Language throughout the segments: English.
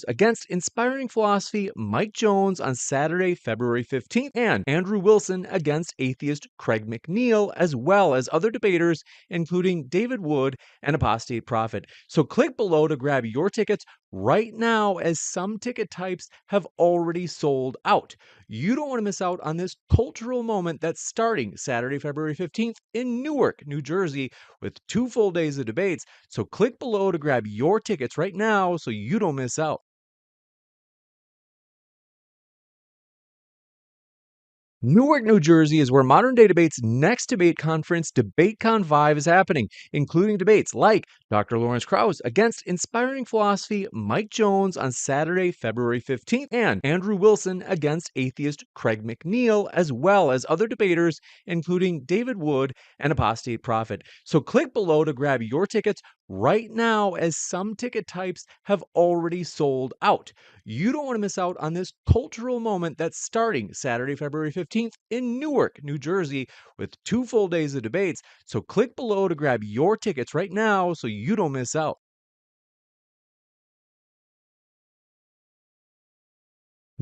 against inspiring philosophy Mike Jones on Saturday, February 15th, and Andrew Wilson against atheist Craig McNeil, as well as other debaters, including David Wood and apostate prophet. So click below to grab your tickets right now, as some ticket types have already sold out. You don't want to miss out on this cultural moment that's starting Saturday, February 15th in Newark, New Jersey, with 2 full days of debates. So click below to grab your tickets right now so you don't miss out. Newark, New Jersey is where Modern Day Debate's next debate conference, DEBATECON 5, is happening, including debates like Dr. Lawrence Krauss against inspiring philosophy Mike Jones on Saturday, February 15th, and Andrew Wilson against atheist Craig McNeil, as well as other debaters, including David Wood and apostate prophet. So click below to grab your tickets right now, as some ticket types have already sold out. You don't want to miss out on this cultural moment that's starting Saturday, February 15th in Newark, New Jersey, with 2 full days of debates. So click below to grab your tickets right now so you don't miss out.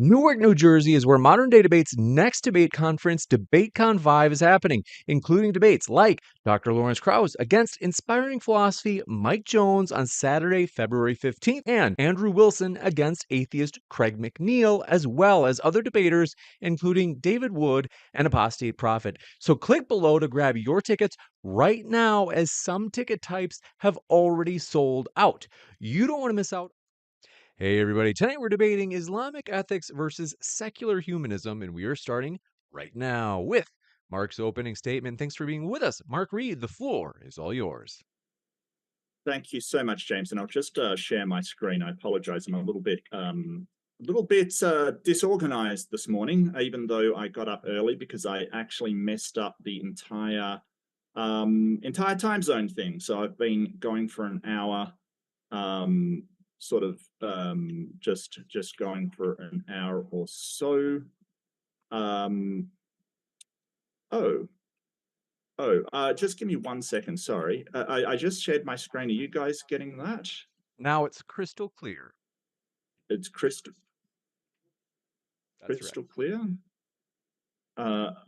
Newark, New Jersey is where Modern Day Debate's next debate conference, DEBATECON 5, is happening, including debates like Dr. Lawrence Krauss against inspiring philosophy Mike Jones on Saturday, February 15th, and Andrew Wilson against atheist Craig McNeil, as well as other debaters, including David Wood and apostate prophet. So click below to grab your tickets right now, as some ticket types have already sold out. You don't want to miss out. Hey everybody, tonight we're debating Islamic ethics versus secular humanism, and we are starting right now with Mark's opening statement. Thanks for being with us. Mark Reid, the floor is all yours. Thank you so much, James. And I'll just share my screen. I apologize. I'm a little bit disorganized this morning, even though I got up early because I actually messed up the entire time zone thing. So I've been going for an hour, just going for an hour or so. Just give me 1 second. Sorry. I just shared my screen. Are you guys getting that? Now it's crystal clear. It's crystal clear.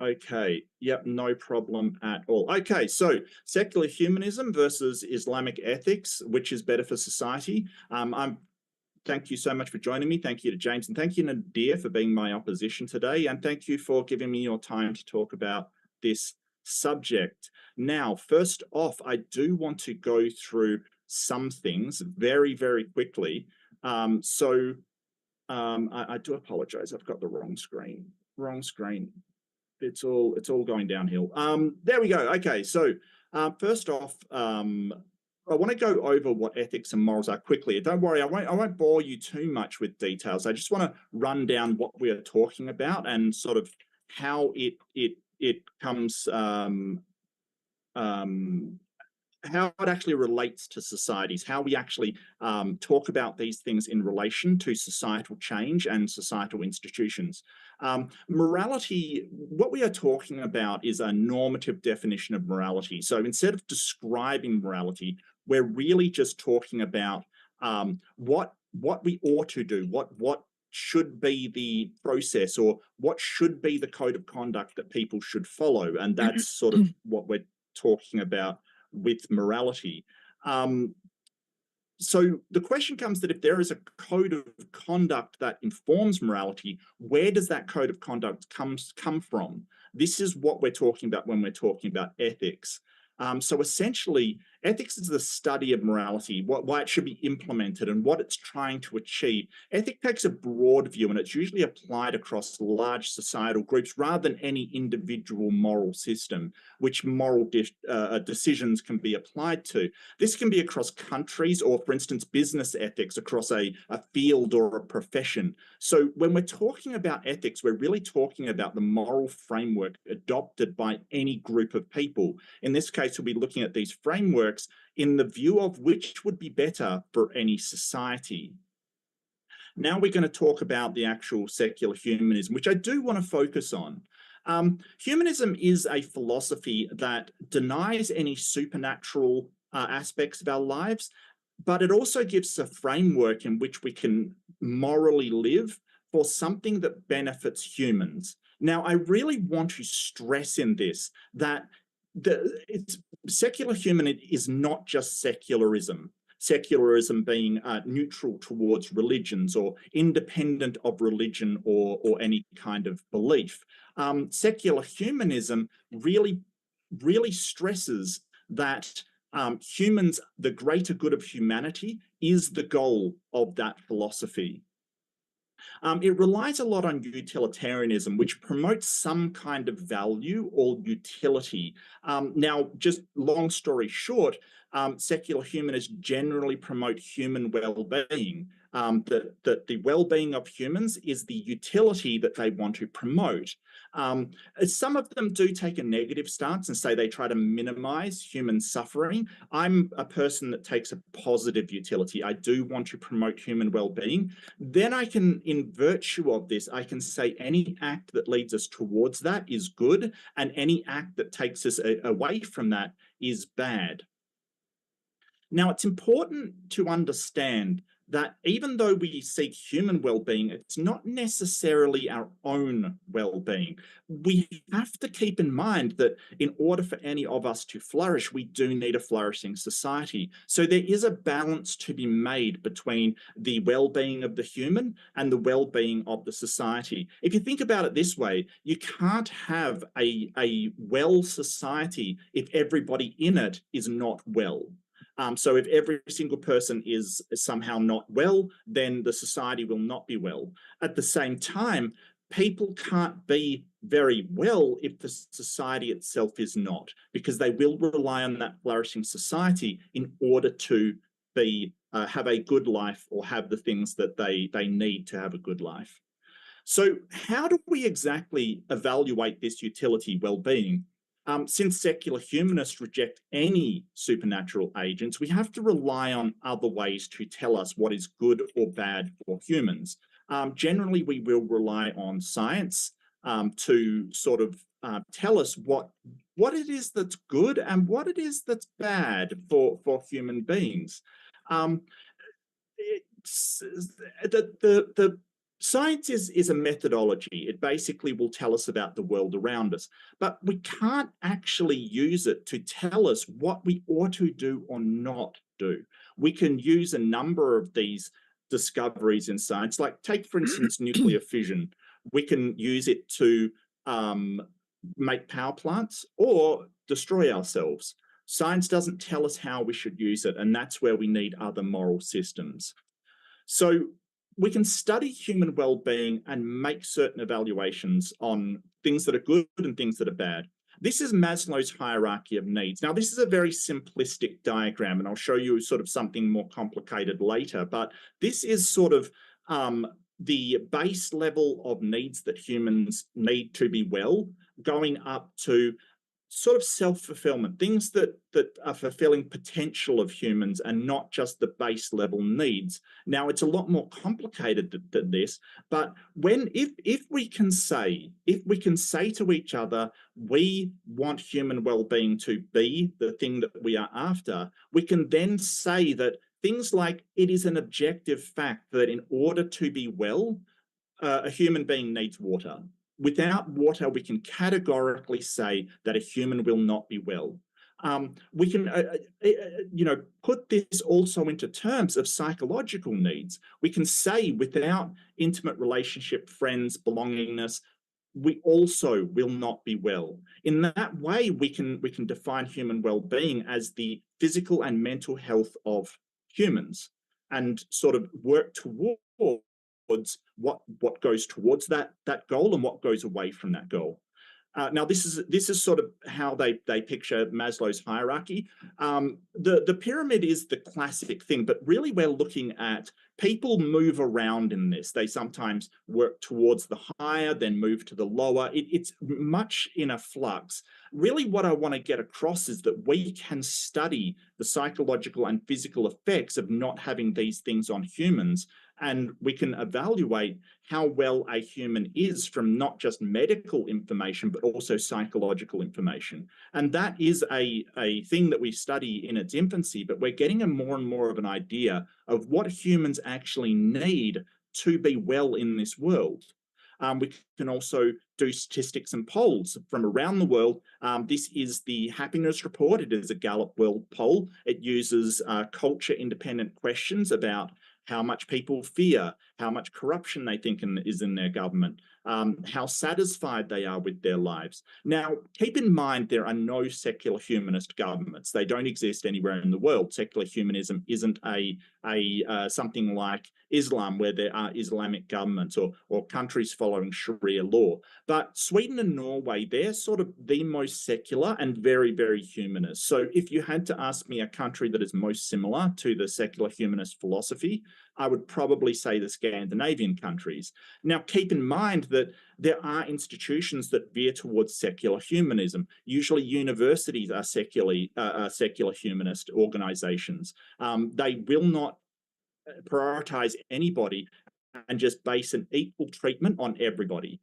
Okay. Yep. No problem at all. Okay. So secular humanism versus Islamic ethics, which is better for society? Thank you so much for joining me. Thank you to James, and thank you, Nadir, for being my opposition today. And thank you for giving me your time to talk about this subject. Now, first off, I do want to go through some things very, very quickly. I do apologize. I've got the wrong screen. It's all going downhill. There we go. Okay. So first off, I want to go over what ethics and morals are quickly. Don't worry, I won't bore you too much with details. I just want to run down what we are talking about and sort of how it comes, how it actually relates to societies, how we actually talk about these things in relation to societal change and societal institutions. Morality, what we are talking about is a normative definition of morality. So instead of describing morality, we're really just talking about what we ought to do, what should be the process, or what should be the code of conduct that people should follow. And that's sort of what we're talking about with morality. So the question comes that if there is a code of conduct that informs morality, where does that code of conduct come from? This is what we're talking about when we're talking about ethics. So essentially, ethics is the study of morality, why it should be implemented and what it's trying to achieve. Ethics takes a broad view, and it's usually applied across large societal groups rather than any individual moral system, which moral decisions can be applied to. This can be across countries or, for instance, business ethics across a field or a profession. So when we're talking about ethics, we're really talking about the moral framework adopted by any group of people. In this case, we'll be looking at these frameworks in the view of which would be better for any society. Now we're going to talk about the actual secular humanism, which I do want to focus on. Humanism is a philosophy that denies any supernatural aspects of our lives. but it also gives a framework in which we can morally live for something that benefits humans. Now, I really want to stress in this that secular humanism is not just secularism. Secularism being neutral towards religions or independent of religion or any kind of belief. Secular humanism really stresses that humans, the greater good of humanity, is the goal of that philosophy. It relies a lot on utilitarianism, which promotes some kind of value or utility. Now, just long story short, secular humanists generally promote human well-being. That the well-being of humans is the utility that they want to promote. Some of them do take a negative stance and say they try to minimize human suffering. I'm a person that takes a positive utility. I do want to promote human well-being. Then I can, in virtue of this, I can say any act that leads us towards that is good, and any act that takes us away from that is bad. Now, it's important to understand that even though we seek human well-being, it's not necessarily our own well-being. We have to keep in mind that in order for any of us to flourish, we do need a flourishing society. So there is a balance to be made between the well-being of the human and the well-being of the society. If you think about it this way, you can't have a well society if everybody in it is not well. So if every single person is somehow not well, then the society will not be well. At the same time, people can't be very well if the society itself is not, because they will rely on that flourishing society in order to be have a good life or have the things that they need to have a good life. So how do we exactly evaluate this utility well-being? Since secular humanists reject any supernatural agents, we have to rely on other ways to tell us what is good or bad for humans. Generally, we will rely on science to sort of tell us what it is that's good and what it is that's bad for human beings. The science is a methodology. It basically will tell us about the world around us, but we can't actually use it to tell us what we ought to do or not do. We can use a number of these discoveries in science, like take, for instance, nuclear fission. We can use it to make power plants or destroy ourselves. Science doesn't tell us how we should use it, and that's where we need other moral systems. So we can study human well-being and make certain evaluations on things that are good and things that are bad. This is Maslow's hierarchy of needs. Now, this is a very simplistic diagram, and I'll show you sort of something more complicated later, but this is sort of the base level of needs that humans need to be well, going up to sort of self-fulfillment, things that are fulfilling potential of humans and not just the base level needs. Now, it's a lot more complicated than this, but if we can say to each other, we want human well-being to be the thing that we are after, we can then say that things like it is an objective fact that in order to be well, a human being needs water. Without water, we can categorically say that a human will not be well. We can, put this also into terms of psychological needs. We can say without intimate relationship, friends, belongingness, we also will not be well. In that way, we can define human well-being as the physical and mental health of humans and sort of work towards what goes towards that goal and what goes away from that goal. Now, this is sort of how they picture Maslow's hierarchy. The pyramid is the classic thing, but really we're looking at people move around in this. They sometimes work towards the higher, then move to the lower. It's much in a flux. Really what I want to get across is that we can study the psychological and physical effects of not having these things on humans and we can evaluate how well a human is from not just medical information, but also psychological information. And that is a thing that we study in its infancy, but we're getting a more and more of an idea of what humans actually need to be well in this world. We can also do statistics and polls from around the world. This is the happiness report. It is a Gallup World Poll. It uses culture-independent questions about how much people fear, how much corruption they think is in their government, how satisfied they are with their lives. Now, keep in mind there are no secular humanist governments. They don't exist anywhere in the world. Secular humanism isn't something like Islam, where there are Islamic governments or countries following Sharia law. But Sweden and Norway, they're sort of the most secular and very, very humanist. So if you had to ask me a country that is most similar to the secular humanist philosophy, I would probably say the Scandinavian countries. Now, keep in mind that there are institutions that veer towards secular humanism. Usually universities are secular humanist organizations. They will not prioritize anybody and just base an equal treatment on everybody,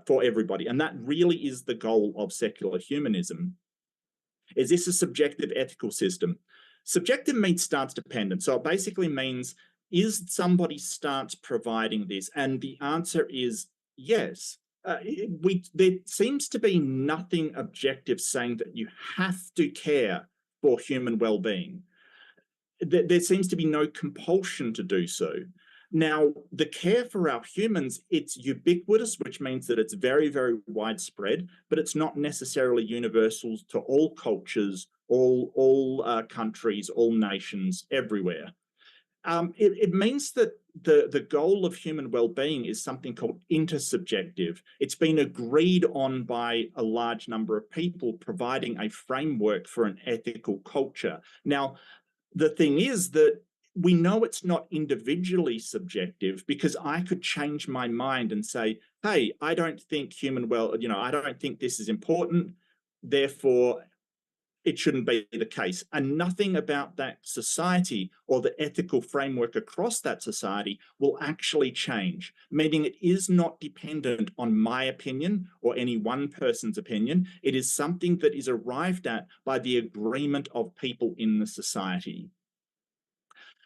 for everybody. And that really is the goal of secular humanism. Is this a subjective ethical system? Subjective means stance dependent. So it basically means, is somebody's stance providing this? And the answer is yes. There seems to be nothing objective saying that you have to care for human well-being. There seems to be no compulsion to do so. Now, the care for our humans, it's ubiquitous, which means that it's very, very widespread, but it's not necessarily universal to all cultures, all countries, all nations, everywhere. It means that the goal of human well-being is something called intersubjective. It's been agreed on by a large number of people, providing a framework for an ethical culture. Now, the thing is that we know it's not individually subjective, because I could change my mind and say, hey, I don't think I don't think this is important, therefore it shouldn't be the case. And nothing about that society or the ethical framework across that society will actually change, meaning it is not dependent on my opinion or any one person's opinion. It is something that is arrived at by the agreement of people in the society.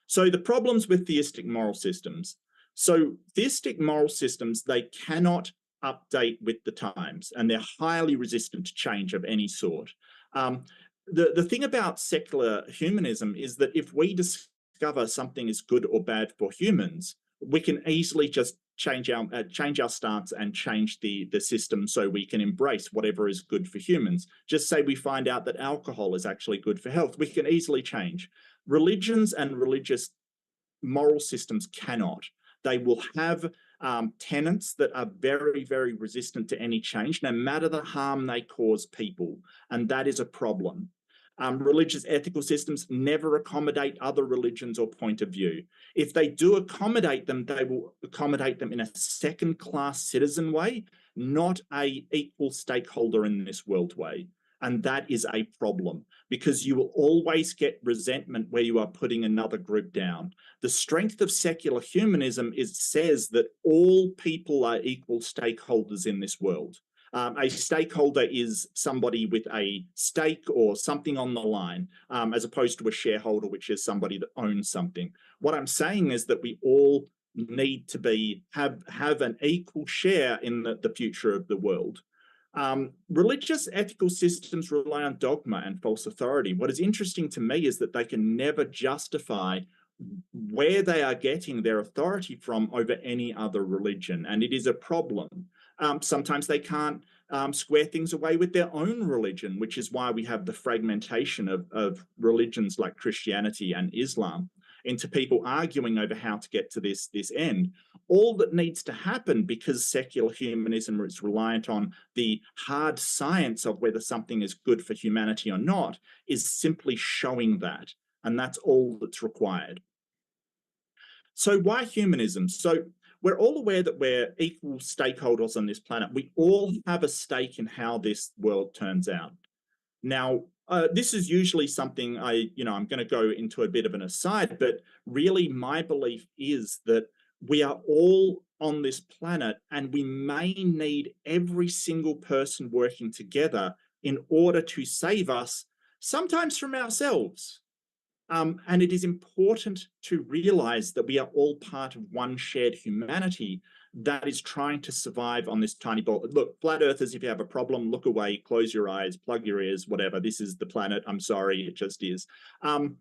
So the problems with theistic moral systems. So theistic moral systems, they cannot update with the times, and they're highly resistant to change of any sort. The thing about secular humanism is that if we discover something is good or bad for humans, we can easily just change our stance and change the system so we can embrace whatever is good for humans. Just say we find out that alcohol is actually good for health, we can easily change. Religions and religious moral systems cannot. They will have tenets that are very, very resistant to any change, no matter the harm they cause people, and that is a problem. Religious ethical systems never accommodate other religions or point of view. If they do accommodate them, they will accommodate them in a second-class citizen way, not an equal stakeholder in this world way. And that is a problem, because you will always get resentment where you are putting another group down. The strength of secular humanism says that all people are equal stakeholders in this world. A stakeholder is somebody with a stake or something on the line, as opposed to a shareholder, which is somebody that owns something. What I'm saying is that we all need to have an equal share in the future of the world. Religious ethical systems rely on dogma and false authority. What is interesting to me is that they can never justify where they are getting their authority from over any other religion, and it is a problem. Sometimes they can't square things away with their own religion, which is why we have the fragmentation of religions like Christianity and Islam into people arguing over how to get to this end. All that needs to happen, because secular humanism is reliant on the hard science of whether something is good for humanity or not, is simply showing that. And that's all that's required. So why humanism? So we're all aware that we're equal stakeholders on this planet. We all have a stake in how this world turns out. Now, this is usually something I'm going to go into a bit of an aside, but really my belief is that We are all on this planet, and we may need every single person working together in order to save us, sometimes from ourselves. And it is important to realize that we are all part of one shared humanity that is trying to survive on this tiny ball. Look, flat earthers, if you have a problem, look away, close your eyes, plug your ears, whatever. This is the planet. I'm sorry, it just is. And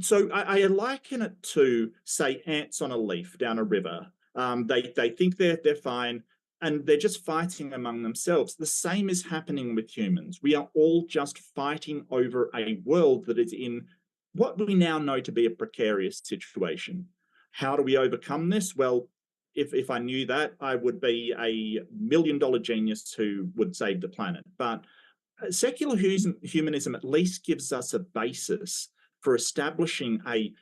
so I liken it to, say, ants on a leaf down a river. They think they're fine, and they're just fighting among themselves. The same is happening with humans. We are all just fighting over a world that is in what we now know to be a precarious situation. How do we overcome this? Well, if I knew that, I would be a $1 million genius who would save the planet. But secular humanism at least gives us a basis for establishing a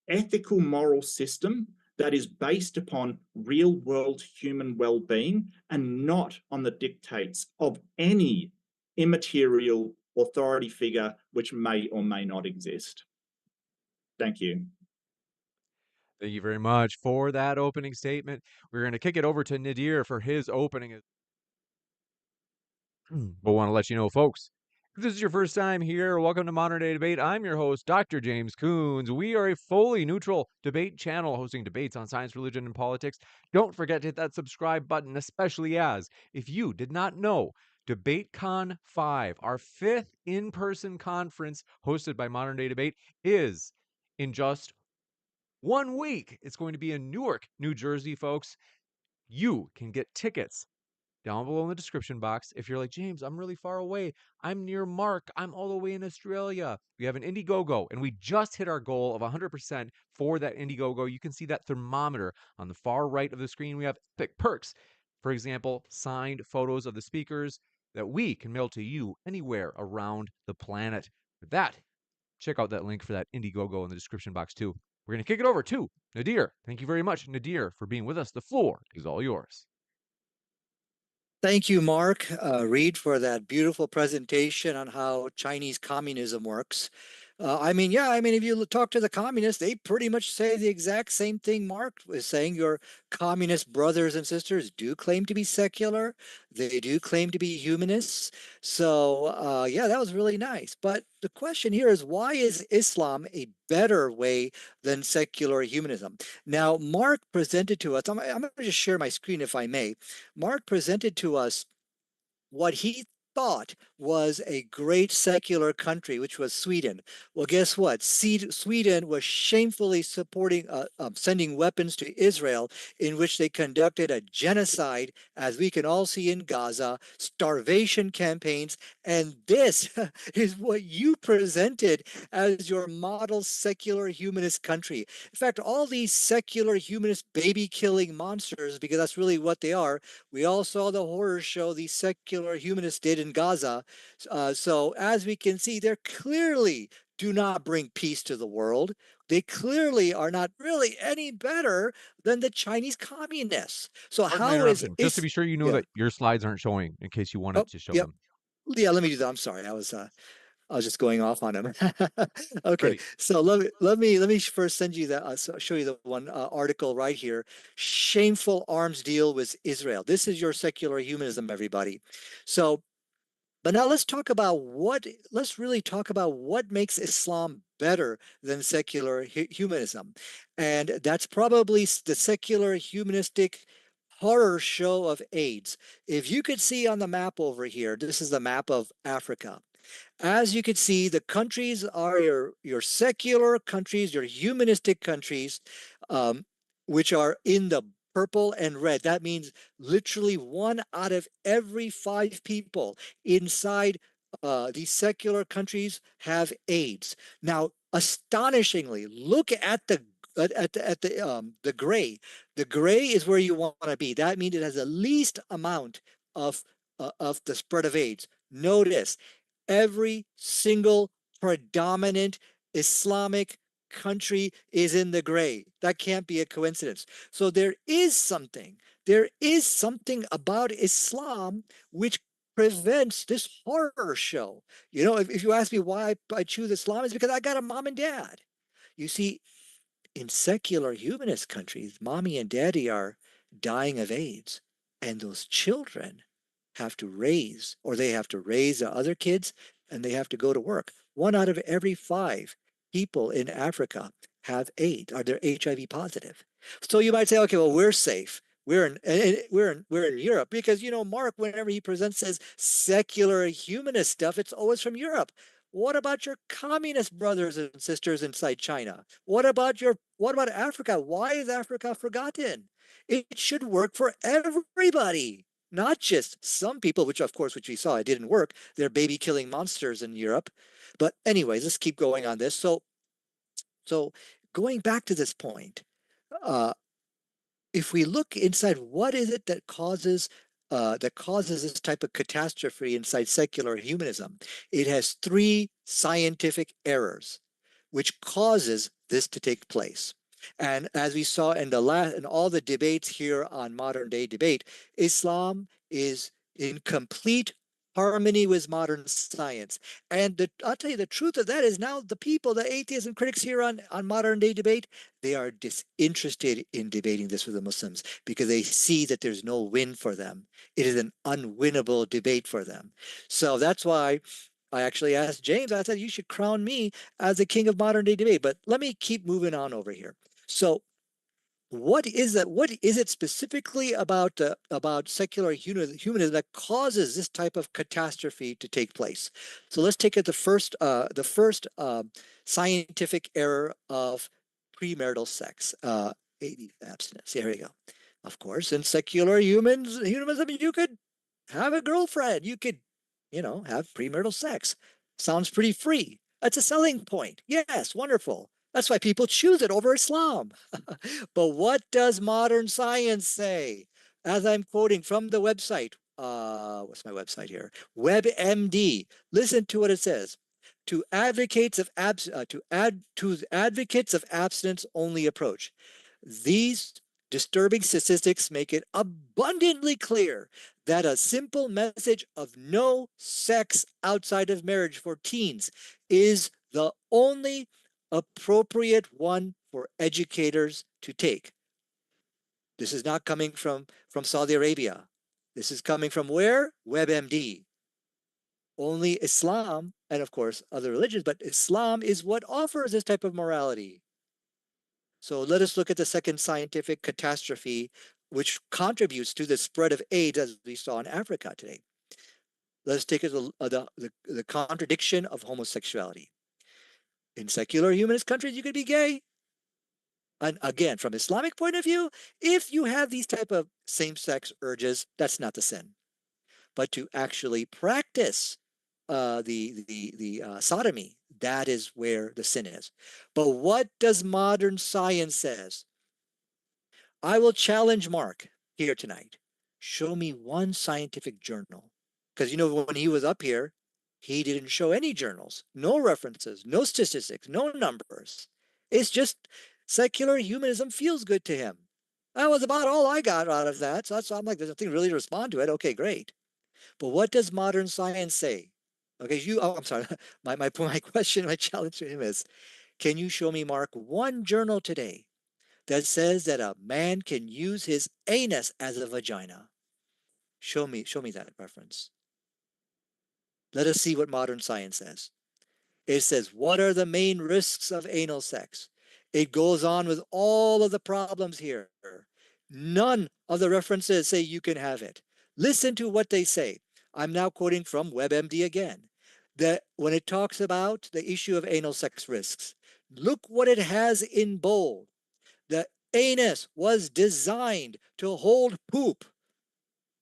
ethical moral system that is based upon real world human well-being and not on the dictates of any immaterial authority figure which may or may not exist. Thank you. Thank you very much for that opening statement. We're going to kick it over to Nadir for his opening. But want to let you know, folks, if this is your first time here, welcome to Modern Day Debate. I'm your host, Dr. James Coons. We are a fully neutral debate channel hosting debates on science, religion, and politics. Don't forget to hit that subscribe button, especially as, if you did not know, DebateCon 5, our 5th in-person conference hosted by Modern Day Debate, is in just 1 week. It's going to be in Newark, New Jersey, folks. You can get tickets down below in the description box. If you're like, James, I'm really far away. I'm near Mark. I'm all the way in Australia. We have an Indiegogo, and we just hit our goal of 100% for that Indiegogo. You can see that thermometer on the far right of the screen. We have epic perks. For example, signed photos of the speakers that we can mail to you anywhere around the planet. With that, check out that link for that Indiegogo in the description box too. We're going to kick it over to Nadir. Thank you very much, Nadir, for being with us. The floor is all yours. Thank you, Mark, Reid, for that beautiful presentation on how Chinese communism works. If you talk to the communists, they pretty much say the exact same thing Mark was saying. Your communist brothers and sisters do claim to be secular. They do claim to be humanists. So, yeah, that was really nice. But the question here is, why is Islam a better way than secular humanism? Now, Mark presented to us, I'm going to just share my screen if I may. Mark presented to us what he thought was a great secular country, which was Sweden. Well, guess what? Sweden was shamefully supporting, sending weapons to Israel, in which they conducted a genocide, as we can all see in Gaza, starvation campaigns, and this is what you presented as your model secular humanist country. In fact, all these secular humanist baby-killing monsters, because that's really what they are, we all saw the horror show these secular humanists did in Gaza. So as we can see, they clearly do not bring peace to the world. They clearly are not really any better than the Chinese communists. So Pardon my how is interruption. Just to be sure you know yeah. that your slides aren't showing in case you wanted Oh, to show yep. them. Yeah, let me do that. I'm sorry. I was just going off on him. Okay, Ready. so let me first send you that. Show you the one article right here. Shameful arms deal with Israel. This is your secular humanism, everybody. So, but now let's really talk about what makes Islam better than secular humanism. And that's probably the secular humanistic horror show of AIDS. If you could see on the map over here, this is the map of Africa. As you can see, the countries are your secular countries, your humanistic countries, um, which are in the purple and red. That means literally 1 out of every 5 people inside these secular countries have AIDS. Now, astonishingly, look at the gray. The gray is where you want to be. That means it has the least amount of the spread of AIDS. Notice every single predominant Islamic country is in the gray. That can't be a coincidence. So there is something about Islam which prevents this horror show. If you ask me why I choose Islam, it's because I got a mom and dad. You see, in secular humanist countries, mommy and daddy are dying of AIDS, and those children have to raise, or they have to raise the other kids, and they have to go to work. 1 out of every 5 people in Africa have AIDS, are they're HIV positive. So you might say, okay, well, we're safe. We're in Europe because Mark, whenever he presents his secular humanist stuff, it's always from Europe. What about your communist brothers and sisters inside China? What about Africa? Why is Africa forgotten? It should work for everybody, not just some people, which of course, which we saw, it didn't work. They're baby killing monsters in Europe. But anyways, let's keep going on this. So going back to this point, uh, if we look inside, what is it that causes this type of catastrophe inside secular humanism? It has 3 scientific errors, which causes this to take place. And as we saw in all the debates here on modern day debate, Islam is in complete harmony with modern science. And I'll tell you, the truth of that is now the people, the atheists and critics here on modern day debate, they are disinterested in debating this with the Muslims because they see that there's no win for them. It is an unwinnable debate for them. So that's why I actually asked James, I said, you should crown me as the king of modern day debate. But let me keep moving on over here. So what is that? What is it specifically about secular humanism that causes this type of catastrophe to take place? So let's take it the first scientific error of premarital sex, abstinence. Here we go. Of course, in secular humanism, you could have a girlfriend. You could, have premarital sex. Sounds pretty free. That's a selling point. Yes, wonderful. That's why people choose it over Islam. But what does modern science say? As I'm quoting from the website, what's my website here? WebMD. Listen to what it says. To advocates of abstinence only approach. These disturbing statistics make it abundantly clear that a simple message of no sex outside of marriage for teens is the only appropriate one for educators to take. This is not coming from Saudi Arabia. This is coming from where? WebMD. Only Islam, and of course other religions, but Islam is what offers this type of morality. So let us look at the second scientific catastrophe, which contributes to the spread of AIDS as we saw in Africa today. Let's take it the contradiction of homosexuality. In secular humanist countries, you could be gay. And again, from Islamic point of view, if you have these type of same-sex urges, that's not the sin. But to actually practice the sodomy, that is where the sin is. But what does modern science says? I will challenge Mark here tonight. Show me one scientific journal. Because when he was up here, he didn't show any journals, no references, no statistics, no numbers. It's just secular humanism feels good to him. That was about all I got out of that. So I'm like, there's nothing really to respond to it. Okay, great. But what does modern science say? Okay, I'm sorry. My question, my challenge to him is, can you show me, Mark, one journal today that says that a man can use his anus as a vagina? Show me that reference. Let us see what modern science says. It says, what are the main risks of anal sex? It goes on with all of the problems here. None of the references say you can have it. Listen to what they say. I'm now quoting from WebMD again. That when it talks about the issue of anal sex risks, look what it has in bold. The anus was designed to hold poop.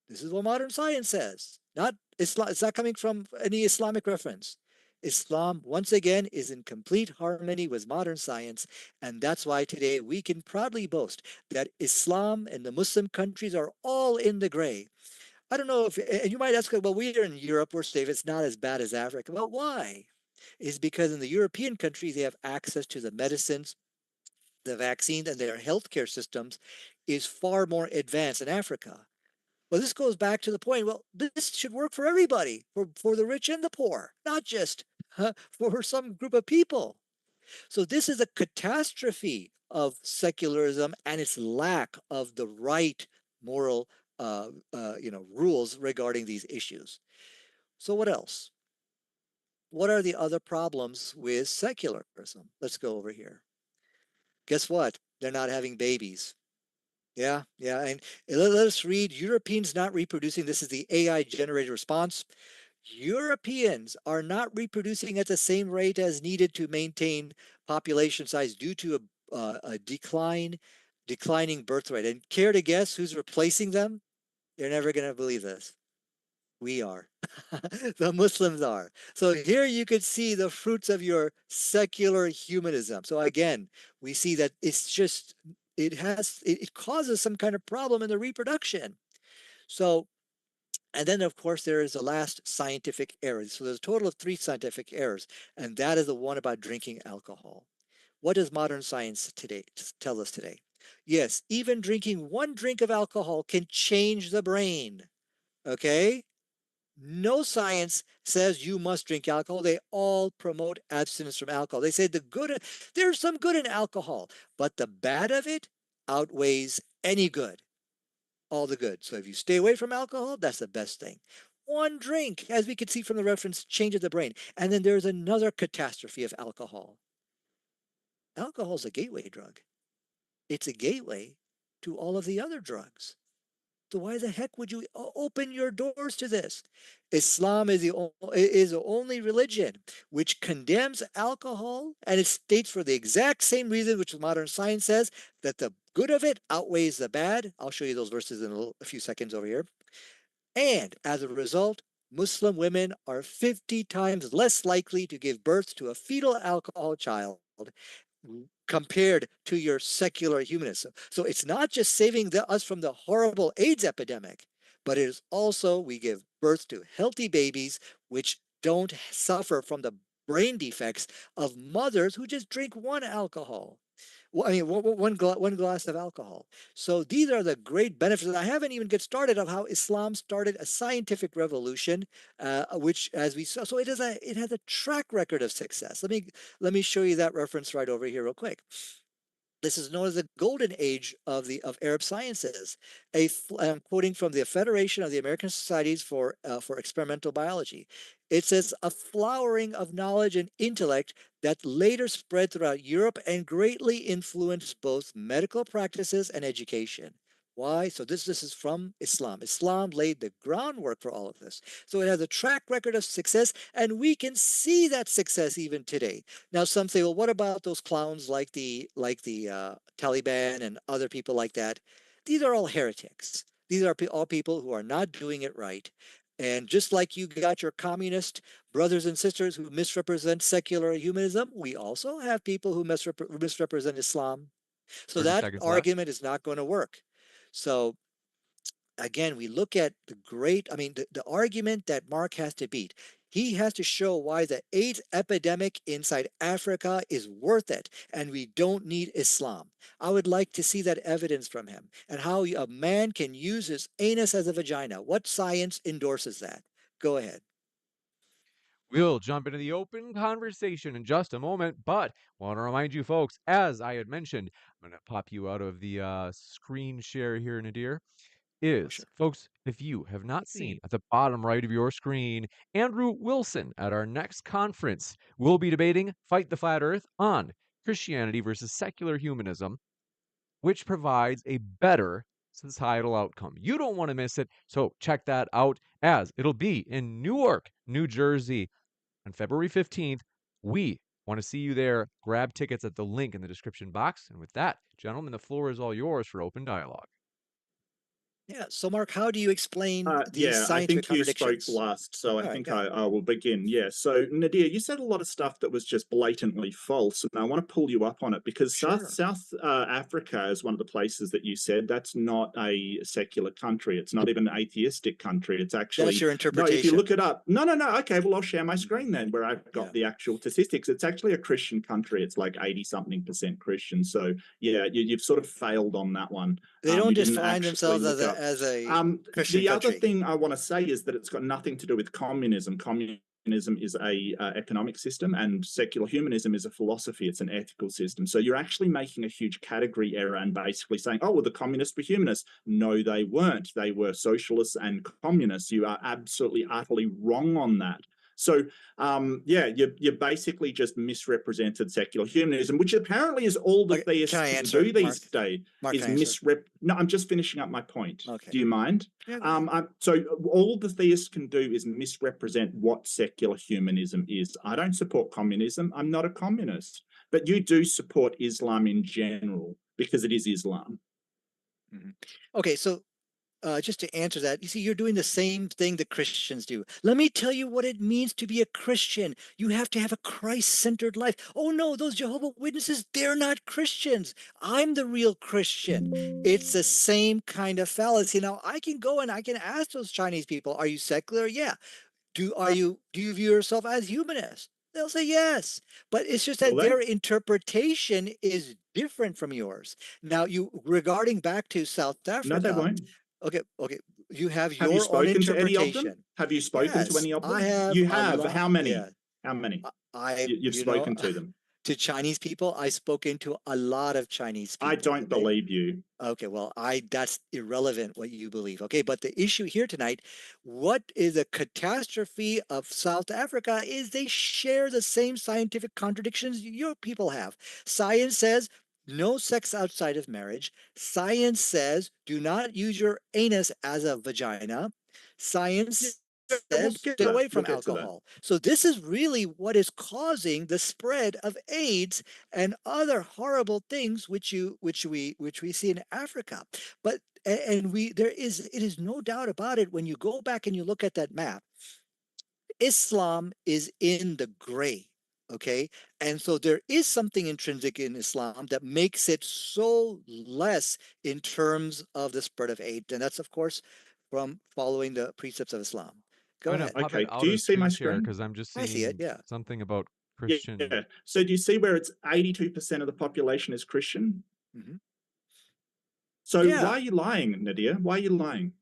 This is what modern science says. Not Islam. It's not coming from any Islamic reference. Islam, once again, is in complete harmony with modern science, and that's why today we can proudly boast that Islam and the Muslim countries are all in the gray. I don't know if, and you might ask, well, we're in Europe, we're safe, it's not as bad as Africa. Well, why? It's because in the European countries, they have access to the medicines, the vaccines, and their healthcare systems is far more advanced than Africa. Well, this goes back to the point, well, this should work for everybody, for the rich and the poor, not just for some group of people. So this is a catastrophe of secularism and its lack of the right moral rules regarding these issues. So what else? What are the other problems with secularism? Let's go over here. Guess what? They're not having babies. Yeah, yeah. And let us read Europeans not reproducing. This is the AI generated response. Europeans are not reproducing at the same rate as needed to maintain population size due to a declining birth rate. And care to guess who's replacing them? You're never going to believe this. We are. The Muslims are. So here you could see the fruits of your secular humanism. So again, we see that it causes some kind of problem in the reproduction. So, and then of course there is the last scientific error. So there's a total of 3 scientific errors, and that is the one about drinking alcohol. What does modern science today tell us today? Yes, even drinking 1 drink of alcohol can change the brain. Okay? No science says you must drink alcohol. They all promote abstinence from alcohol. They say there's some good in alcohol, but the bad of it outweighs any good, all the good. So if you stay away from alcohol, that's the best thing. 1 drink, as we can see from the reference, changes the brain. And then there's another catastrophe of alcohol. Alcohol is a gateway drug. It's a gateway to all of the other drugs. So why the heck would you open your doors to this? Islam is the only religion which condemns alcohol, and it states for the exact same reason which modern science says, that the good of it outweighs the bad. I'll show you those verses in a few seconds over here. And as a result, Muslim women are 50 times less likely to give birth to a fetal alcohol child compared to your secular humanism. So it's not just saving us from the horrible AIDS epidemic, but it is also we give birth to healthy babies which don't suffer from the brain defects of mothers who just drink 1 alcohol. Well, I mean, one glass of alcohol. So these are the great benefits. And I haven't even get started on how Islam started a scientific revolution, which, as we saw, so it has a track record of success. Let me show you that reference right over here real quick. This is known as the golden age of Arab sciences. I'm quoting from the Federation of the American Societies for Experimental Biology. It says a flowering of knowledge and intellect that later spread throughout Europe and greatly influenced both medical practices and education. Why? So this is from Islam. Islam laid the groundwork for all of this. So it has a track record of success, and we can see that success even today. Now, some say, well, what about those clowns like the Taliban and other people like that? These are all heretics. These are all people who are not doing it right. And just like you got your communist brothers and sisters who misrepresent secular humanism, we also have people who misrepresent Islam. So 30 that seconds left. argument is not going to work. So again, we look at the argument that Mark has to beat. He has to show why the AIDS epidemic inside Africa is worth it, and we don't need Islam. I would like to see that evidence from him, and how a man can use his anus as a vagina. What science endorses that? Go ahead. We'll jump into the open conversation in just a moment, but want to remind you folks, as I had mentioned, I'm going to pop you out of the screen share here, Nadir. Sure. Folks, if you have not seen at the bottom right of your screen, Andrew Wilson at our next conference will be debating Fight the Flat Earth on Christianity versus secular humanism, which provides a better societal outcome. You don't want to miss it, so check that out, as it'll be in Newark, New Jersey on February 15th. We want to see you there. Grab tickets at the link in the description box. And with that, gentlemen, the floor is all yours for open dialogue. Yeah. So, Mark, how do you explain these Yeah, I scientific think you spoke contradictions? last, so I All right, think yeah. I will begin. Yeah, so Nadir, you said a lot of stuff that was just blatantly false, and I want to pull you up on it because Sure. South Africa is one of the places that you said that's not a secular country. It's not even an atheistic country. It's actually That's your no. If you interpretation? look it up, no. Okay, well I'll share my screen then, where I've got Yeah. the actual statistics. It's actually a Christian country. It's like 80-something% Christian. So yeah, you've sort of failed on that one. They don't You didn't define actually themselves look up. as a Christian The other country. thing I want to say is that it's got nothing to do with communism. Communism is a economic system, and secular humanism is a philosophy. It's an ethical system. So you're actually making a huge category error and basically saying, oh, well, the communists were humanists. No, they weren't. They were socialists and communists. You are absolutely, utterly wrong on that. So, yeah, you basically just misrepresented secular humanism, which apparently is all the theists can do these days. No, I'm just finishing up my point. Okay. Do you mind? Yeah, so all the theists can do is misrepresent what secular humanism is. I don't support communism. I'm not a communist. But you do support Islam in general because it is Islam. Mm-hmm. Okay, so just to answer that, you see, you're doing the same thing that Christians do. Let me tell you what it means to be a Christian. You have to have a Christ-centered life. Oh no, those Jehovah's Witnesses, they're not Christians. I'm the real Christian. It's the same kind of fallacy. Now, I can go and I can ask those Chinese people, are you secular? Yeah. Do you view yourself as humanist? They'll say yes. But it's just that their interpretation is different from yours. Now, regarding back to South Africa. No, they won't. Okay. You have your own interpretation. To any of them? Have you spoken to any of them? I have. You have. How many? Yeah. How many? You've spoken to them. To Chinese people, I've spoken to a lot of Chinese people. I don't believe you. Okay, well, that's irrelevant what you believe. Okay, but the issue here tonight, what is a catastrophe of South Africa is they share the same scientific contradictions your people have. Science says no sex outside of marriage. Science says do not use your anus as a vagina. Science says stay away from alcohol. So this is really what is causing the spread of AIDS and other horrible things which we see in Africa. But it is no doubt about it. When you go back and you look at that map, Islam is in the gray. Okay, and so there is something intrinsic in Islam that makes it so less in terms of the spread of AIDS, and that's of course from following the precepts of Islam. Go ahead. Okay. Do you see my screen? Because I'm just seeing I see it, yeah. something about Christian. Yeah. So do you see where it's 82% of the population is Christian? Mm-hmm. So why are you lying, Nadir? Why are you lying?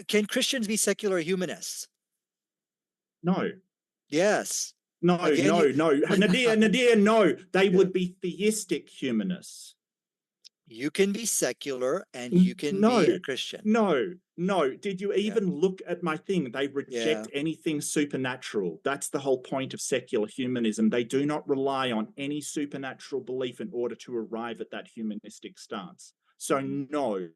Can Christians be secular humanists? No. Yes. No. Nadir, no. They would be theistic humanists. You can be secular and you can be a Christian. No. Did you even look at my thing? They reject anything supernatural. That's the whole point of secular humanism. They do not rely on any supernatural belief in order to arrive at that humanistic stance. So no.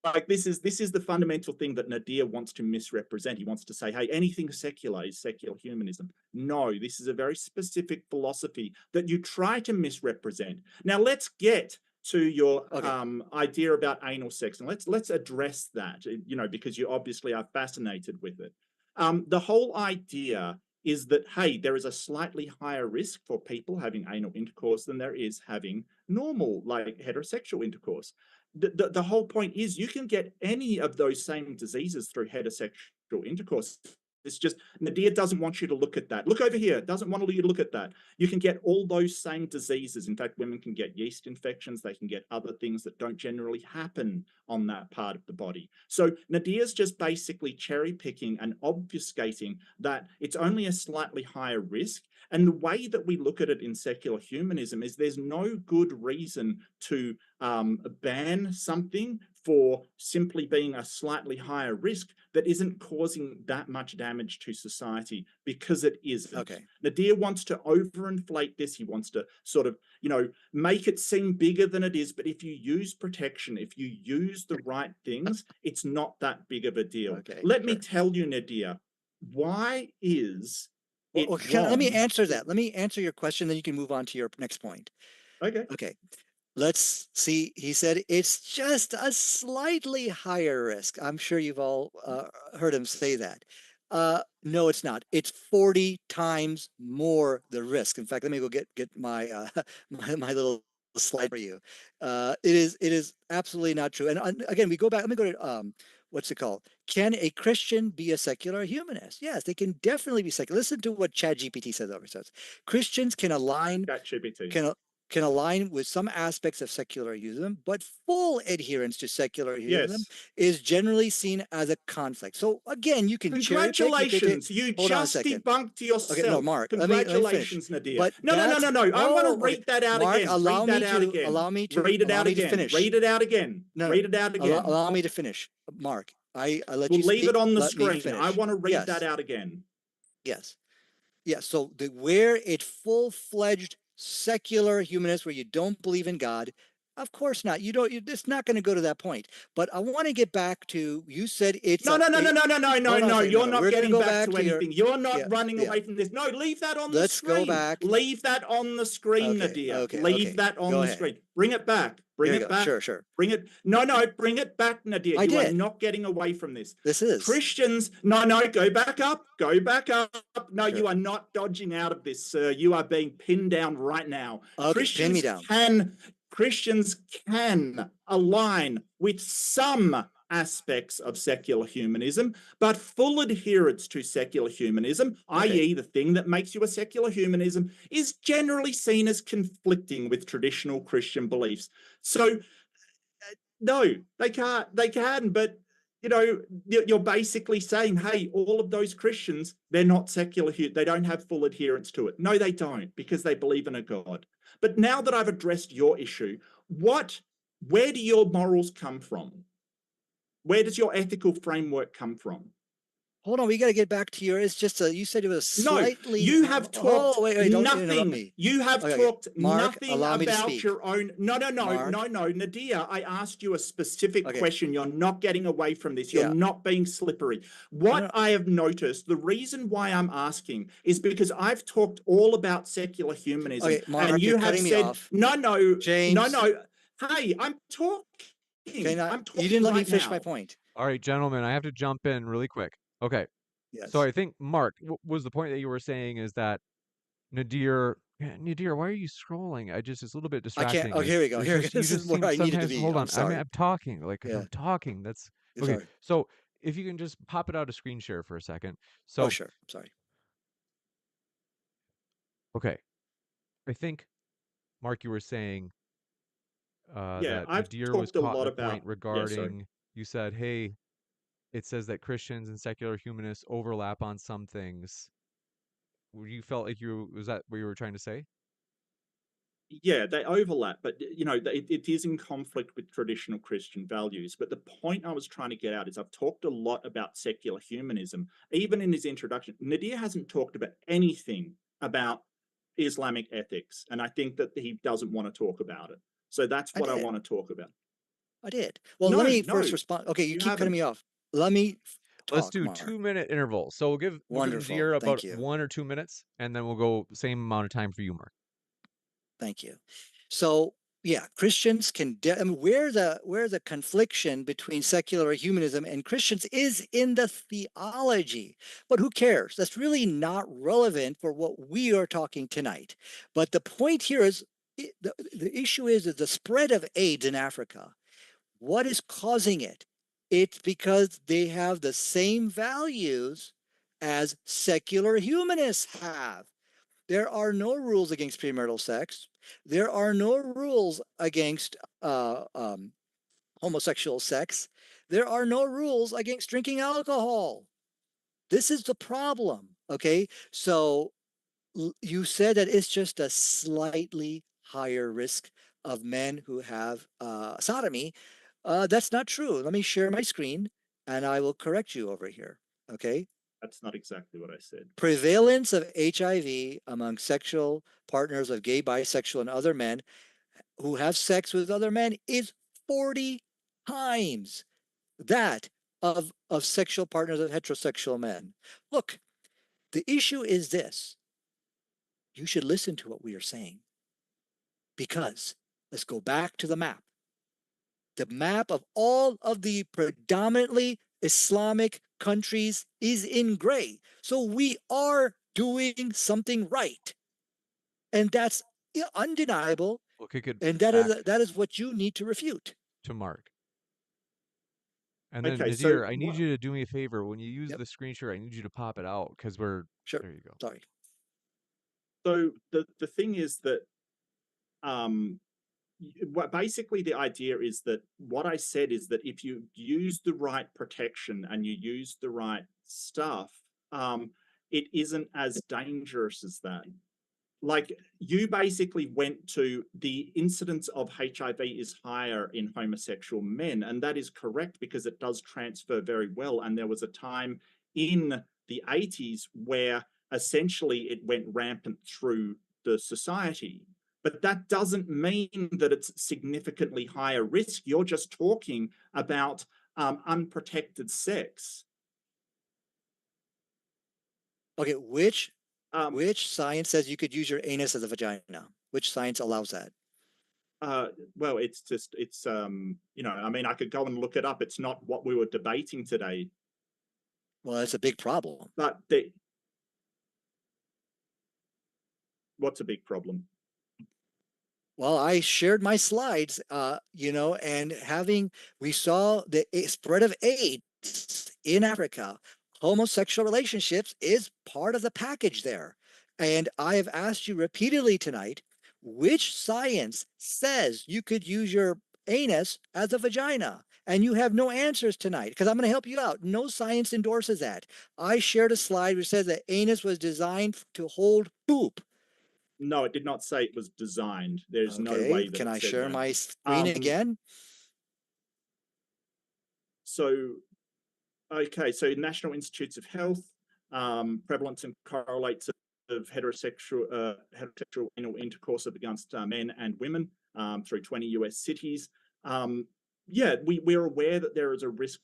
Like this is the fundamental thing that Nadir wants to misrepresent. He wants to say, hey, anything secular is secular humanism. No, this is a very specific philosophy that you try to misrepresent. Now let's get to your idea about anal sex, and let's address that, because you obviously are fascinated with it. The whole idea is that, hey, there is a slightly higher risk for people having anal intercourse than there is having normal, like heterosexual intercourse. The whole point is you can get any of those same diseases through heterosexual intercourse. It's just Nadir doesn't want you to look at that. Look over here. Doesn't want you to look at that. You can get all those same diseases. In fact, women can get yeast infections. They can get other things that don't generally happen on that part of the body. So Nadir's just basically cherry picking and obfuscating that it's only a slightly higher risk. And the way that we look at it in secular humanism is there's no good reason to ban something for simply being a slightly higher risk that isn't causing that much damage to society, because it isn't. Okay. Nadir wants to overinflate this. He wants to sort of, make it seem bigger than it is. But if you use protection, if you use the right things, it's not that big of a deal. Okay, Let me tell you, Nadir, why is it wrong? Let me answer that. Let me answer your question, then you can move on to your next point. Okay. Let's see. He said it's just a slightly higher risk. I'm sure you've all heard him say that. No, it's not. It's 40 times more the risk. In fact, let me go get my my little slide for you. It is absolutely not true. And again, we go back. Let me go to what's it called? Can a Christian be a secular humanist? Yes, they can definitely be secular. Listen to what ChatGPT says over. Says Christians can align. ChatGPT. can align with some aspects of secularism, but full adherence to secularism is generally seen as a conflict. So again, you can Congratulations, you hold on a just second. debunked yourself. Okay, no, Mark, Congratulations, Nadir. But no. I want to read that out Mark, again. Allow read me that out to again. allow me to read it allow out me again. to finish. Read it out again. No, read it out again. Allow me to finish, Mark. I let we'll you speak. Leave it on the let screen. I want to read that out again. Yes. Yeah. So where it full-fledged secular humanist, where you don't believe in God, of course not. It's not going to go to that point. But I want to get back to, you said it's no. You're not getting back to anything. You're not running away from this. No, leave that on the screen. Let's go back. Leave that on the screen, Nadir. Leave that on the screen. Bring it back. Bring it back. Sure. Bring it. No, bring it back, Nadir. You are not getting away from this. This is. Christians. No, go back up. Go back up. No, you are not dodging out of this, sir. You are being pinned down right now. Okay, pin me down. Christians can align with some aspects of secular humanism, but full adherence to secular humanism, i.e. the thing that makes you a secular humanism, is generally seen as conflicting with traditional Christian beliefs. So, no, they can't. They can, but you're basically saying, hey, all of those Christians, they're not secular. They don't have full adherence to it. No, they don't, because they believe in a God. But now that I've addressed your issue, where do your morals come from? Where does your ethical framework come from? Hold on, we got to get back to you said it was slightly. No, you have talked nothing. You have talked Mark, nothing about your own. No, Nadir, I asked you a specific question. You're not getting away from this. You're not being slippery. What I have noticed, the reason why I'm asking is because I've talked all about secular humanism, Mark, and you have said, no, James. no. Hey, I'm talking. I'm talking. You didn't let me right finish now. my point. All right, gentlemen, I have to jump in really quick. Okay. Yes. So I think, Mark, was the point that you were saying is that Nadir, why are you scrolling? it's a little bit distracting. I can't. Oh, here we go. This is where I needed to be. Hold on. Sorry. I'm talking. I'm talking. That's okay. Sorry. So if you can just pop it out of screen share for a second. So, sure. Sorry. Okay. I think, Mark, you were saying that I've Nadir talked was a caught lot in a about point regarding, you said, hey, it says that Christians and secular humanists overlap on some things. You felt like was that what you were trying to say? Yeah, they overlap, but it is in conflict with traditional Christian values. But the point I was trying to get out is I've talked a lot about secular humanism. Even in his introduction, Nadir hasn't talked about anything about Islamic ethics, and I think that he doesn't want to talk about it. So that's what I want to talk about. I did. Well, let me first respond. Okay, you keep cutting me off. Let me Let's do 2-minute intervals. So we'll give Nadir about 1 or 2 minutes, and then we'll go same amount of time for you, Mark. Thank you. So yeah, Christians can where the confliction between secular humanism and Christians is in the theology. But who cares? That's really not relevant for what we are talking tonight. But the point here is the issue is that the spread of AIDS in Africa. What is causing it? It's because they have the same values as secular humanists have. There are no rules against premarital sex. There are no rules against homosexual sex. There are no rules against drinking alcohol. This is the problem, okay? So you said that it's just a slightly higher risk of men who have sodomy. That's not true. Let me share my screen and I will correct you over here, okay? That's not exactly what I said. Prevalence of HIV among sexual partners of gay, bisexual, and other men who have sex with other men is 40 times that of sexual partners of heterosexual men. Look, the issue is this. You should listen to what we are saying. Because, let's go back to the map. The map of all of the predominantly Islamic countries is in gray. So we are doing something right. And that's undeniable. And that is what you need to refute. To Mark. And then Nadir, I need you to do me a favor. When you use the screen share, I need you to pop it out because we're sure. There you go. Sorry. So the thing is that basically the idea is that what I said is that if you use the right protection and you use the right stuff, it isn't as dangerous as that. Like, you basically went to the incidence of HIV is higher in homosexual men, and that is correct because it does transfer very well. And there was a time in the 80s where essentially it went rampant through the society. But that doesn't mean that it's significantly higher risk. You're just talking about unprotected sex. Okay, which science says you could use your anus as a vagina? Which science allows that? Well, it's you know, I mean, I could go and look it up. It's not what we were debating today. Well, that's a big problem. But what's a big problem? Well, I shared my slides, you know, and we saw the spread of AIDS in Africa. Homosexual relationships is part of the package there. And I have asked you repeatedly tonight, which science says you could use your anus as a vagina? And you have no answers tonight because I'm going to help you out. No science endorses that. I shared a slide which says that anus was designed to hold poop. No, it did not say it was designed. There's no Okay, way that can it I said share that. my screen again? So, okay, so National Institutes of Health, prevalence and correlates of heterosexual anal intercourse against men and women through 20 US cities. Yeah, we're aware that there is a risk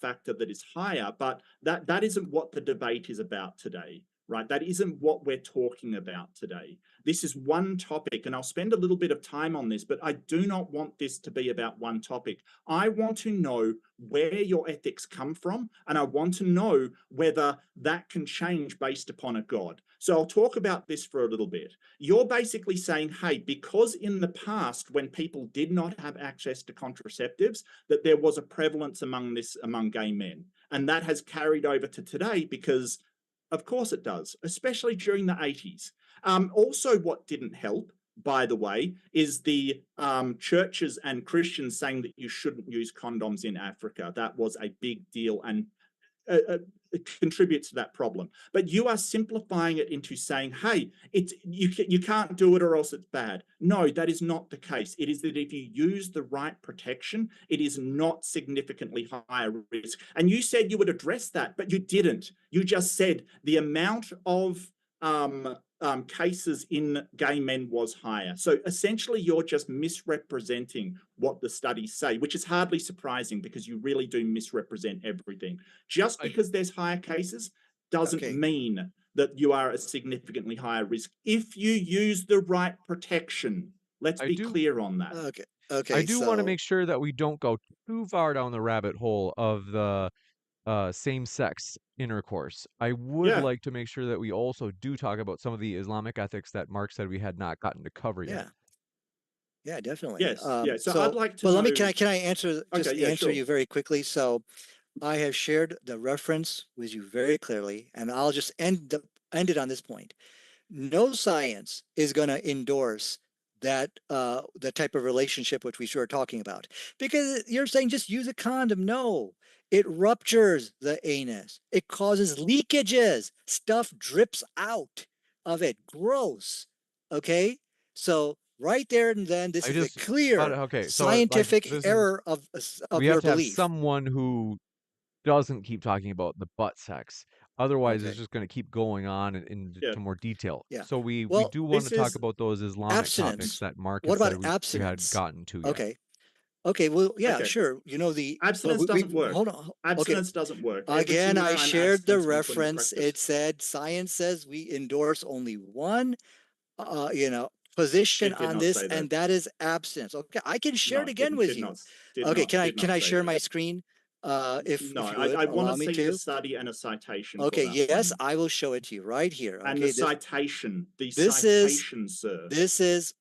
factor that is higher, but that isn't what the debate is about today, right? That isn't what we're talking about today. This is one topic, and I'll spend a little bit of time on this, but I do not want this to be about one topic. I want to know where your ethics come from, and I want to know whether that can change based upon a God. So I'll talk about this for a little bit. You're basically saying, hey, because in the past, when people did not have access to contraceptives, that there was a prevalence among gay men. And that has carried over to today because of course it does, especially during the 80s. Also, what didn't help, by the way, is the churches and Christians saying that you shouldn't use condoms in Africa. That was a big deal and it contributes to that problem. But you are simplifying it into saying, hey, you can't do it or else it's bad. No, that is not the case. It is that if you use the right protection, it is not significantly higher risk. And you said you would address that, but you didn't. You just said the amount of cases in gay men was higher. So essentially, you're just misrepresenting what the studies say, which is hardly surprising because you really do misrepresent everything. Just because there's higher cases doesn't mean that you are a significantly higher risk if you use the right protection. Let's be clear on that. Okay. I do want to make sure that we don't go too far down the rabbit hole of the same-sex intercourse. I would like to make sure that we also do talk about some of the Islamic ethics that Mark said we had not gotten to cover yet. Yeah, definitely. Yes. So I'd like to know. Can I answer you very quickly? So I have shared the reference with you very clearly, and I'll just end it on this point. No science is going to endorse that the type of relationship which we were talking about, because you're saying just use a condom. No, it ruptures the anus. It causes leakages. Stuff drips out of it. Gross. Okay, so right there and then, this is a clear scientific error of we your have to belief. have someone who doesn't keep talking about the butt sex. Otherwise, it's just going to keep going on into more detail. So we do want to talk about those Islamic topics that Mark had said we had gotten to yet. Okay, well, yeah, sure. You know, the abstinence doesn't work. Hold on. Abstinence doesn't work. Again, I shared the reference. It said science says we endorse only one, position on this, and that is abstinence. Okay, I can share it again with you. Okay, can I share my screen? If you would, I want to see the study and a citation. Okay, yes, I will show it to you right here. And the citation, sir. This is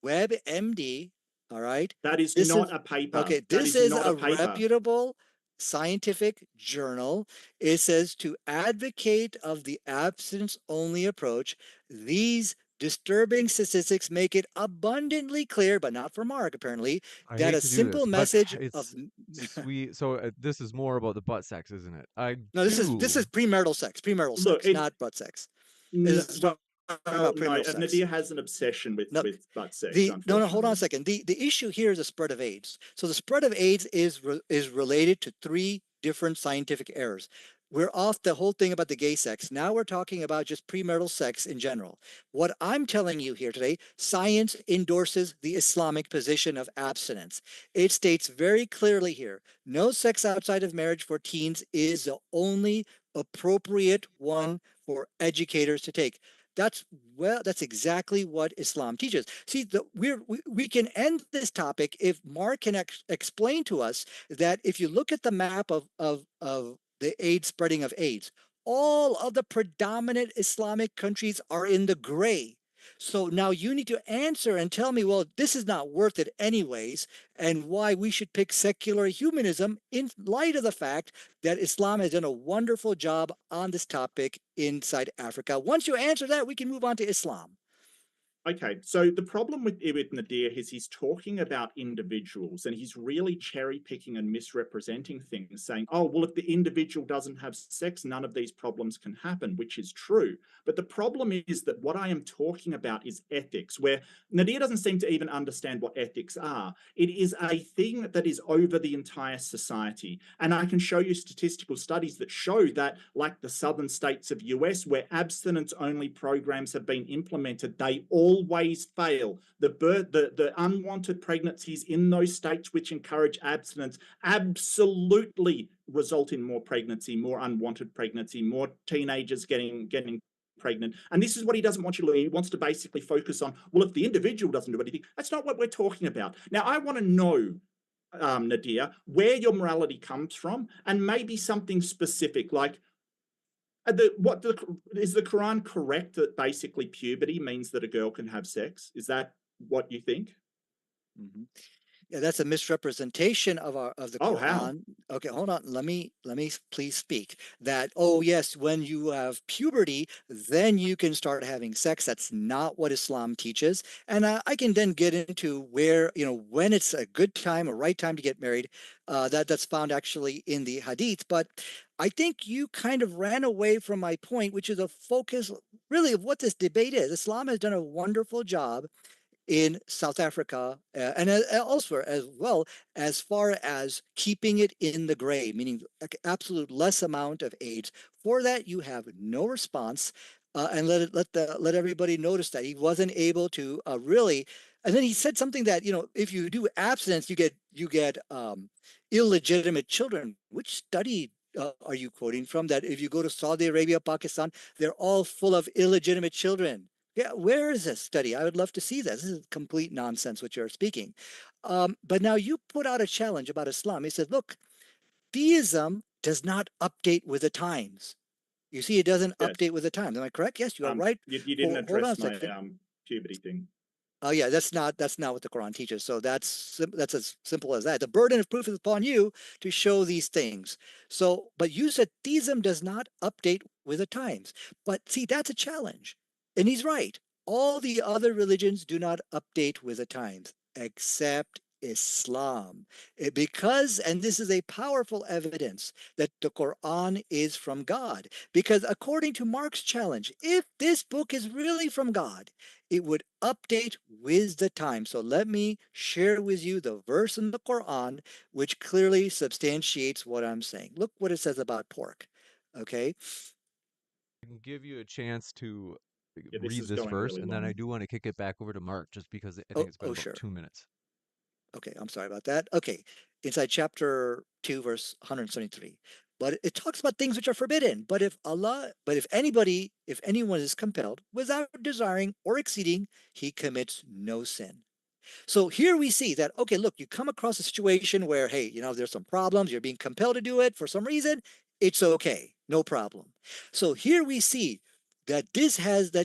WebMD. All right. That is not a paper. Okay, this is a reputable scientific journal. It says to advocate of the abstinence-only approach, these Disturbing statistics make it abundantly clear, but not for Mark apparently, I that hate a to do simple this, but message of it's sweet. So this is more about the butt sex, isn't it? I no, this do. is premarital Look, sex, not butt sex. This is well, talking about no, premarital sex. Nadir has an obsession No, with butt sex, no, hold on a unfortunately. second. The issue here is the spread of AIDS. So the spread of AIDS is related to three different scientific errors. We're off the whole thing about the gay sex. Now we're talking about just premarital sex in general. What I'm telling you here today, science endorses the Islamic position of abstinence. It states very clearly here, no sex outside of marriage for teens is the only appropriate one for educators to take. That's exactly what Islam teaches. See, we can end this topic if Mark can explain to us that if you look at the map of the AIDS spreading of AIDS, all of the predominant Islamic countries are in the gray. So now you need to answer and tell me, well, this is not worth it anyways, and why we should pick secular humanism in light of the fact that Islam has done a wonderful job on this topic inside Africa. Once you answer that, we can move on to Islam. Okay, so the problem with Nadir is he's talking about individuals and he's really cherry picking and misrepresenting things, saying, oh, well, if the individual doesn't have sex, none of these problems can happen, which is true. But the problem is that what I am talking about is ethics, where Nadir doesn't seem to even understand what ethics are. It is a thing that is over the entire society. And I can show you statistical studies that show that, like the southern states of US, where abstinence only programs have been implemented, they always fail. The unwanted pregnancies in those states which encourage abstinence absolutely result in more pregnancy, more unwanted pregnancy, more teenagers getting pregnant. And this is what he doesn't want you to do. He wants to basically focus on, well, if the individual doesn't do anything, that's not what we're talking about. Now, I want to know, Nadir, where your morality comes from, and maybe something specific like, is the Quran correct that basically puberty means that a girl can have sex? Is that what you think? Mm-hmm. Yeah, that's a misrepresentation of the Oh, how? Quran. Okay, hold on. Let me please speak. That, oh yes, when you have puberty, then you can start having sex. That's not what Islam teaches. And I can then get into where, when it's a good time, a right time to get married. That's found actually in the Hadith. But I think you kind of ran away from my point, which is a focus really of what this debate is. Islam has done a wonderful job in South Africa and elsewhere as well, as far as keeping it in the gray, meaning absolute less amount of AIDS. For that, you have no response, and let everybody notice that he wasn't able to really. And then he said something that, if you do abstinence, you get illegitimate children. Which study are you quoting from? That if you go to Saudi Arabia, Pakistan, they're all full of illegitimate children. Yeah, where is this study? I would love to see this. This is complete nonsense what you're speaking. But now you put out a challenge about Islam. He said, look, theism does not update with the times. You see, it doesn't Yes. update with the times. Am I correct? Yes, you are right. You didn't Hold on a address my second. puberty thing. Oh yeah, that's not what the Quran teaches. So that's as simple as that. The burden of proof is upon you to show these things. So, but you said theism does not update with the times. But see, that's a challenge. And he's right. All the other religions do not update with the times, except Islam. Because, and this is a powerful evidence that the Quran is from God. Because according to Mark's challenge, if this book is really from God, it would update with the time. So let me share with you the verse in the Quran which clearly substantiates what I'm saying. Look what it says about pork. Okay. I can give you a chance to Yeah, this read is this going verse, really and then I long. do want to kick it back over to Mark, just because I think Oh, it's been about sure. 2 minutes. Okay, I'm sorry about that. Okay, inside chapter 2, verse 173. But it talks about things which are forbidden. If anyone is compelled without desiring or exceeding, he commits no sin. So here we see that, okay, look, you come across a situation where, hey, there's some problems, you're being compelled to do it for some reason, it's okay, no problem. So here we see that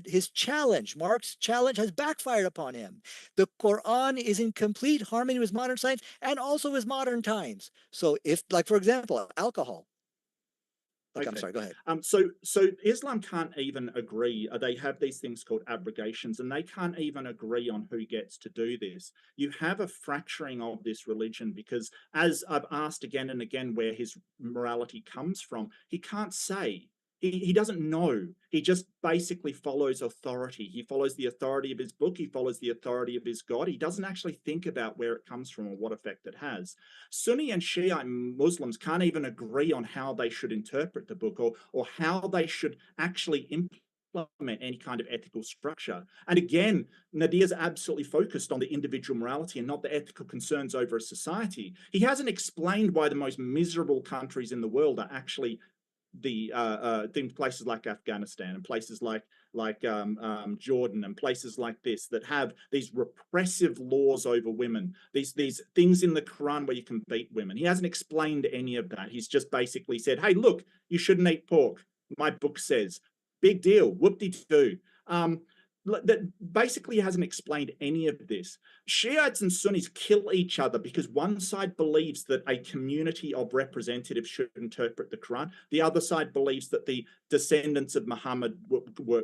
his challenge, Mark's challenge, has backfired upon him. The Quran is in complete harmony with modern science and also with modern times. So if, like, for example, alcohol, Like, I'm Okay. sorry, go ahead. So Islam can't even agree. They have these things called abrogations, and they can't even agree on who gets to do this. You have a fracturing of this religion because, as I've asked again and again, where his morality comes from, he can't say. He doesn't know. He just basically follows authority. He follows the authority of his book. He follows the authority of his God. He doesn't actually think about where it comes from or what effect it has. Sunni and Shia Muslims can't even agree on how they should interpret the book or how they should actually implement any kind of ethical structure. And again, Nadir's absolutely focused on the individual morality and not the ethical concerns over a society. He hasn't explained why the most miserable countries in the world are actually the places like Afghanistan and places like Jordan and places like this that have these repressive laws over women, these things in the Quran where you can beat women. He hasn't explained any of that. He's just basically said, hey, look, you shouldn't eat pork. My book says, big deal, whoop-de-doo. That basically hasn't explained any of this. Shiites and Sunnis kill each other because one side believes that a community of representatives should interpret the Quran. The other side believes that the descendants of Muhammad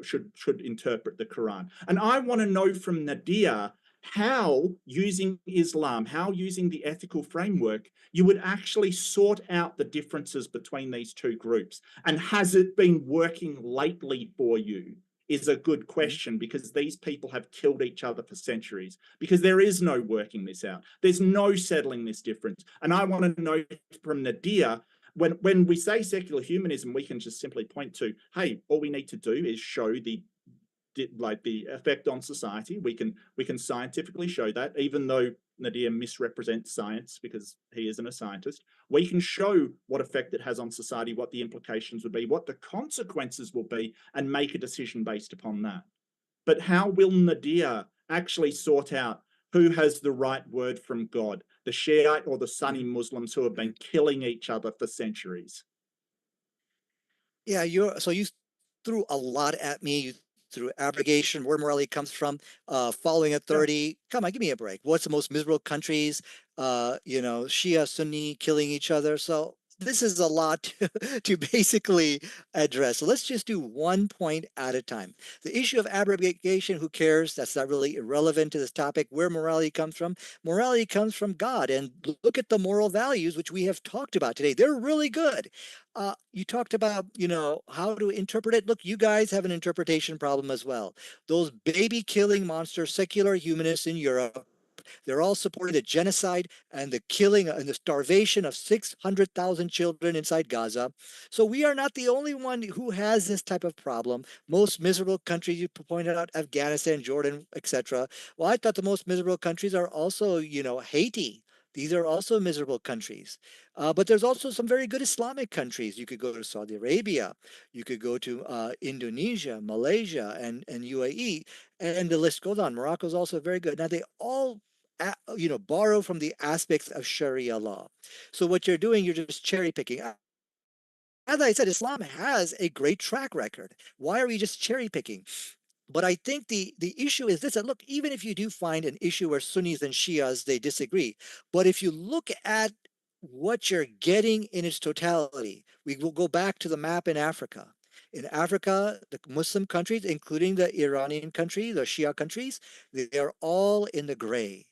should interpret the Quran. And I want to know from Nadir how, using Islam, how using the ethical framework, you would actually sort out the differences between these two groups. And has it been working lately for you? Is a good question, because these people have killed each other for centuries, because there is no working this out. There's no settling this difference. And I want to know from Nadir, when we say secular humanism, we can just simply point to, hey, all we need to do is show the effect on society. We can scientifically show that, even though Nadir misrepresents science because he isn't a scientist. We can show what effect it has on society, what the implications would be, what the consequences will be, and make a decision based upon that. But how will Nadir actually sort out who has the right word from God, the Shiite or the Sunni Muslims who have been killing each other for centuries? Yeah, you threw a lot at me. You threw abrogation, where morality comes from, following authority. Come on, give me a break. What's the most miserable countries? Shia, Sunni killing each other. So this is a lot to basically address. So let's just do one point at a time. The issue of abrogation, who cares? That's not really irrelevant to this topic. Where morality comes from? Morality comes from God. And look at the moral values, which we have talked about today. They're really good. You talked about, how to interpret it. Look, you guys have an interpretation problem as well. Those baby killing monster secular humanists in Europe, they're all supporting the genocide and the killing and the starvation of 600,000 children inside Gaza. So we are not the only one who has this type of problem. Most miserable countries, you pointed out, Afghanistan, Jordan, etc. Well, I thought the most miserable countries are also, Haiti. These are also miserable countries. But there's also some very good Islamic countries. You could go to Saudi Arabia. You could go to Indonesia, Malaysia, and UAE. And the list goes on. Morocco is also very good. Now, they all borrow from the aspects of Sharia law. So what you're doing, you're just cherry picking. As I said, Islam has a great track record. Why are we just cherry picking? But I think the issue is this, that look, even if you do find an issue where Sunnis and Shias, they disagree, but if you look at what you're getting in its totality, we will go back to the map in Africa. In Africa, the Muslim countries, including the Iranian country, the Shia countries, they are all in the gray.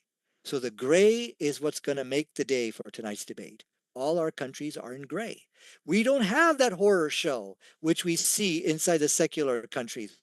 So the gray is what's going to make the day for tonight's debate. All our countries are in gray. We don't have that horror show, which we see inside the secular countries,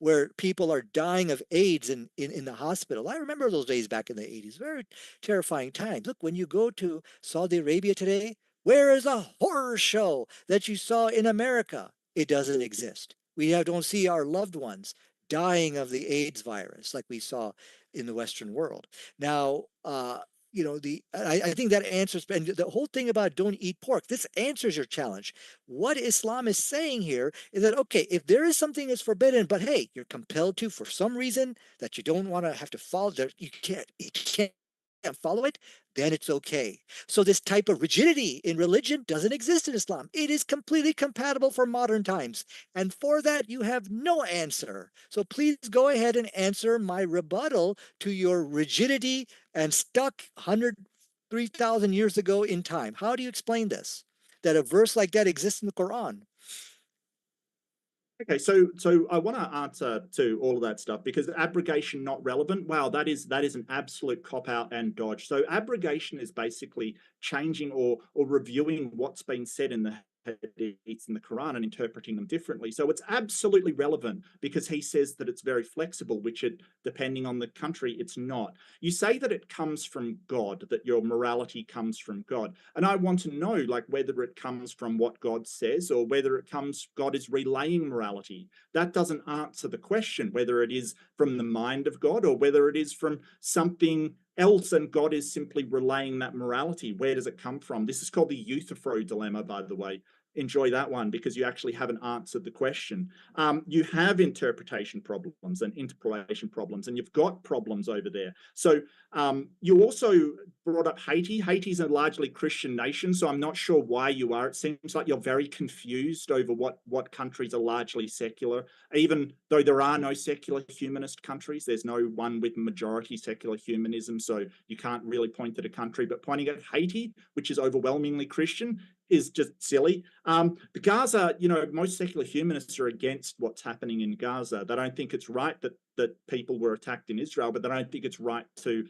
where people are dying of AIDS in the hospital. I remember those days back in the 80s. Very terrifying times. Look, when you go to Saudi Arabia today, where is a horror show that you saw in America? It doesn't exist. We don't see our loved ones dying of the AIDS virus like we saw in the Western world. Now, I think that answers, and the whole thing about don't eat pork, this answers your challenge. What Islam is saying here is that, okay, if there is something that's forbidden, but hey, you're compelled to for some reason that you don't want to have to follow, you can't follow it, then it's okay. So this type of rigidity in religion doesn't exist in Islam. It is completely compatible for modern times. And for that, you have no answer. So please go ahead and answer my rebuttal to your rigidity and stuck 103,000 years ago in time. How do you explain this? That a verse like that exists in the Quran? Okay, so I want to answer to all of that stuff, because abrogation not relevant. Wow, that is an absolute cop out and dodge. So abrogation is basically changing or reviewing what's been said in the hadiths in the Quran and interpreting them differently. So it's absolutely relevant, because he says that it's very flexible, which it, depending on the country, it's not. You say that it comes from God, that your morality comes from God. And I want to know, like, whether it comes from what God says, or whether it comes, God is relaying morality. That doesn't answer the question, whether it is from the mind of God or whether it is from something else, and God is simply relaying that morality. Where does it come from? This is called the Euthyphro dilemma, by the way. Enjoy that one, because you actually haven't answered the question. You have interpretation problems and interpolation problems, and you've got problems over there. So you also brought up Haiti. Haiti's a largely Christian nation, so I'm not sure why you are. It seems like you're very confused over what countries are largely secular, even though there are no secular humanist countries. There's no one with majority secular humanism, so you can't really point at a country. But pointing at Haiti, which is overwhelmingly Christian, is just silly. The Gaza, most secular humanists are against what's happening in Gaza. They don't think it's right that people were attacked in Israel, but they don't think it's right to,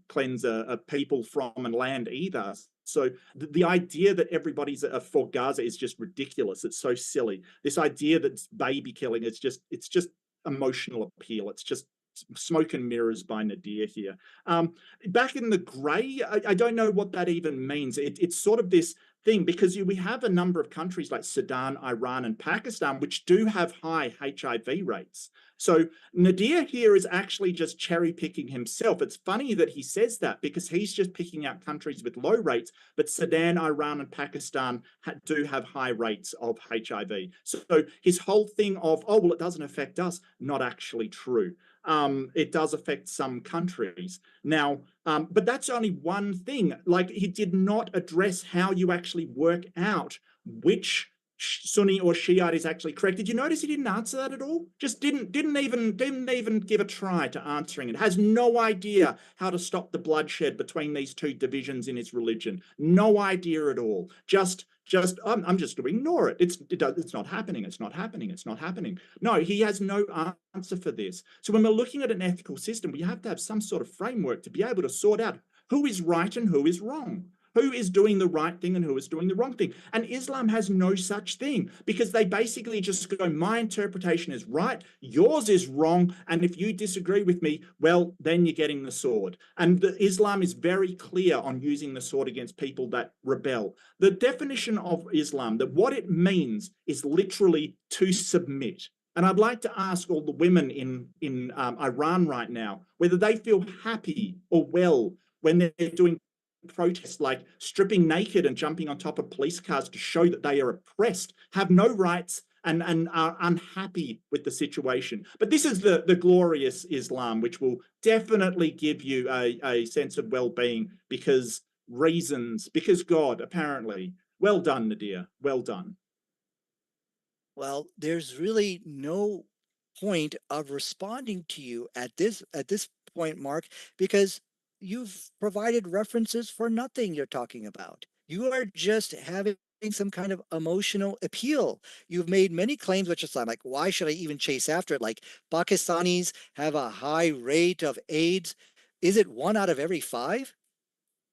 cleanse a people from and land either. So the idea that everybody's for Gaza is just ridiculous. It's so silly. This idea that it's baby killing, it's just emotional appeal. It's just smoke and mirrors by Nadir here. Back in the grey, I don't know what that even means. It's sort of this thing, because we have a number of countries like Sudan, Iran, and Pakistan, which do have high HIV rates. So Nadir here is actually just cherry picking himself. It's funny that he says that, because he's just picking out countries with low rates, but Sudan, Iran, and Pakistan do have high rates of HIV. So his whole thing of, oh, well, it doesn't affect us, not actually true. It does affect some countries. Now, but that's only one thing. Like, he did not address how you actually work out which Sunni or Shiite is actually correct. Did you notice he didn't answer that at all? Just didn't even give a try to answering it. Has no idea how to stop the bloodshed between these two divisions in his religion. No idea at all. I'm just to ignore it. It's not happening. It's not happening. It's not happening. No, he has no answer for this. So when we're looking at an ethical system, we have to have some sort of framework to be able to sort out who is right and who is wrong, who is doing the right thing and who is doing the wrong thing. And Islam has no such thing, because they basically just go, my interpretation is right, yours is wrong, and if you disagree with me, well, then you're getting the sword. And Islam is very clear on using the sword against people that rebel. The definition of Islam, that what it means is literally to submit. And I'd like to ask all the women in Iran right now whether they feel happy or well when they're doing protests, like stripping naked and jumping on top of police cars to show that they are oppressed, have no rights, and are unhappy with the situation. But this is the glorious Islam, which will definitely give you a sense of well-being, because God, apparently. Well done, Nadir. Well done. Well, there's really no point of responding to you at this point, Mark, because you've provided references for nothing you're talking about. You are just having some kind of emotional appeal. You've made many claims, which is like, why should I even chase after it? Like, Pakistanis have a high rate of AIDS. Is it 1 out of every 5?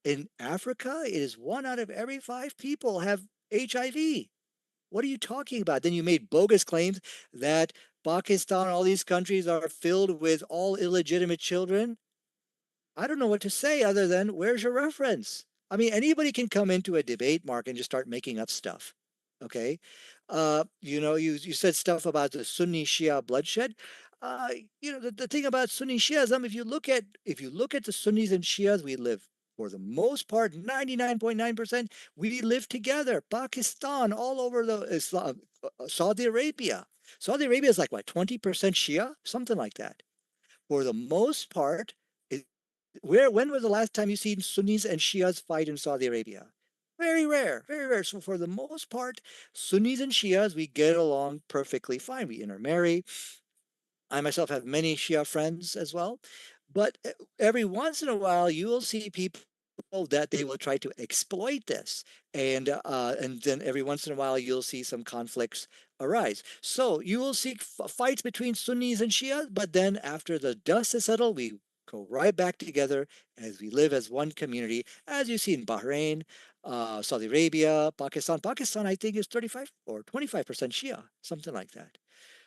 In Africa, it is 1 out of every 5 people have HIV. What are you talking about? Then you made bogus claims that Pakistan, all these countries are filled with all illegitimate children. I don't know what to say other than, where's your reference? I mean, anybody can come into a debate, Mark, and just start making up stuff. Okay. You said stuff about the Sunni Shia bloodshed. The thing about Sunni Shiism, if you look at the Sunnis and Shias, we live, for the most part, 99.9%, we live together. Pakistan, all over the Islam, Saudi Arabia. Saudi Arabia is like, what, 20% Shia? Something like that. For the most part, when was the last time you seen Sunnis and Shias fight in Saudi Arabia? Very rare, very rare. So for the most part, Sunnis and Shias, we get along perfectly fine. We intermarry. I myself have many Shia friends as well. But every once in a while, you will see people that they will try to exploit this, and then every once in a while you'll see some conflicts arise. So you will see fights between Sunnis and Shia, but then after the dust is settled, we go right back together as we live as one community, as you see in Bahrain, Saudi Arabia, Pakistan. Pakistan, I think, is 35 or 25% Shia, something like that.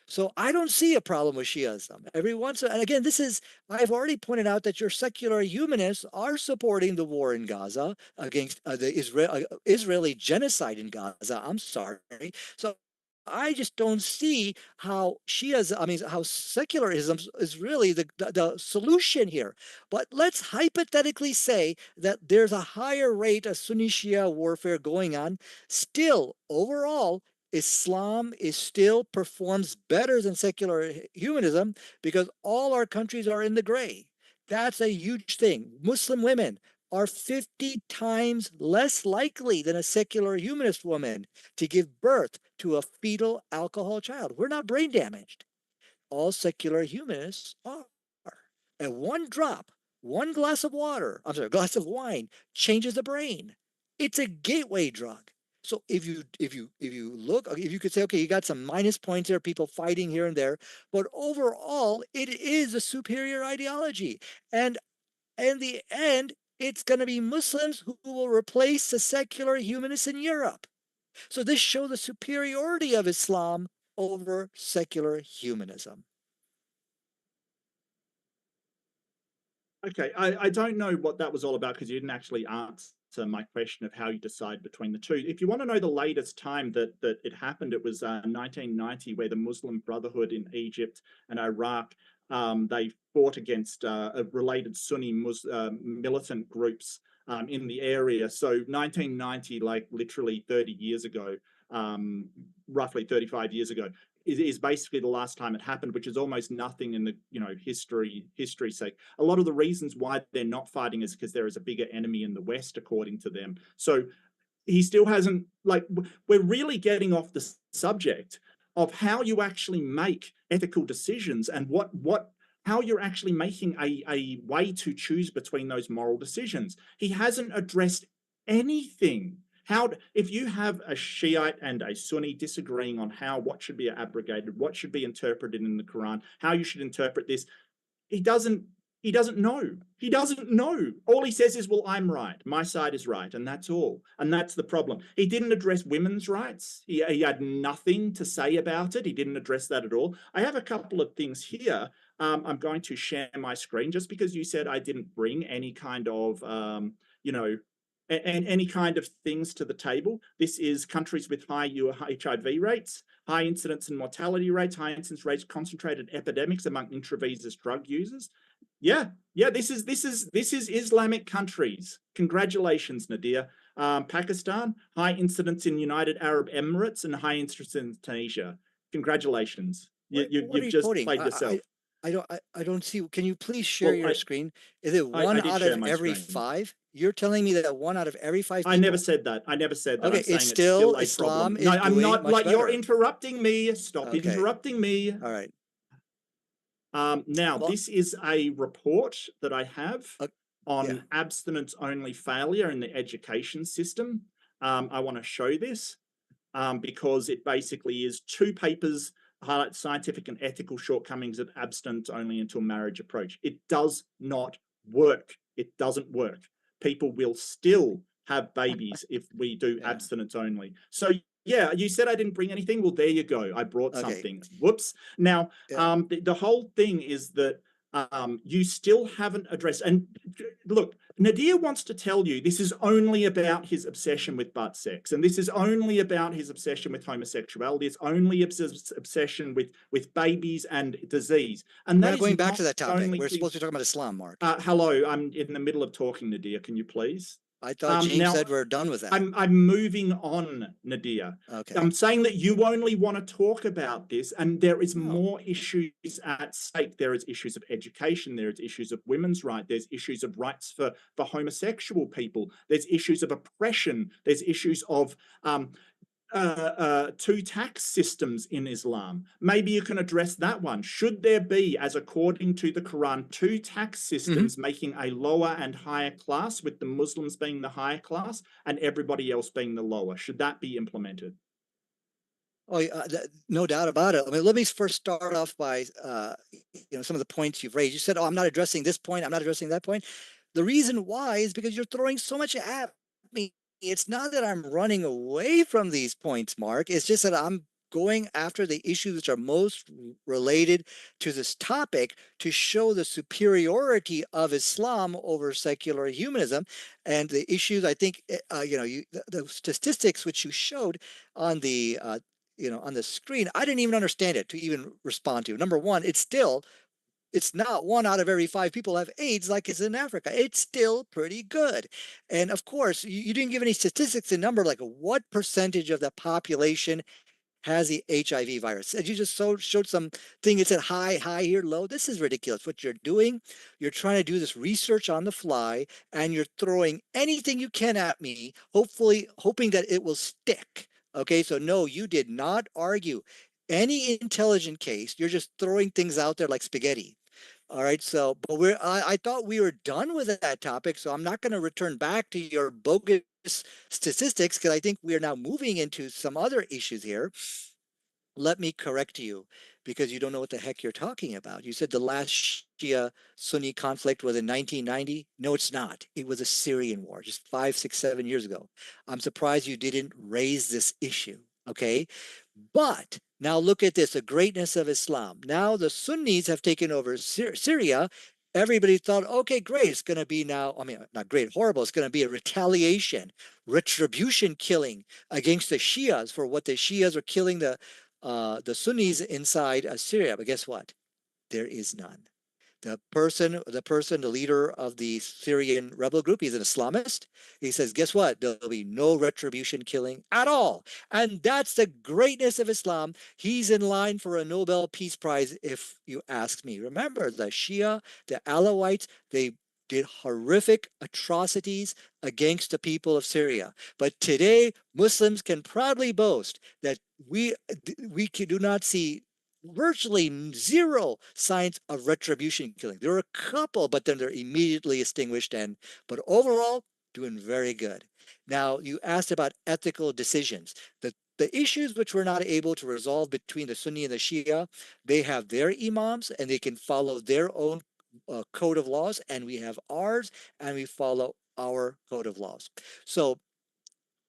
So I don't see a problem with Shiism. Every once, and again, this is, I've already pointed out that your secular humanists are supporting the war in Gaza against the Israeli genocide in Gaza. I'm sorry. So I just don't see how Shiism, I mean, how secularism is really the solution here. But let's hypothetically say that there's a higher rate of Sunni Shia warfare going on. Still, overall, Islam is still performs better than secular humanism because all our countries are in the gray. That's a huge thing. Muslim women are 50 times less likely than a secular humanist woman to give birth to a fetal alcohol child. We're not brain damaged. All secular humanists are. And one drop, one glass of water, I'm sorry, glass of wine changes the brain. It's a gateway drug. So if you look, if you could say, okay, you got some minus points there, people fighting here and there, but overall, it is a superior ideology. And in the end, it's going to be Muslims who will replace the secular humanists in Europe. So this shows the superiority of Islam over secular humanism. Okay, I don't know what that was all about because you didn't actually answer my question of how you decide between the two. If you want to know the latest time that it happened, it was 1990, where the Muslim Brotherhood in Egypt and Iraq, they fought against related Sunni militant groups in the area. So 1990, like literally 30 years ago, roughly 35 years ago, is basically the last time it happened, which is almost nothing in the history sake. A lot of the reasons why they're not fighting is because there is a bigger enemy in the West, according to them. So he still hasn't, like, we're really getting off the subject of how you actually make ethical decisions and how you're actually making a way to choose between those moral decisions. He hasn't addressed anything. How, if you have a Shiite and a Sunni disagreeing on what should be abrogated, what should be interpreted in the Quran, how you should interpret this, he doesn't know. He doesn't know. All he says is, well, I'm right. My side is right. And that's all. And that's the problem. He didn't address women's rights. He had nothing to say about it. He didn't address that at all. I have a couple of things here. I'm going to share my screen just because you said I didn't bring any kind of, any kind of things to the table. This is countries with high HIV rates, high incidence and mortality rates, high incidence rates, concentrated epidemics among intravenous drug users. Yeah, this is Islamic countries. Congratulations, Nadir. Pakistan, high incidence in United Arab Emirates and high incidence in Tunisia. Congratulations. You've just played yourself. I don't see. Can you please share your screen? Is it one out of every five? You're telling me that one out of every five people? I never said that. I never said that. Okay, I'm saying it's still a Islam problem. No, I'm not. Like, you're interrupting me. Stop interrupting me. All right. Now, this is a report that I have on abstinence-only failure in the education system. I want to show this because it basically is 2 papers highlight scientific and ethical shortcomings of abstinence-only until marriage approach. It does not work. It doesn't work. People will still have babies if we do abstinence only. So yeah, you said I didn't bring anything. Well, there you go. I brought something. Whoops. Now, the whole thing is that you still haven't addressed. And look, Nadir wants to tell you this is only about his obsession with butt sex, and this is only about his obsession with homosexuality. It's only obsession with babies and disease. And we're not going back to that topic. We're supposed to be talking about Islam, Mark. Hello, I'm in the middle of talking, Nadir. Can you please? I thought James said we're done with that. I'm moving on, Nadir. Okay. I'm saying that you only want to talk about this, and there is more issues at stake. There is issues of education. There is issues of women's rights. There's issues of rights for homosexual people. There's issues of oppression. There's issues of two tax systems in Islam. Maybe you can address that one. Should there be, as according to the Quran, two tax systems making a lower and higher class, with the Muslims being the higher class and everybody else being the lower? Should that be implemented? Oh, no doubt about it. I mean, let me first start off by, some of the points you've raised. You said, "Oh, I'm not addressing this point. I'm not addressing that point." The reason why is because you're throwing so much at me. It's not that I'm running away from these points, Mark. It's just that I'm going after the issues which are most related to this topic to show the superiority of Islam over secular humanism. And the issues, I think, the statistics which you showed on the on the screen, I didn't even understand it to even respond to. Number one, it's not 1 out of every 5 people have AIDS like it's in Africa. It's still pretty good. And of course, you didn't give any statistics in number, like what percentage of the population has the HIV virus. And you just showed some thing that said high, high here, low. This is ridiculous. What you're doing, you're trying to do this research on the fly, and you're throwing anything you can at me, hopefully hoping that it will stick. Okay, so no, you did not argue any intelligent case. You're just throwing things out there like spaghetti. All right, so but I thought we were done with that topic, so I'm not going to return back to your bogus statistics because I think we are now moving into some other issues here. Let me correct you because you don't know what the heck you're talking about. You said the last Shia Sunni conflict was in 1990. No, it's not. It was a Syrian war just 5, 6, 7 years ago. I'm surprised you didn't raise this issue. Okay. But now look at this, the greatness of Islam. Now the Sunnis have taken over Syria. Everybody thought, okay, great. It's going to be now, I mean, not great, horrible. It's going to be a retaliation, retribution killing against the Shias for what the Shias are killing the Sunnis inside Syria. But guess what? There is none. The leader of the Syrian rebel group, he's an Islamist. He says, guess what? There'll be no retribution killing at all. And that's the greatness of Islam. He's in line for a Nobel Peace Prize, if you ask me. Remember, the Shia, the Alawites, they did horrific atrocities against the people of Syria. But today, Muslims can proudly boast that we do not see virtually zero signs of retribution killing. There are a couple, but then they're immediately extinguished. But overall, doing very good. Now, you asked about ethical decisions. The issues which we're not able to resolve between the Sunni and the Shia, they have their imams and they can follow their own code of laws, and we have ours, and we follow our code of laws. So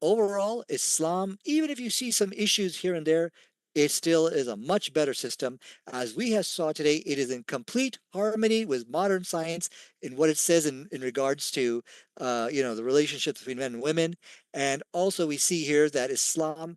overall, Islam, even if you see some issues here and there, it still is a much better system. As we have saw today, it is in complete harmony with modern science in what it says in regards to, the relationships between men and women. And also we see here that Islam,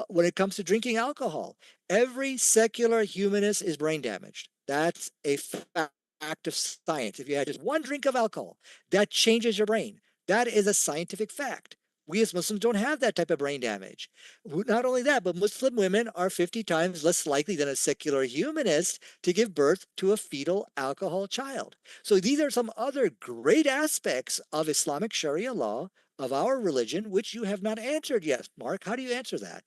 when it comes to drinking alcohol, every secular humanist is brain damaged. That's a fact of science. If you had just one drink of alcohol, that changes your brain. That is a scientific fact. We as Muslims don't have that type of brain damage. Not only that, but Muslim women are 50 times less likely than a secular humanist to give birth to a fetal alcohol child. So these are some other great aspects of Islamic Sharia law, of our religion, which you have not answered yet. Mark, how do you answer that?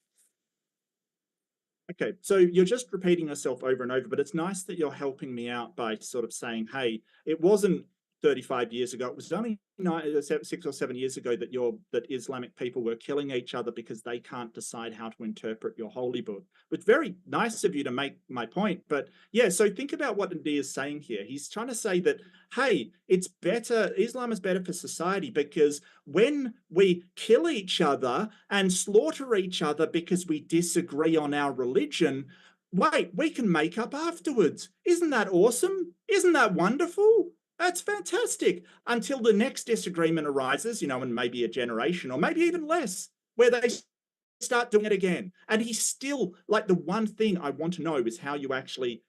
Okay, so you're just repeating yourself over and over, but it's nice that you're helping me out by sort of saying, hey, it wasn't 35 years ago. It was only 6 or 7 years ago that Islamic people were killing each other because they can't decide how to interpret your holy book. It's very nice of you to make my point, but yeah, so think about what Nadir is saying here. He's trying to say that, hey, it's better, Islam is better for society because when we kill each other and slaughter each other because we disagree on our religion, wait, we can make up afterwards. Isn't that awesome? Isn't that wonderful? That's fantastic. Until the next disagreement arises, in maybe a generation or maybe even less, where they start doing it again. And he's still like, the one thing I want to know is how you actually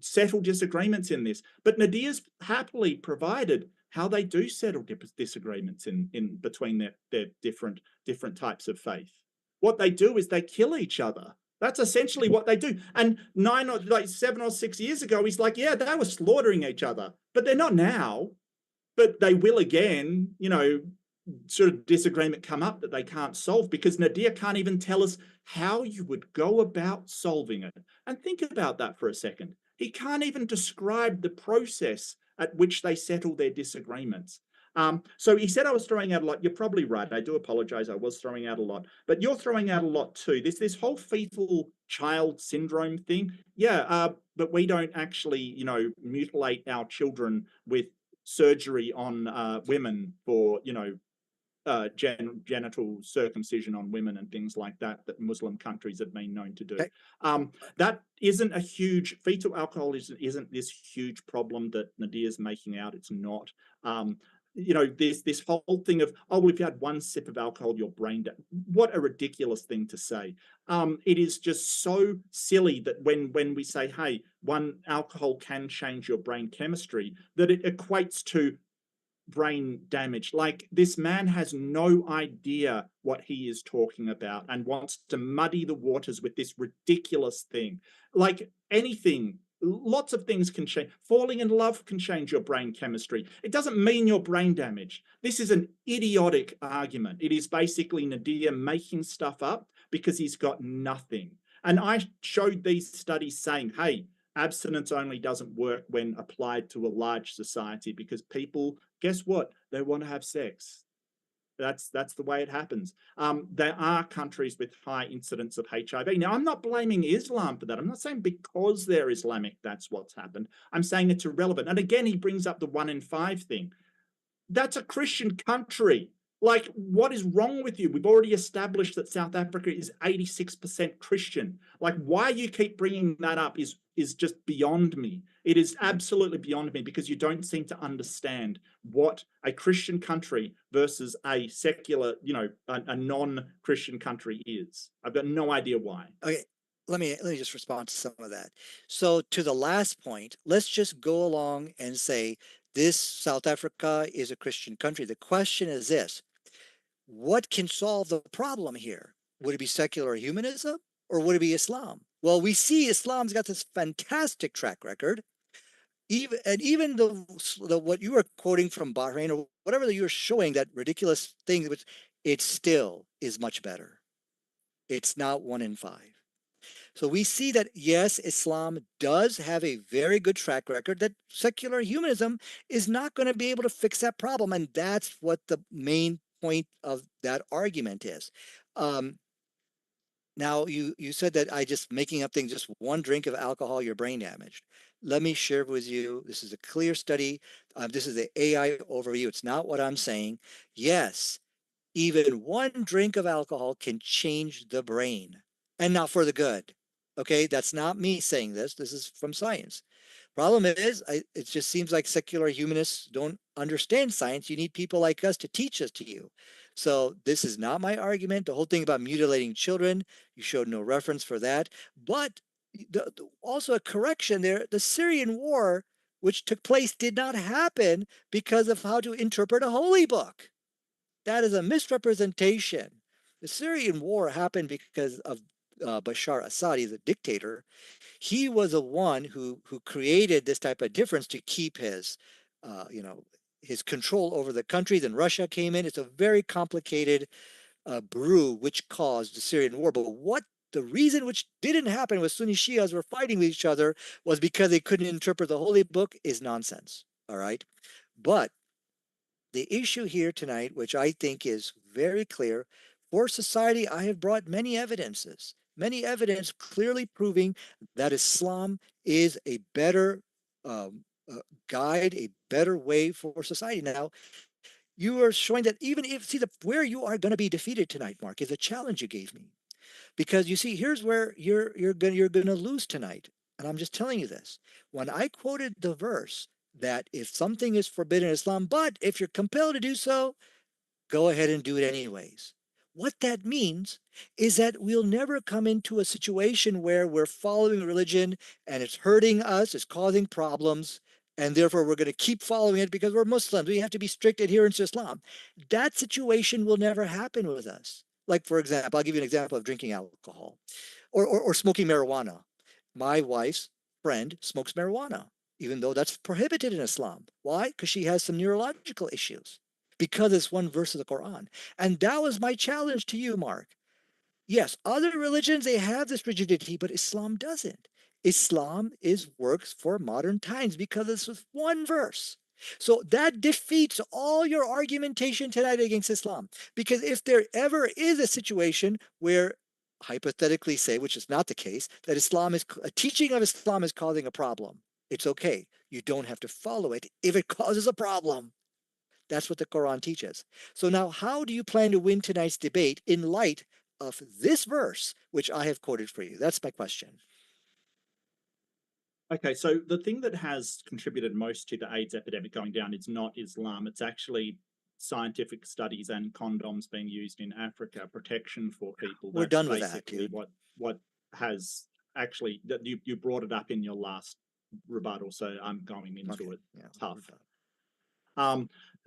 settle disagreements in this. But Nadir's happily provided how they do settle disagreements in between their different types of faith. What they do is they kill each other. That's essentially what they do. And 7 or 6 years ago, he's like, yeah, they were slaughtering each other, but they're not now, but they will again, sort of disagreement come up that they can't solve, because Nadir can't even tell us how you would go about solving it. And think about that for a second. He can't even describe the process at which they settle their disagreements. So he said I was throwing out a lot. You're probably right. I do apologize. I was throwing out a lot, but you're throwing out a lot too. This whole fetal child syndrome thing. Yeah, but we don't actually, mutilate our children with surgery on women for, genital circumcision on women and things like that Muslim countries have been known to do. That isn't a huge, fetal alcohol isn't this huge problem that Nadir's making out. It's not. This whole thing of, oh, well, if you had one sip of alcohol, your brain dead. What a ridiculous thing to say. It is just so silly that when we say, hey, one alcohol can change your brain chemistry, that it equates to brain damage. Like, this man has no idea what he is talking about and wants to muddy the waters with this ridiculous thing. Like, anything, lots of things can change. Falling in love can change your brain chemistry. It doesn't mean you're brain damaged. This is an idiotic argument. It is basically Nadir making stuff up because he's got nothing. And I showed these studies saying, hey, abstinence only doesn't work when applied to a large society, because people, guess what? They want to have sex. That's the way it happens. There are countries with high incidence of HIV. Now, I'm not blaming Islam for that. I'm not saying because they're Islamic, that's what's happened. I'm saying it's irrelevant. And again, he brings up the 1 in 5 thing. That's a Christian country. Like, what is wrong with you? We've already established that South Africa is 86% Christian. Like, why you keep bringing that up is just beyond me. It is absolutely beyond me, because you don't seem to understand what a Christian country versus a secular, a non-Christian country is. I've got no idea why. Okay, let me just respond to some of that. So to the last point, let's just go along and say this South Africa is a Christian country. The question is this: what can solve the problem here? Would it be secular humanism, or would it be Islam? Well, we see Islam's got this fantastic track record. Even the what you were quoting from Bahrain, or whatever that you were showing, that ridiculous thing, which it still is much better. It's not 1 in 5. So we see that, yes, Islam does have a very good track record, that secular humanism is not going to be able to fix that problem. And that's what the main point of that argument is. Now, you said that I just making up things, just one drink of alcohol, your brain damaged. Let me share with you, this is a clear study. This is the AI overview. It's not what I'm saying. Yes, even one drink of alcohol can change the brain, and not for the good. Okay, that's not me saying this. This is from science. Problem is, it just seems like secular humanists don't understand science. You need people like us to teach us to you. So this is not my argument. The whole thing about mutilating children, you showed no reference for that. But also a correction there, the Syrian war, which took place, did not happen because of how to interpret a holy book. That is a misrepresentation. The Syrian war happened because of Bashar Assad, he's a dictator. He was the one who created this type of difference to keep his, his control over the country. Then Russia came in. It's a very complicated brew which caused the Syrian war. But what the reason which didn't happen was Sunni Shias were fighting with each other was because they couldn't interpret the holy book is nonsense. All right. But the issue here tonight, which I think is very clear for society, I have brought many evidence clearly proving that Islam is a better guide, a better way for society. Now, you are showing that even if, see, where you are going to be defeated tonight, Mark, is a challenge you gave me. Because you see, here's where you're going to lose tonight. And I'm just telling you this. When I quoted the verse that if something is forbidden in Islam, but if you're compelled to do so, go ahead and do it anyways. What that means is that we'll never come into a situation where we're following religion and it's hurting us, it's causing problems, and therefore we're going to keep following it because we're Muslims. We have to be strict adherents to Islam. That situation will never happen with us. Like, for example, I'll give you an example of drinking alcohol or smoking marijuana. My wife's friend smokes marijuana, even though that's prohibited in Islam. Why? Because she has some neurological issues. because it's one verse of the Quran. And that was my challenge to you, Mark. Yes, other religions, they have this rigidity, but Islam doesn't. Islam works for modern times because it's with one verse. So that defeats all your argumentation tonight against Islam. Because if there ever is a situation where, hypothetically say, which is not the case, that a teaching of Islam is causing a problem, it's okay. You don't have to follow it if it causes a problem. That's what the Quran teaches. So now, how do you plan to win tonight's debate in light of this verse, which I have quoted for you? That's my question. Okay, so the thing that has contributed most to the AIDS epidemic going down is not Islam. It's actually scientific studies and condoms being used in Africa, protection for people. We're That's done with that, basically dude. what has actually, that you brought it up in your last rebuttal, so I'm going into it tough.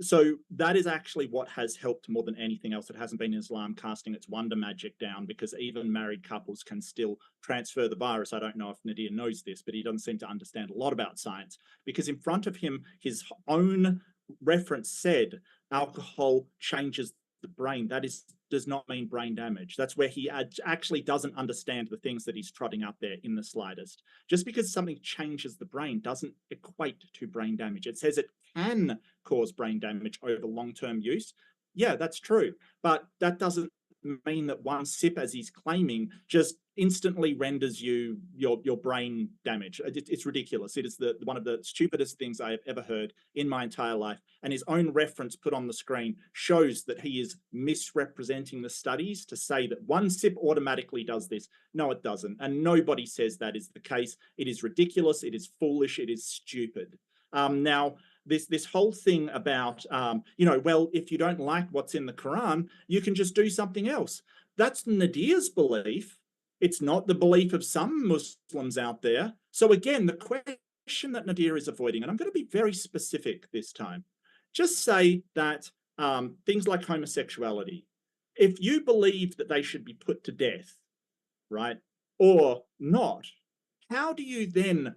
So that is actually what has helped more than anything else. It hasn't been Islam casting its wonder magic down, because even married couples can still transfer the virus. I don't know if Nadir knows this, but he doesn't seem to understand a lot about science, because in front of him, his own reference said alcohol changes the brain. That does not mean brain damage. That's where he actually doesn't understand the things that he's trotting up there in the slightest. Just because something changes the brain doesn't equate to brain damage. It says it can cause brain damage over long-term use. Yeah, that's true. But that doesn't mean that one sip, as he's claiming, just instantly renders you your brain damage. It's ridiculous. It is one of the stupidest things I have ever heard in my entire life. And his own reference put on the screen shows that he is misrepresenting the studies to say that one sip automatically does this. No, it doesn't. And nobody says that is the case. It is ridiculous. It is foolish. It is stupid. Now, this whole thing about, well, if you don't like what's in the Quran, you can just do something else. That's Nadir's belief. It's not the belief of some Muslims out there. So again, the question that Nadir is avoiding, and I'm going to be very specific this time, just say that things like homosexuality, if you believe that they should be put to death, right, or not, how do you then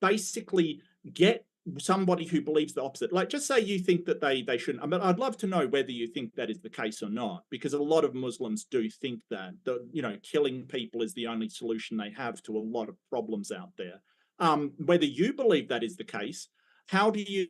basically get somebody who believes the opposite? Like, just say you think that they shouldn't. But I'd love to know whether you think that is the case or not, because a lot of Muslims do think that killing people is the only solution they have to a lot of problems out there. Whether you believe that is the case, how do you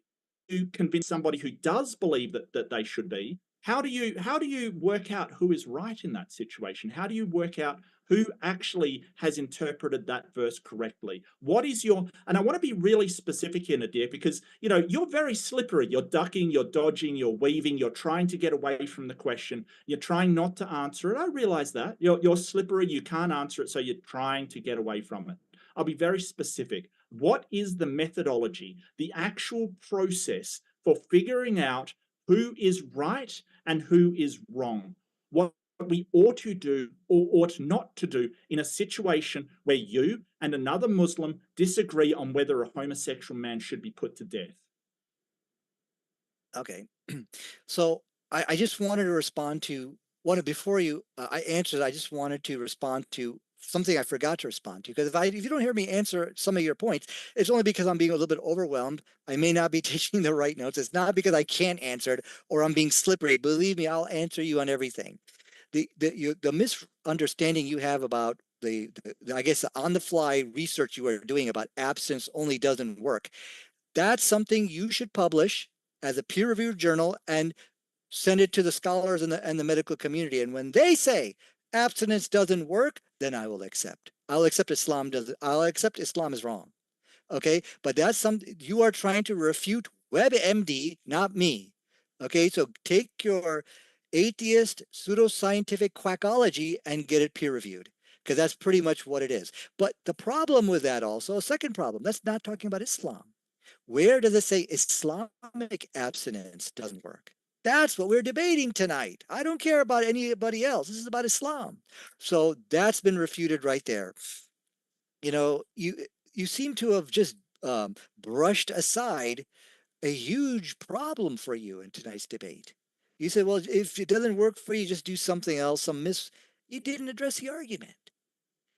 convince somebody who does believe that they should be? How do you work out who is right in that situation? How do you work out who actually has interpreted that verse correctly? What is and I want to be really specific here, Nadir, because you're very slippery. You're ducking, you're dodging, you're weaving, you're trying to get away from the question. You're trying not to answer it. I realize that. You're slippery, you can't answer it, so you're trying to get away from it. I'll be very specific. What is the methodology, the actual process for figuring out who is right and who is wrong? What we ought to do or ought not to do in a situation where you and another Muslim disagree on whether a homosexual man should be put to death? Okay. So I just wanted to respond to before I answered, I just wanted to respond to something I forgot to respond to, because if you don't hear me answer some of your points, it's only because I'm being a little bit overwhelmed. I may not be taking the right notes. It's not because I can't answer it or I'm being slippery. Believe me, I'll answer you on everything. The misunderstanding you have about the I guess on the fly research you are doing about abstinence only doesn't work. That's something you should publish as a peer-reviewed journal and send it to the scholars and the medical community. And when they say abstinence doesn't work, then I will accept. I'll accept Islam is wrong. Okay, but that's something you are trying to refute WebMD, not me. Okay, so take your atheist pseudoscientific quackology and get it peer reviewed, because that's pretty much what it is. But the problem with that also, a second problem, that's not talking about Islam. Where does it say Islamic abstinence doesn't work? That's what we're debating tonight. I don't care about anybody else. This is about Islam. So that's been refuted right there. You seem to have just brushed aside a huge problem for you in tonight's debate. You said, well, if it doesn't work for you, just do something else. You didn't address the argument.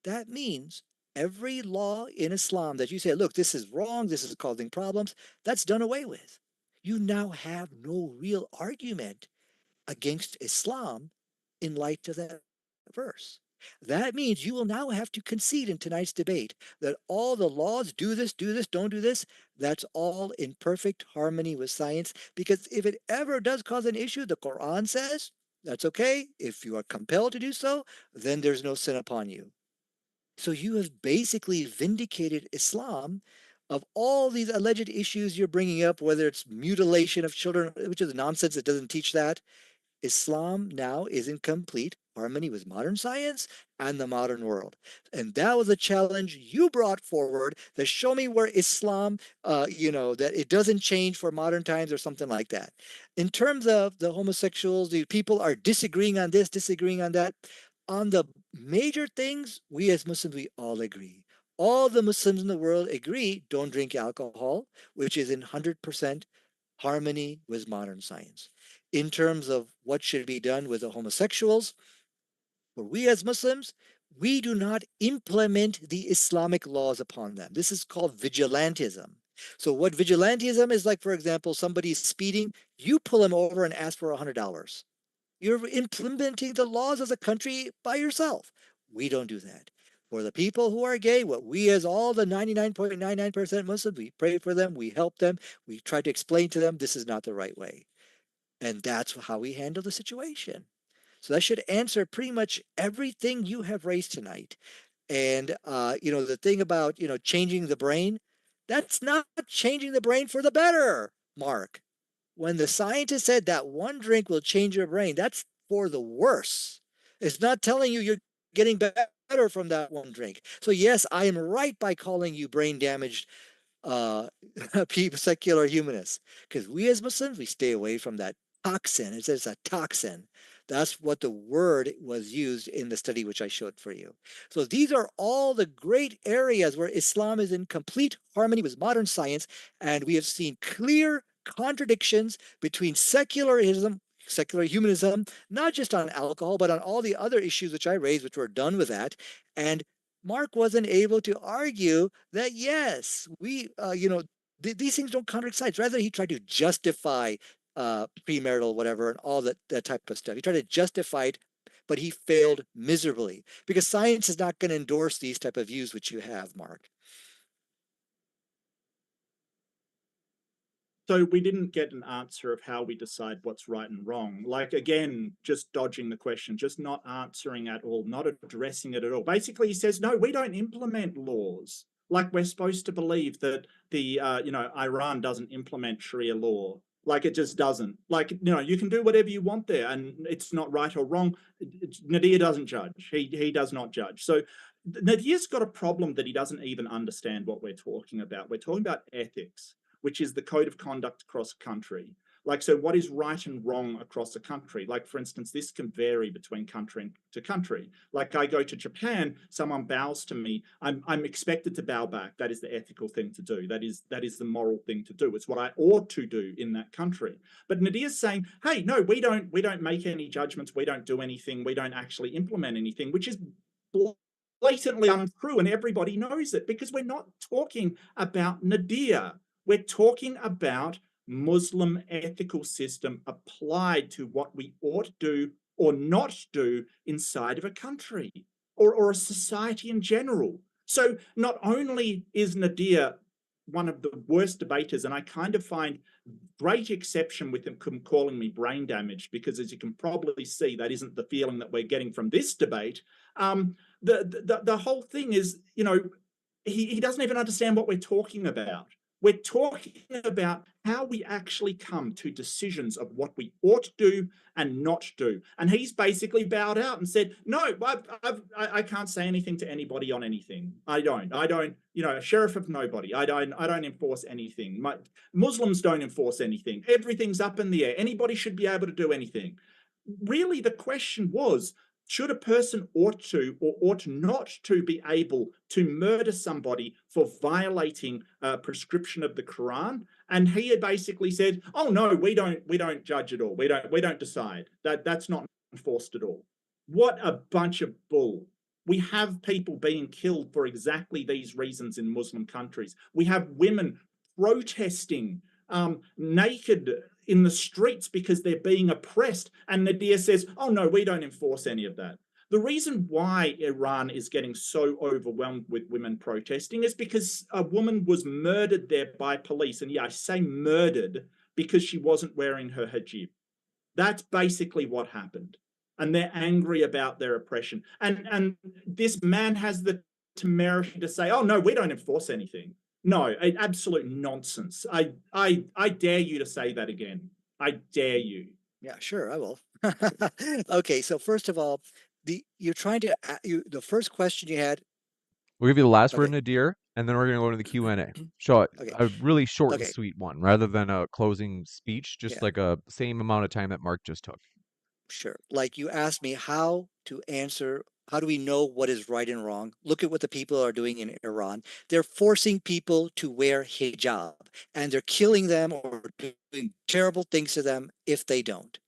That means every law in Islam that you say, look, this is wrong, this is causing problems, that's done away with. you now have no real argument against Islam in light of that verse. That means you will now have to concede in tonight's debate that all the laws, do this, don't do this, that's all in perfect harmony with science. Because if it ever does cause an issue, the Quran says that's okay. If you are compelled to do so, then there's no sin upon you. So you have basically vindicated Islam of all these alleged issues you're bringing up, whether it's mutilation of children, which is nonsense, it doesn't teach that. Islam now is in complete harmony with modern science and the modern world. And that was a challenge you brought forward, that show me where Islam, that it doesn't change for modern times or something like that. In terms of the homosexuals, the people are disagreeing on this, disagreeing on that. On the major things, we as Muslims, we all agree. All the Muslims in the world agree, don't drink alcohol, which is in 100% harmony with modern science. In terms of what should be done with the homosexuals, for we as Muslims, we do not implement the Islamic laws upon them. This is called vigilantism. So what vigilantism is like, for example, somebody's speeding, you pull him over and ask for $100. You're implementing the laws of the country by yourself. We don't do that. For the people who are gay, what we as all the 99.99% Muslims, we pray for them, we help them, we try to explain to them this is not the right way. And that's how we handle the situation. So that should answer pretty much everything you have raised tonight. And, the thing about, changing the brain, that's not changing the brain for the better, Mark. When the scientist said that one drink will change your brain, that's for the worse. It's not telling you you're getting better from that one drink. So yes, I am right by calling you brain damaged secular humanists, because we as Muslims, we stay away from that toxin. It says a toxin. That's what the word was used in the study which I showed for you. So these are all the great areas where Islam is in complete harmony with modern science, and we have seen clear contradictions between secularism, secular humanism, not just on alcohol, but on all the other issues which I raised, which were done with that. And Mark wasn't able to argue that, yes, these things don't contradict science. Rather, he tried to justify premarital, whatever, and all that type of stuff. He tried to justify it, but he failed miserably because science is not going to endorse these type of views which you have, Mark. So we didn't get an answer of how we decide what's right and wrong. Like, again, just dodging the question, just not answering at all, not addressing it at all. Basically, he says, no, we don't implement laws. Like, we're supposed to believe that Iran doesn't implement Sharia law. Like, it just doesn't. Like, you can do whatever you want there, and it's not right or wrong. Nadir doesn't judge. He does not judge. So Nadir's got a problem that he doesn't even understand what we're talking about. We're talking about ethics, which is the code of conduct across a country. Like, so what is right and wrong across a country? Like, for instance, this can vary between country to country. Like, I go to Japan, someone bows to me, I'm expected to bow back. That is the ethical thing to do. That is the moral thing to do. It's what I ought to do in that country. But Nadir's saying, hey, no, we don't make any judgments. We don't do anything. We don't actually implement anything, which is blatantly untrue, and everybody knows it, because we're not talking about Nadir. We're talking about Muslim ethical system applied to what we ought to do or not do inside of a country or a society in general. So not only is Nadir one of the worst debaters, and I kind of find great exception with him calling me brain damaged, because as you can probably see, that isn't the feeling that we're getting from this debate. The whole thing is, he doesn't even understand what we're talking about. We're talking about how we actually come to decisions of what we ought to do and not do. And he's basically bowed out and said, no, I can't say anything to anybody on anything. I don't, sheriff of nobody. I don't enforce anything. Muslims don't enforce anything. Everything's up in the air. Anybody should be able to do anything. Really, the question was, should a person ought to or ought not to be able to murder somebody for violating a prescription of the Quran? And he had basically said, oh no, we don't judge at all. We don't decide. That's not enforced at all. What a bunch of bull. We have people being killed for exactly these reasons in Muslim countries. We have women protesting naked in the streets because they're being oppressed. And Nadir says, oh no, we don't enforce any of that. The reason why Iran is getting so overwhelmed with women protesting is because a woman was murdered there by police. And yeah, I say murdered because she wasn't wearing her hijab. That's basically what happened. And they're angry about their oppression. And this man has the temerity to say, oh no, we don't enforce anything. No, absolute nonsense. I dare you to say that again. I dare you. Yeah, sure, I will. Okay, so first of all, you're trying to the first question you had. We'll give you the last word, Okay, Nadir, and then we're going to go into the Q&A. Show it okay, a really short and okay, sweet one rather than a closing speech, just yeah, like a same amount of time that Mark just took. sure. Like you asked me how to answer, how do we know what is right and wrong? Look at what the people are doing in Iran. They're forcing people to wear hijab, and they're killing them or doing terrible things to them if they don't.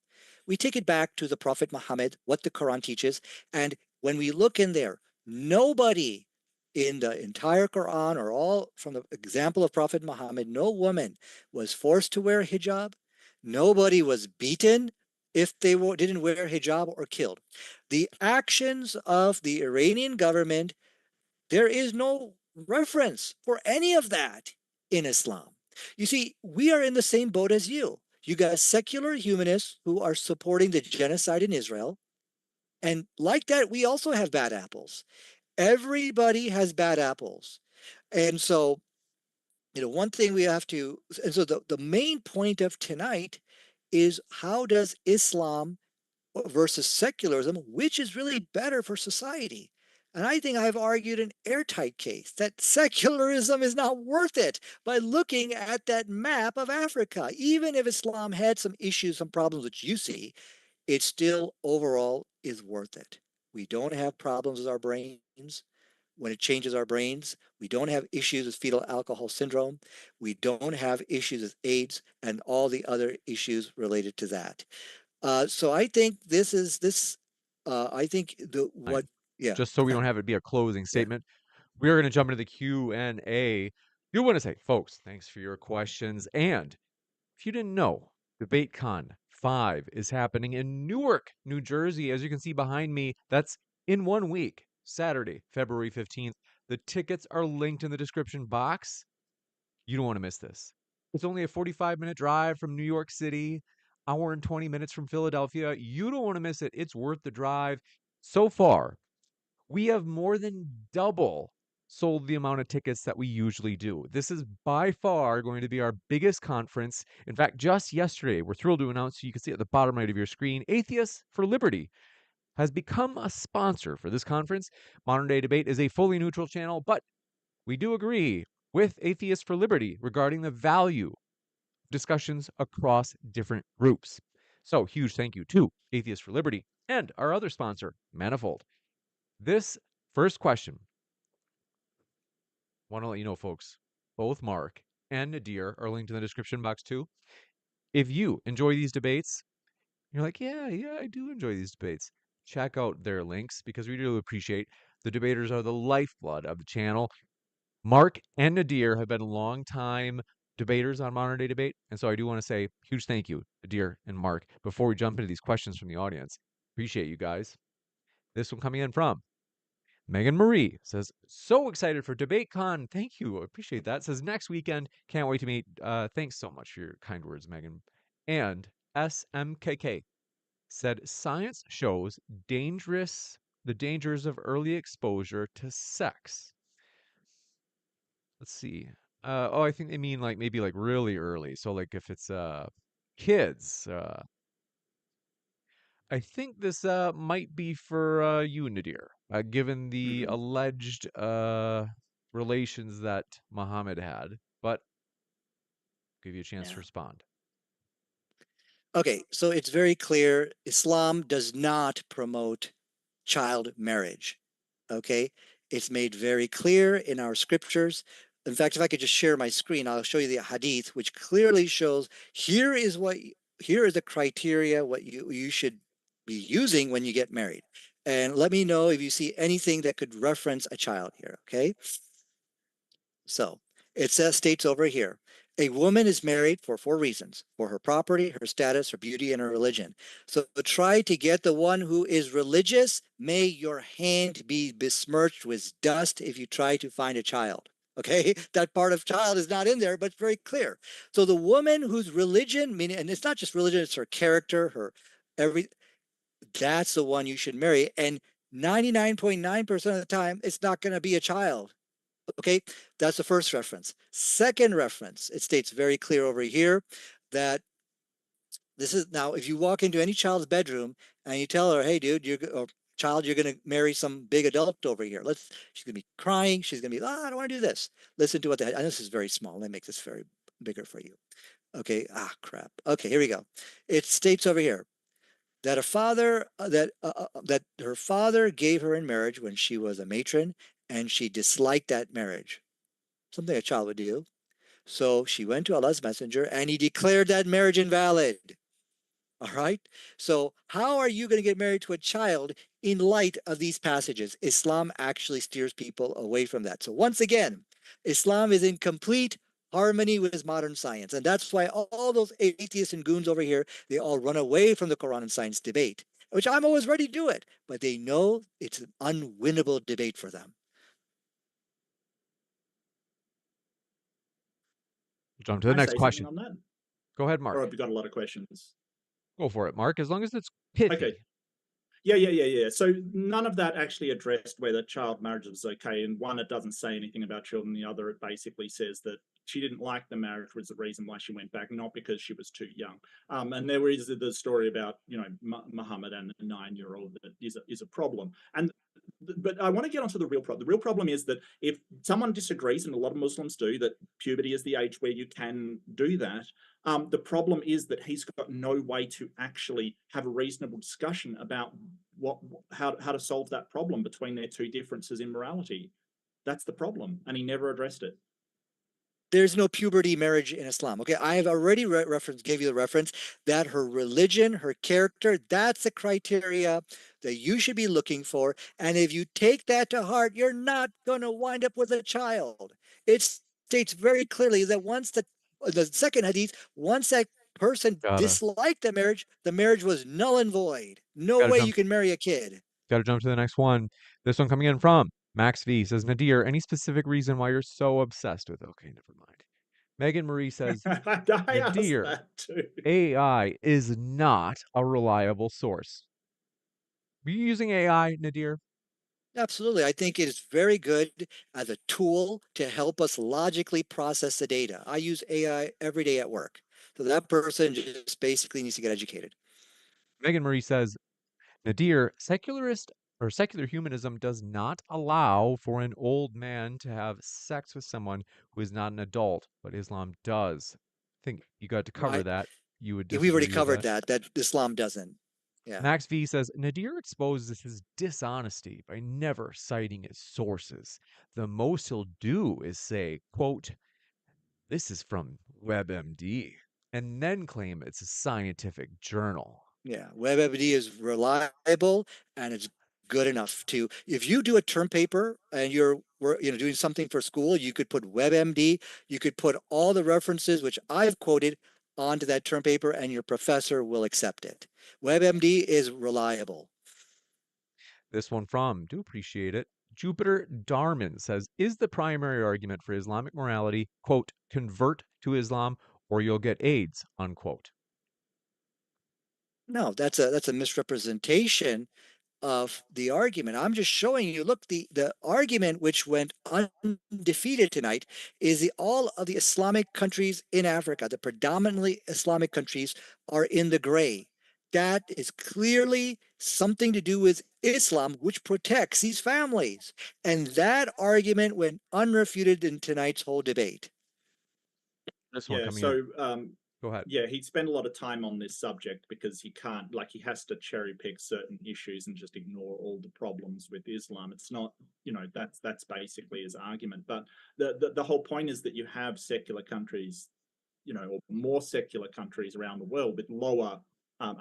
We take it back to the Prophet Muhammad, what the Quran teaches, and when we look in there, nobody in the entire Quran or all from the example of Prophet Muhammad, no woman was forced to wear hijab. Nobody was beaten if they didn't wear hijab or killed. The actions of the Iranian government, there is no reference for any of that in Islam. You see, we are in the same boat as you. You got secular humanists who are supporting the genocide in Israel. And like that, we also have bad apples. Everybody has bad apples. And so, one thing we have to, and so the main point of tonight is how does Islam versus secularism, which is really better for society? And I think I've argued an airtight case that secularism is not worth it by looking at that map of Africa. Even if Islam had some issues, some problems which you see, it still overall is worth it. We don't have problems with our brains when it changes our brains. We don't have issues with fetal alcohol syndrome. We don't have issues with AIDS and all the other issues related to that. So I think this is this. I think the what. Yeah, Just so we don't have it be a closing yeah. statement, we're going to jump into the Q&A. You want to say, folks, thanks for your questions. And if you didn't know, DebateCon 5 is happening in Newark, New Jersey. As you can see behind me, that's in 1 week, Saturday, February 15th. The tickets are linked in the description box. You don't want to miss this. It's only a 45-minute drive from New York City, hour and 20 minutes from Philadelphia. You don't want to miss it. It's worth the drive. So far, we have more than double sold the amount of tickets that we usually do. This is by far going to be our biggest conference. In fact, just yesterday, we're thrilled to announce, you can see at the bottom right of your screen, Atheists for Liberty has become a sponsor for this conference. Modern Day Debate is a fully neutral channel, but we do agree with Atheists for Liberty regarding the value of discussions across different groups. So, huge thank you to Atheists for Liberty and our other sponsor, Manifold. This first question, want to let you know, folks, both Mark and Nadir are linked in the description box too. If you enjoy these debates, you're like, yeah, I do enjoy these debates. Check out their links because we do appreciate the debaters are the lifeblood of the channel. Mark and Nadir have been long-time debaters on Modern Day Debate, and so I do want to say huge thank you, Nadir and Mark, before we jump into these questions from the audience. Appreciate you guys. This one coming in from Megan Marie says, so excited for DebateCon. Thank you. I appreciate that. Says next weekend. Can't wait to meet. Thanks so much for your kind words, Megan. And SMKK said, science shows the dangers of early exposure to sex. Let's see. I think they mean like maybe like really early. So like if it's kids. I think this might be for you, Nadir, given the Mhm. alleged relations that Muhammad had. But give you a chance to Yeah. respond. Okay, so it's very clear Islam does not promote child marriage. Okay, it's made very clear in our scriptures. In fact, if I could just share my screen, I'll show you the hadith, which clearly shows here is the criteria what you should be using when you get married. And let me know if you see anything that could reference a child here. Okay, so it says states over here. A woman is married for 4 reasons: for her property, her status, her beauty, and her religion. So try to get the one who is religious. May your hand be besmirched with dust if you try to find a child. Okay, that part of child is not in there, but it's very clear. So the woman whose religion, meaning, and it's not just religion, it's her character, her every, that's the one you should marry. And 99.9% of the time, it's not going to be a child. Okay, that's the first reference. Second reference, it states very clear over here that this is now, if you walk into any child's bedroom and you tell her, hey, dude, or child, you're going to marry some big adult over here. She's going to be crying. She's going to be, I don't want to do this. Listen to what I know this is very small. Let me make this very bigger for you. Okay, crap. Okay, here we go. It states over here that that her father gave her in marriage when she was a matron and she disliked that marriage, something a child would do. So she went to Allah's messenger and he declared that marriage invalid. All right. So how are you going to get married to a child in light of these passages? Islam actually steers people away from that. So once again, Islam is in complete harmony with modern science. And that's why all those atheists and goons over here, they all run away from the Quran and science debate, which I'm always ready to do it, but they know it's an unwinnable debate for them. Jump to the Can I next say question. something on that? Go ahead, Or Mark. have you got a lot of questions? Go for it, Mark, as long as it's pithy. Okay. Yeah. So none of that actually addressed whether child marriage was okay. And one, it doesn't say anything about children. The other, it basically says that she didn't like the marriage was the reason why she went back, not because she was too young. And there is the story about, Muhammad and a 9-year-old that is a problem. But I want to get onto the real problem. The real problem is that if someone disagrees, and a lot of Muslims do, that puberty is the age where you can do that, the problem is that he's got no way to actually have a reasonable discussion about how to solve that problem between their two differences in morality. That's the problem, and he never addressed it. There's no puberty marriage in Islam. Okay, I have already gave you the reference that her religion, her character, that's the criteria that you should be looking for. And if you take that to heart, you're not going to wind up with a child. It states very clearly that once the second hadith, once that person Gotta disliked the marriage was null and void. No gotta way jump you can marry a kid. gotta jump to the next one. This one coming in from Max V says, Nadir, any specific reason why you're so obsessed with? Okay, never mind. Megan Marie says, I asked Nadir, that too. AI is not a reliable source. Are you using AI, Nadir? Absolutely. I think it is very good as a tool to help us logically process the data. I use AI every day at work. So that person just basically needs to get educated. Megan Marie says, Nadir, secular humanism does not allow for an old man to have sex with someone who is not an adult, but Islam does. I think you got to cover Right. that. You would Yeah, we've already disagree with covered that. that Islam doesn't. Yeah. Max V says, Nadir exposes his dishonesty by never citing his sources. The most he'll do is say, quote, this is from WebMD, and then claim it's a scientific journal. Yeah. WebMD is reliable and it's good enough to, if you do a term paper and you're doing something for school, you could put WebMD, you could put all the references which I've quoted onto that term paper and your professor will accept it. WebMD is reliable. This one from, do appreciate it. Jupiter Darman says, is the primary argument for Islamic morality, quote, convert to Islam or you'll get AIDS, unquote? No, that's a misrepresentation of the argument. I'm just showing you, look, the argument which went undefeated tonight is all of the Islamic countries in Africa, the predominantly Islamic countries, are in the gray. That is clearly something to do with Islam, which protects these families. And that argument went unrefuted in tonight's whole debate. This one Yeah. coming in. So Go ahead. yeah, he spent a lot of time on this subject because he can't, like, he has to cherry pick certain issues and just ignore all the problems with Islam. It's not, that's basically his argument. But the whole point is that you have secular countries, or more secular countries around the world with lower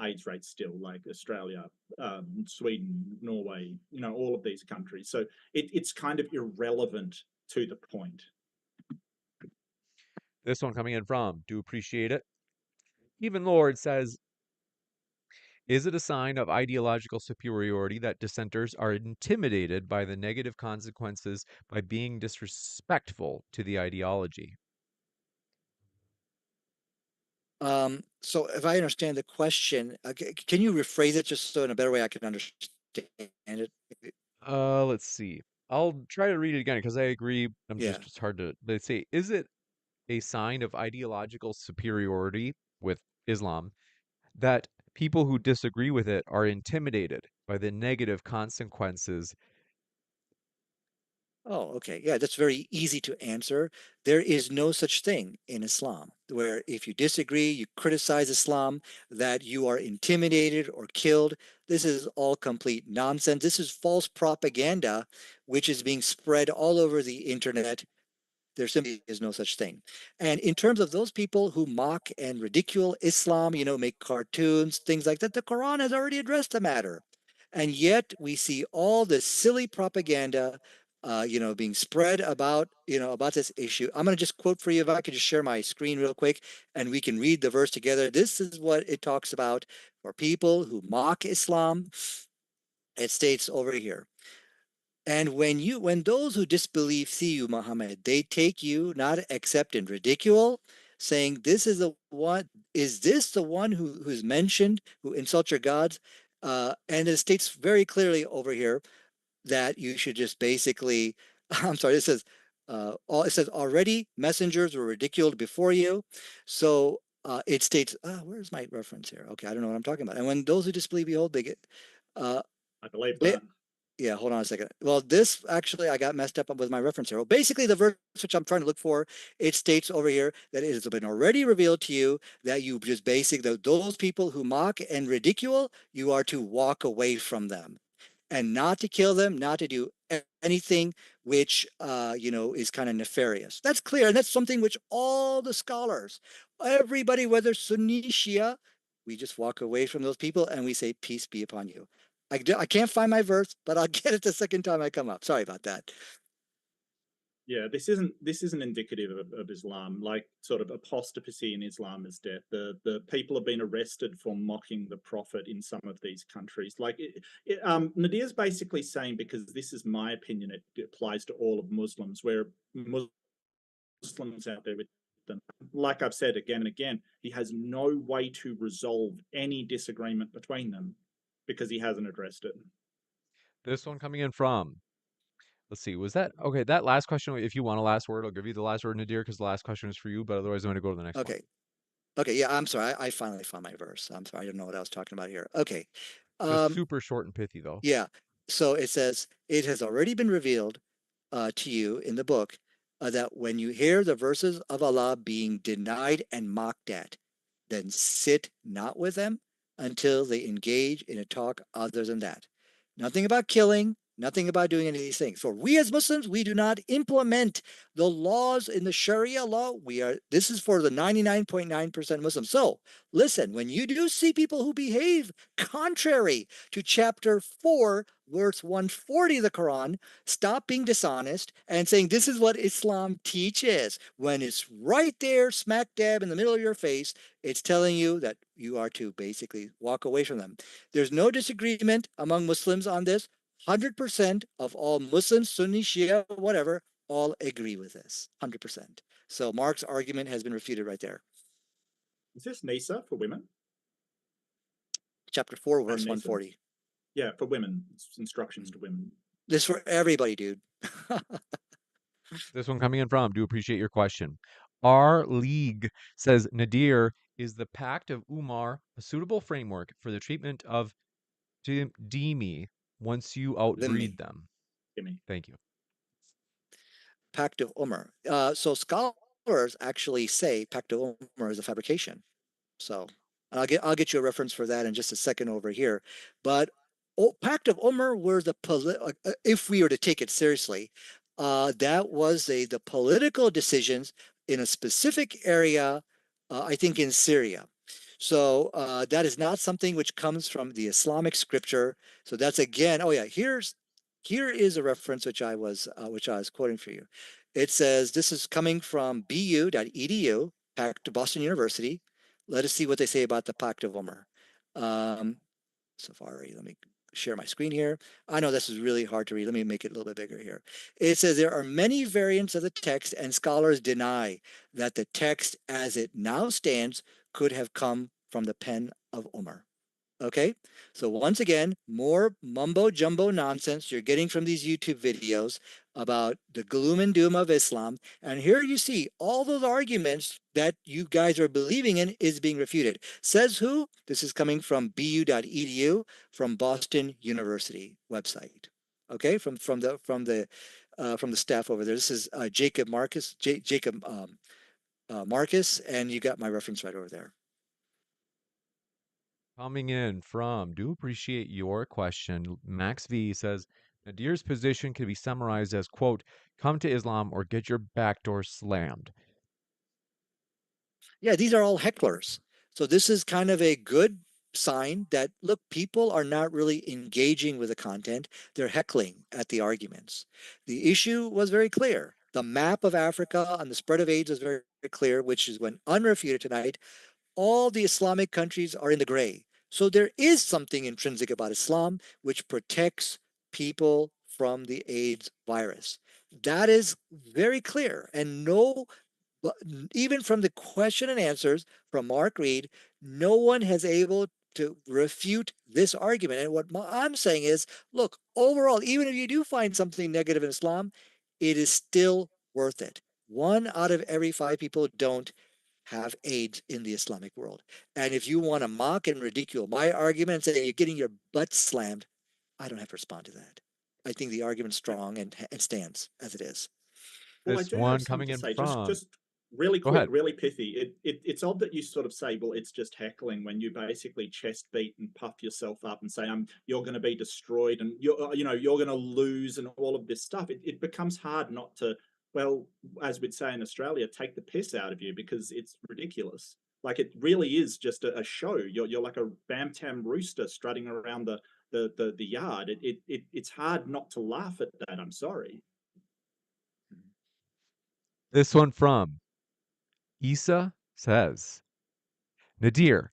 AIDS rates still, like Australia, Sweden, Norway, all of these countries. So it's kind of irrelevant to the point. This one coming in from Do Appreciate It. Even Lord says, is it a sign of ideological superiority that dissenters are intimidated by the negative consequences by being disrespectful to the ideology? So if I understand the question, can you rephrase it just so in a better way I can understand it? Let's see. I'll try to read it again because I agree. Yeah. It's hard to. They say, is it a sign of ideological superiority with Islam that people who disagree with it are intimidated by the negative consequences? Oh, okay. Yeah, that's very easy to answer. There is no such thing in Islam where if you disagree, you criticize Islam, that you are intimidated or killed. This is all complete nonsense. This is false propaganda, which is being spread all over the internet. There simply is no such thing. And in terms of those people who mock and ridicule Islam, make cartoons, things like that, the Quran has already addressed the matter. And yet we see all this silly propaganda, being spread about this issue. I'm going to just quote for you, if I could just share my screen real quick and we can read the verse together. This is what it talks about for people who mock Islam. It states over here. And when those who disbelieve see you, Muhammad, they take you not except in ridicule, saying, "This is the one. Is this the one who's mentioned who insults your gods?" And it states very clearly over here that you should just basically. I'm sorry. It says already messengers were ridiculed before you. So it states. Where's my reference here? Okay, I don't know what I'm talking about. And when those who disbelieve, behold, they get. Uh, I believe they, that. yeah, hold on a second. Well, this actually, I got messed up with my reference here. Well, basically, the verse which I'm trying to look for, it states over here that it has been already revealed to you that you just basically, those people who mock and ridicule, you are to walk away from them and not to kill them, not to do anything which, is kind of nefarious. That's clear. And that's something which all the scholars, everybody, whether Sunni, Shia, we just walk away from those people and we say, peace be upon you. I can't find my verse, but I'll get it the second time I come up. Sorry about that. Yeah, this isn't indicative of Islam. Like sort of apostasy in Islam is death. The people have been arrested for mocking the Prophet in some of these countries. Like Nadir's basically saying, because this is my opinion, it applies to all of Muslims, where Muslims out there with them. Like I've said again and again, he has no way to resolve any disagreement between them because he hasn't addressed it. This one coming in from, let's see, was that okay? That last question, if you want a last word, I'll give you the last word, Nadir, because the last question is for you, but otherwise, I'm going to go to the next one. Okay. Okay. Yeah, I'm sorry. I finally found my verse. I'm sorry. I didn't know what I was talking about here. Okay. Just Um, super short and pithy, though. yeah. So it says, it has already been revealed to you in the book that when you hear the verses of Allah being denied and mocked at, then sit not with them until they engage in a talk other than that. Nothing about killing, nothing about doing any of these things. For we as Muslims, we do not implement the laws in the Sharia law. This is for the 99.9% Muslims. So listen, when you do see people who behave contrary to chapter 4, verse 140 of the Quran, stop being dishonest and saying this is what Islam teaches when it's right there, smack dab in the middle of your face. It's telling you that you are to basically walk away from them. There's no disagreement among Muslims on this. 100% of all Muslims, Sunni, Shia, whatever, all agree with this. 100%. So Mark's argument has been refuted right there. Is this Nisa for women? Chapter 4, verse Nisa? 140. Yeah, for women. It's instructions to women. This for everybody, dude. This one coming in from, do appreciate your question. Our league says, Nadir, is the Pact of Umar a suitable framework for the treatment of dhimmi once you outbreed Dhimmi. them? Gimme. Thank you. Pact of Umar. So scholars actually say Pact of Umar is a fabrication. So I'll get you a reference for that in just a second over here. But Pact of Umar were if we were to take it seriously, that was the political decisions in a specific area, I think in Syria. So that is not something which comes from the Islamic scripture. So that's again, oh yeah, here's Here is a reference which I was quoting for you. It says this is coming from bu.edu, Pact to Boston University. Let us see what they say about the Pact of Omer. Safari, let me share my screen here. I know this is really hard to read. Let me make it a little bit bigger here. It says there are many variants of the text, and scholars deny that the text as it now stands could have come from the pen of Omar. Okay, so once again, more mumbo jumbo nonsense you're getting from these YouTube videos about the gloom and doom of Islam. And here you see all those arguments that you guys are believing in is being refuted. Says who? This is coming from bu.edu from Boston University website. Okay, from the staff over there. This is Jacob Marcus, Marcus, and you got my reference right over there. Coming in from, do appreciate your question. Max V says, Nadir's position can be summarized as, quote, come to Islam or get your backdoor slammed. Yeah, these are all hecklers. So this is kind of a good sign that, look, people are not really engaging with the content. They're heckling at the arguments. The issue was very clear. The map of Africa and the spread of AIDS was very clear, which is when unrefuted tonight. All the Islamic countries are in the gray. So there is something intrinsic about Islam which protects people from the AIDS virus. That is very clear. And no, but even from the question and answers from Mark Reid, no one has able to refute this argument. And what I'm saying is, look, overall, even if you do find something negative in Islam, it is still worth it. 1 out of every 5 people don't have AIDS in the Islamic world. And if you want to mock and ridicule my argument and say you're getting your butt slammed, I don't have to respond to that. I think the argument's strong and stands as it is. Well, I This do have one something coming to in say. from, Just really go quick, ahead. really pithy. It's odd that you sort of say, well, it's just heckling when you basically chest beat and puff yourself up and say, you're going to be destroyed and you're going to lose and all of this stuff. It becomes hard not to, well, as we'd say in Australia, take the piss out of you because it's ridiculous. Like it really is just a show. You're like a bam-tam rooster strutting around the yard. It's hard not to laugh at that. I'm sorry. This one from Isa says, Nadir,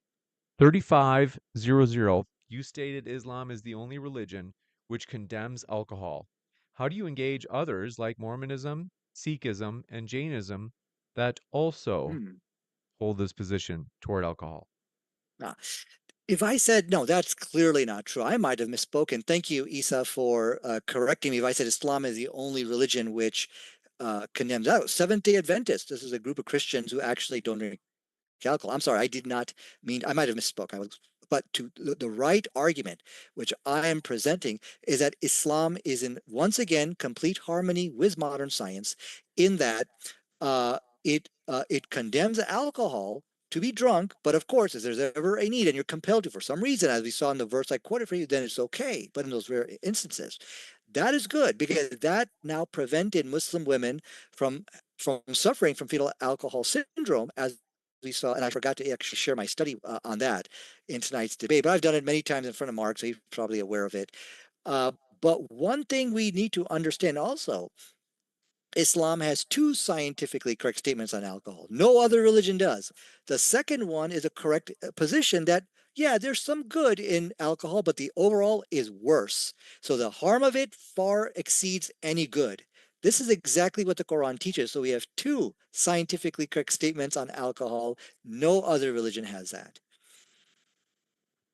3500, you stated Islam is the only religion which condemns alcohol. How do you engage others like Mormonism, Sikhism, and Jainism that also hold this position toward alcohol? Now, if I said no, that's clearly not true. I might have misspoken. Thank you, Isa, for correcting me. If I said Islam is the only religion which condemns Seventh-day Adventists. This is a group of Christians who actually don't drink alcohol. I'm sorry, I did not mean. I might have misspoke. But to the right argument, which I am presenting, is that Islam is in once again complete harmony with modern science, in that it condemns alcohol to be drunk, but of course, if there's ever a need and you're compelled to for some reason, as we saw in the verse I quoted for you, then it's okay. But in those rare instances, that is good because that now prevented Muslim women from suffering from fetal alcohol syndrome, as we saw. And I forgot to actually share my study on that in tonight's debate, but I've done it many times in front of Mark, so he's probably aware of it. But one thing we need to understand also, Islam has 2 scientifically correct statements on alcohol. No other religion does. The second one is a correct position that, yeah, there's some good in alcohol, but the overall is worse. So the harm of it far exceeds any good. This is exactly what the Quran teaches. So we have 2 scientifically correct statements on alcohol. No other religion has that.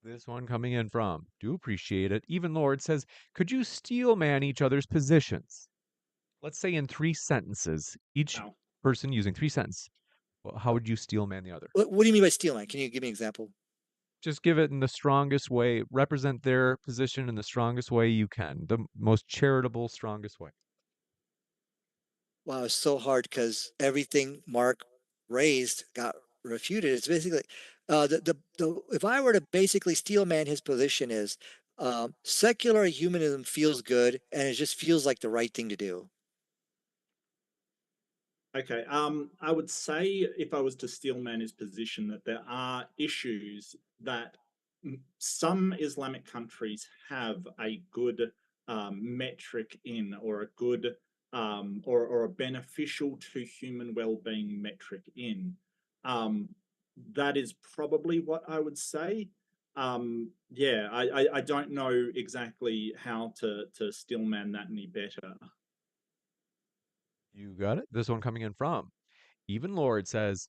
This one coming in from, do appreciate it. Even Lord says, could you steel man each other's positions? Let's say in 3 sentences, each Wow. person using 3 sentences. Well, how would you steel man the other? What do you mean by steel man? Can you give me an example? Just give it in the strongest way, represent their position in the strongest way you can, the most charitable, strongest way. Wow, it's so hard because everything Mark raised got refuted. It's basically if I were to basically steel man his position is secular humanism feels good and it just feels like the right thing to do. Okay. I would say if I was to steelman his position that there are issues that some Islamic countries have a good metric in, or a good or a beneficial to human well-being metric in. That is probably what I would say. Yeah, I don't know exactly how to stillman that any better. You got it. This one coming in from Even Lord says,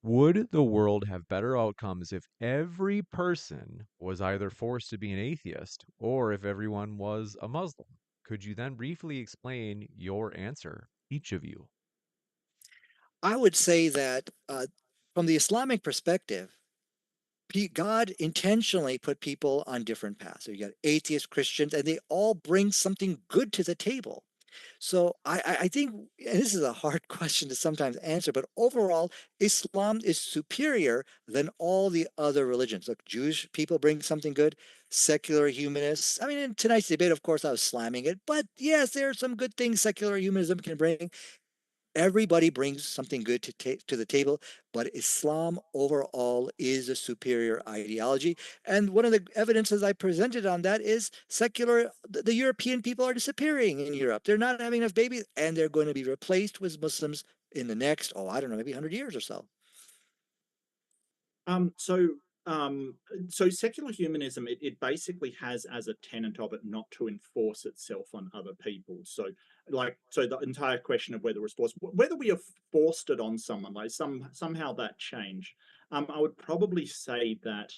would the world have better outcomes if every person was either forced to be an atheist or if everyone was a Muslim? Could you then briefly explain your answer, each of you? I would say that from the Islamic perspective, God intentionally put people on different paths. So you got atheists, Christians, and they all bring something good to the table. So I think, and this is a hard question to sometimes answer, but overall, Islam is superior than all the other religions. Look, Jewish people bring something good, secular humanists. I mean, in tonight's debate, of course, I was slamming it, but yes, there are some good things secular humanism can bring. Everybody brings something good to the table, but Islam overall is a superior ideology. And one of the evidences I presented on that is the European people are disappearing in Europe. They're not having enough babies, and they're going to be replaced with Muslims in the next, I don't know, maybe 100 years or so. Um, so um, so secular humanism, it basically has as a tenet of it not to enforce itself on other people. So the entire question of whether we have forced it on someone, like somehow that changed. I would probably say that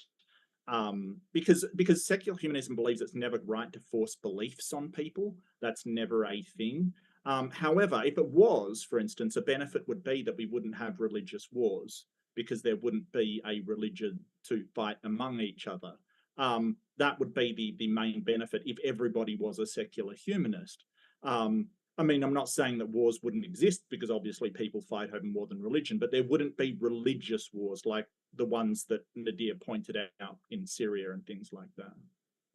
because secular humanism believes it's never right to force beliefs on people. That's never a thing. However, if it was, for instance, a benefit would be that we wouldn't have religious wars because there wouldn't be a religion to fight among each other. That would be the main benefit if everybody was a secular humanist. I mean, I'm not saying that wars wouldn't exist because obviously people fight over more than religion, but there wouldn't be religious wars like the ones that Nadir pointed out in Syria and things like that.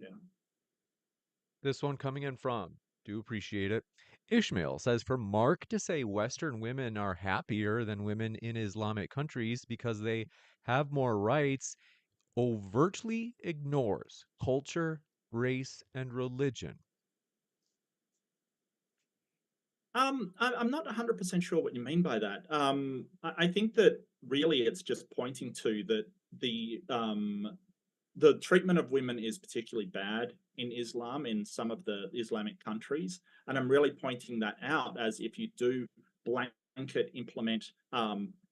Yeah. This one coming in from, do appreciate it. Ishmael says, for Mark to say Western women are happier than women in Islamic countries because they have more rights overtly ignores culture, race, and religion. I'm not 100% sure what you mean by that. I think that really it's just pointing to that the treatment of women is particularly bad in Islam in some of the Islamic countries, and I'm really pointing that out as if you do blanket implement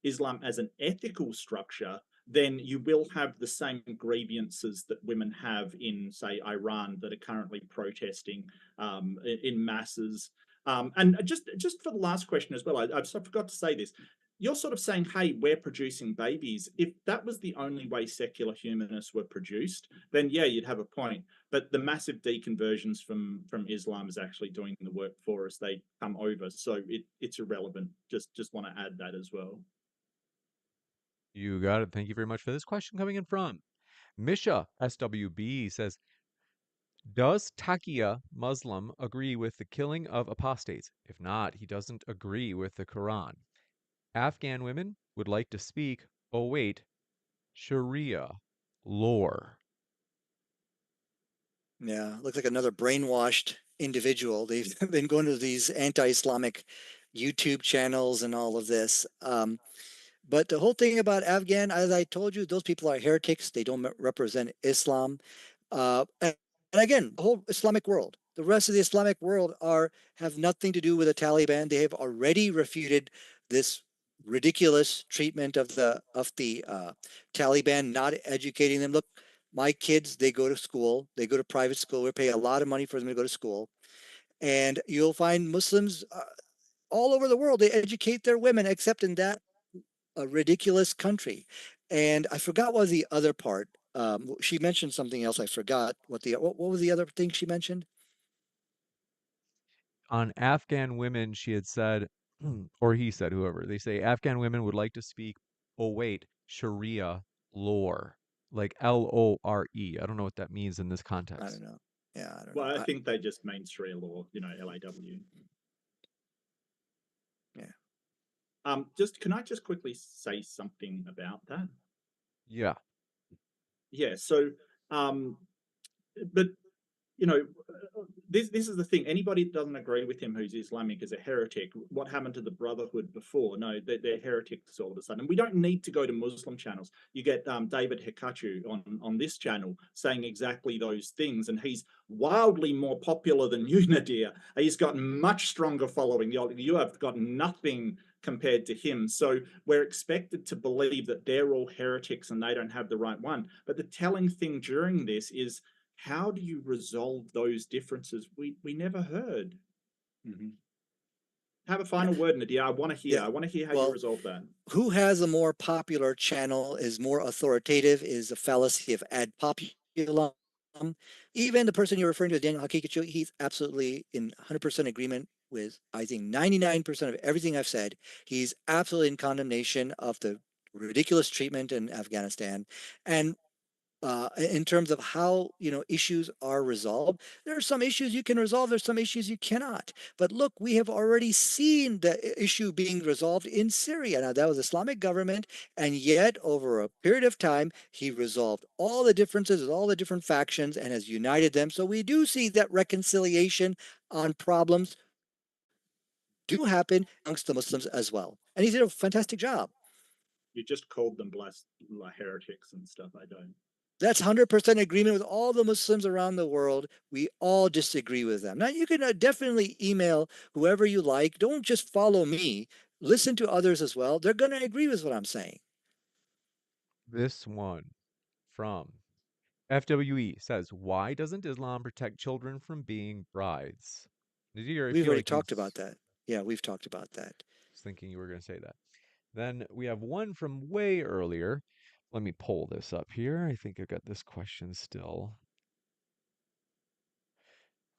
Islam as an ethical structure, then you will have the same grievances that women have in, say, Iran that are currently protesting in masses. And just for the last question as well, I forgot to say this. You're sort of saying, hey, we're producing babies. If that was the only way secular humanists were produced, then yeah, you'd have a point. But the massive deconversions from Islam is actually doing the work for us. They come over, so it's irrelevant. Just want to add that as well. You got it. Thank you very much for this question coming in from Misha SWB says, does Taqiyya Muslim agree with the killing of apostates? If not, he doesn't agree with the Quran. Afghan women would like to speak, oh wait, Sharia lore. Yeah, looks like another brainwashed individual. They've been going to these anti-Islamic YouTube channels and all of this. But the whole thing about Afghan, as I told you, those people are heretics. They don't represent Islam. And again, the whole Islamic world, the rest of the Islamic world have nothing to do with the Taliban. They have already refuted this ridiculous treatment of the Taliban, not educating them. Look, my kids, they go to school, they go to private school. We pay a lot of money for them to go to school, and you'll find Muslims all over the world. They educate their women, except in that a ridiculous country. And I forgot what was the other part. She mentioned something else. I forgot what was the other thing she mentioned. On Afghan women, she had said, or he said, whoever, they say Afghan women would like to speak, oh wait, Sharia lore, like Lore. I don't know what that means in this I context. don't know. Yeah, I don't Well, know. I think they just mean Sharia law, LAW. Yeah. Just can I just quickly say something about that? Yeah. Yeah. So, but you know, this is the thing. Anybody that doesn't agree with him who's Islamic is a heretic. What happened to the Brotherhood before? No, they're heretics all of a sudden. And we don't need to go to Muslim channels. You get David Hikachu on this channel saying exactly those things, and he's wildly more popular than you, Nadir. He's got much stronger following. You have got nothing compared to him. So we're expected to believe that they're all heretics and they don't have the right one. But the telling thing during this is, how do you resolve those differences? We never heard. Mhm. Have a final word, Nadir. I want to hear. Yeah. I want to hear how Well, you resolve that. Who has a more popular channel, is more authoritative, is the fallacy of ad populum. Even the person you're referring to, Daniel Hakikachu, he's absolutely in 100% agreement with, I think, 99% of everything I've said. He's absolutely in condemnation of the ridiculous treatment in Afghanistan. And in terms of how issues are resolved, there are some issues you can resolve, there's some issues you cannot. But look, we have already seen the issue being resolved in Syria. Now, that was Islamic government, and yet over a period of time he resolved all the differences with all the different factions and has united them. So we do see that reconciliation on problems do happen amongst the Muslims as well, and he did a fantastic job. You just called them heretics and stuff. I don't. That's 100% agreement with all the Muslims around the world. We all disagree with them. Now, you can definitely email whoever you like. Don't just follow me. Listen to others as well. They're going to agree with what I'm saying. This one from FWE says, "Why doesn't Islam protect children from being brides?" Nadir, I We've feel already like you talked about that. Yeah, we've talked about that. was thinking you were going to say that. Then we have one from way earlier. Let me pull this up here. I think I got this question still.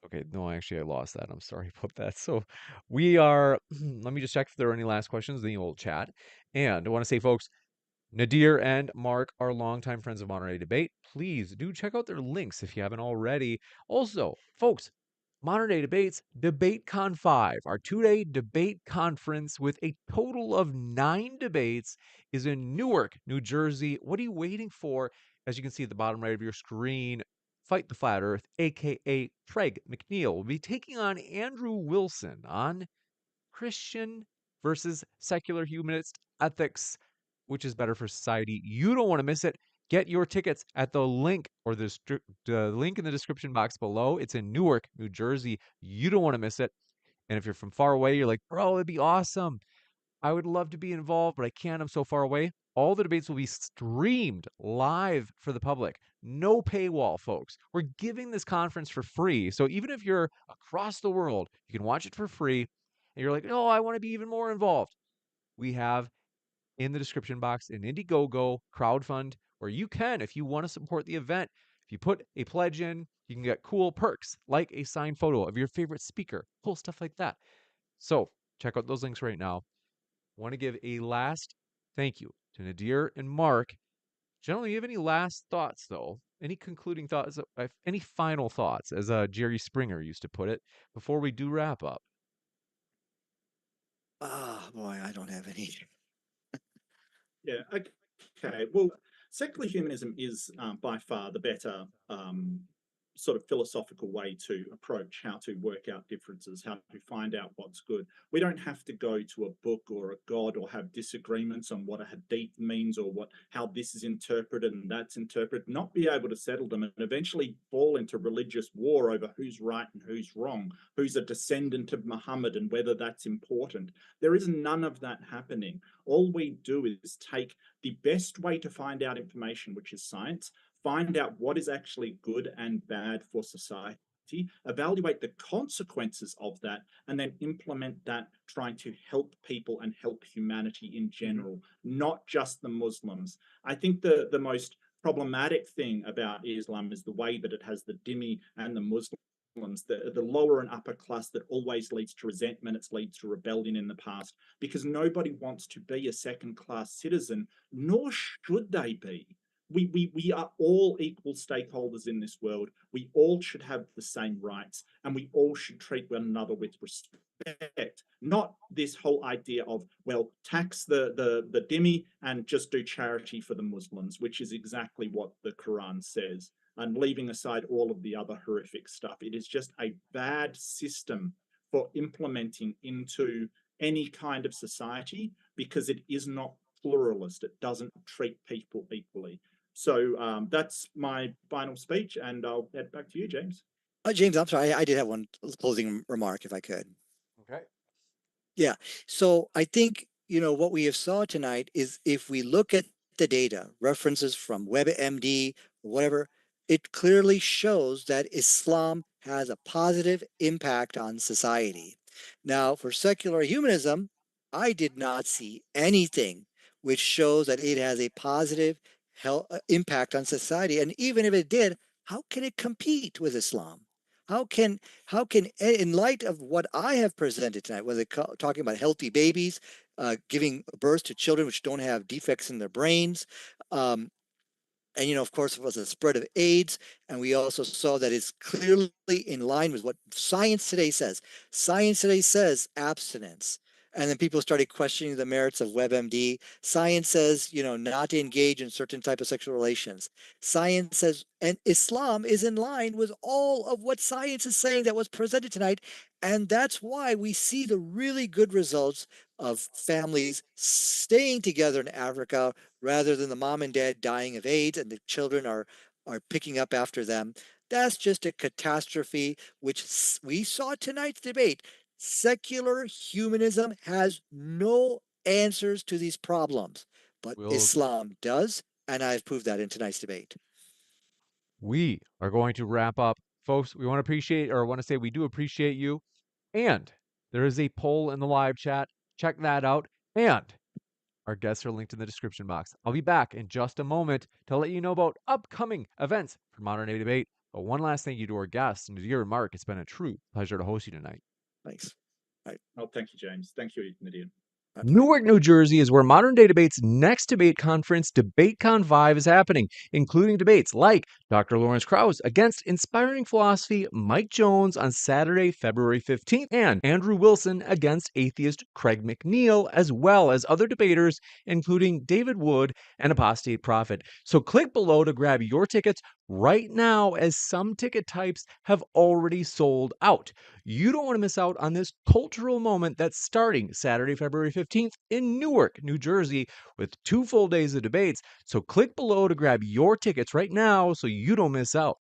Okay, no, actually, I lost that. I'm sorry about that. So we are, let me just check if there are any last questions in the old chat. And I want to say, folks, Nadir and Mark are longtime friends of Modern Day Debate. Please do check out their links if you haven't already. Also, folks, Modern Day Debates, DebateCon 5, our 2-day debate conference with a total of 9 debates, is in Newark, New Jersey. What are you waiting for? As you can see at the bottom right of your screen, Fight the Flat Earth, aka Craig McNeil, will be taking on Andrew Wilson on Christian versus secular humanist ethics, which is better for society. You don't want to miss it. Get your tickets at the link or the link in the description box below. It's in Newark, New Jersey. You don't want to miss it. And if you're from far away, you're like, bro, it'd be awesome. I would love to be involved, but I can't. I'm so far away. All the debates will be streamed live for the public. No paywall, folks. We're giving this conference for free. So even if you're across the world, you can watch it for free. And you're like, oh, I want to be even more involved. We have in the description box an Indiegogo crowdfund where you can, if you want to support the event, if you put a pledge in, you can get cool perks like a signed photo of your favorite speaker, cool stuff like that. So check out those links right now. Want to give a last thank you to Nadir and Mark. Generally, you have any last thoughts, though? Any concluding thoughts? Any final thoughts, as Jerry Springer used to put it, before we do wrap up? Ah, boy, I don't have any. Yeah. Okay. Well, secular humanism is by far the better sort of philosophical way to approach how to work out differences, how to find out what's good. We don't have to go to a book or a god or have disagreements on what a hadith means or how this is interpreted and that's interpreted, not be able to settle them and eventually fall into religious war over who's right and who's wrong, who's a descendant of Muhammad and whether that's important. There is none of that happening. All we do is take the best way to find out information, which is science, find out what is actually good and bad for society, evaluate the consequences of that, and then implement that, trying to help people and help humanity in general, not just the Muslims. I think the most problematic thing about Islam is the way that it has the dhimmi and the Muslims, the lower and upper class, that always leads to resentment, it leads to rebellion in the past, because nobody wants to be a second-class citizen, nor should they be. We are all equal stakeholders in this world. We all should have the same rights, and we all should treat one another with respect. Not this whole idea of, well, tax the dhimmi and just do charity for the Muslims, which is exactly what the Quran says. and leaving aside all of the other horrific stuff. It is just a bad system for implementing into any kind of society because it is not pluralist. It doesn't treat people equally. So that's my final speech, and I'll head back to you, James. James, I'm sorry, I did have one closing remark, if I could. Okay. Yeah. So I think, what we have saw tonight is if we look at the data, references from WebMD, whatever, it clearly shows that Islam has a positive impact on society. Now, for secular humanism, I did not see anything which shows that it has a positive impact on society. And even if it did, how can it compete with Islam? How can in light of what I have presented tonight, whether talking about healthy babies, giving birth to children which don't have defects in their brains, um, and of course, it was a spread of AIDS, and we also saw that it's clearly in line with what science today says. Science today says abstinence. And then people started questioning the merits of WebMD. Science says, not to engage in certain type of sexual relations. Science says, and Islam is in line with all of what science is saying that was presented tonight. And that's why we see the really good results of families staying together in Africa rather than the mom and dad dying of AIDS and the children are picking up after them. That's just a catastrophe, which we saw tonight's debate. Secular humanism has no answers to these problems, but Islam does, and I've proved that in tonight's debate. We are going to wrap up. Folks, we want to say we do appreciate you. And there is a poll in the live chat. Check that out. And our guests are linked in the description box. I'll be back in just a moment to let you know about upcoming events for Modern Day Debate. But one last thank you to our guests, Nadir and Mark. It's been a true pleasure to host you tonight. Thanks. Oh, thank you, James. Thank you, Nadir. Newark, New Jersey is where Modern Day Debate's next debate conference, DEBATECON 5, is happening, including debates like Dr. Lawrence Krauss against inspiring philosophy Mike Jones on Saturday, February 15th, and Andrew Wilson against atheist Craig McNeil, as well as other debaters, including David Wood and Apostate Prophet. So click below to grab your tickets right now, as some ticket types have already sold out. You don't want to miss out on this cultural moment that's starting Saturday, February 15th in Newark, New Jersey, with 2 full days of debates. So click below to grab your tickets right now so you don't miss out.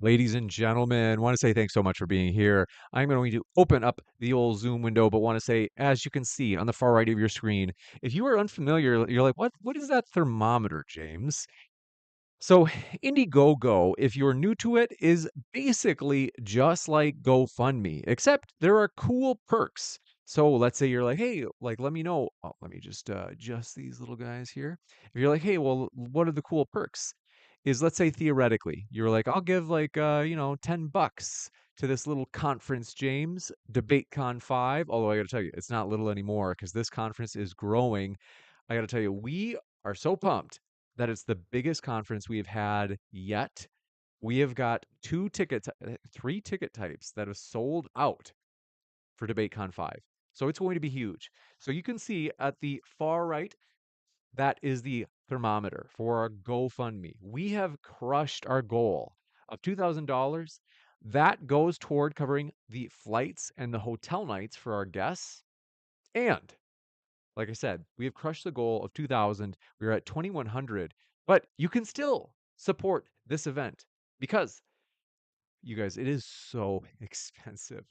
Ladies and gentlemen, want to say thanks so much for being here. I'm going to open up the old Zoom window, but want to say, as you can see on the far right of your screen, if you are unfamiliar, you're like, what is that thermometer, James? So Indiegogo, if you're new to it, is basically just like GoFundMe, except there are cool perks. So let's say you're like, hey, like, let me know. Oh, let me just adjust these little guys here. If you're like, hey, well, what are the cool perks? Is let's say theoretically, you're like, I'll give like, $10 to this little conference, James, DebateCon 5. Although I got to tell you, it's not little anymore because this conference is growing. I got to tell you, we are so pumped that it's the biggest conference we have had yet. We have got 3 ticket types that have sold out for DebateCon 5. So it's going to be huge. So you can see at the far right, that is the thermometer for our GoFundMe. We have crushed our goal of $2,000. That goes toward covering the flights and the hotel nights for our guests. And like I said, we have crushed the goal of 2,000. We're at 2,100, but you can still support this event because, you guys, it is so expensive.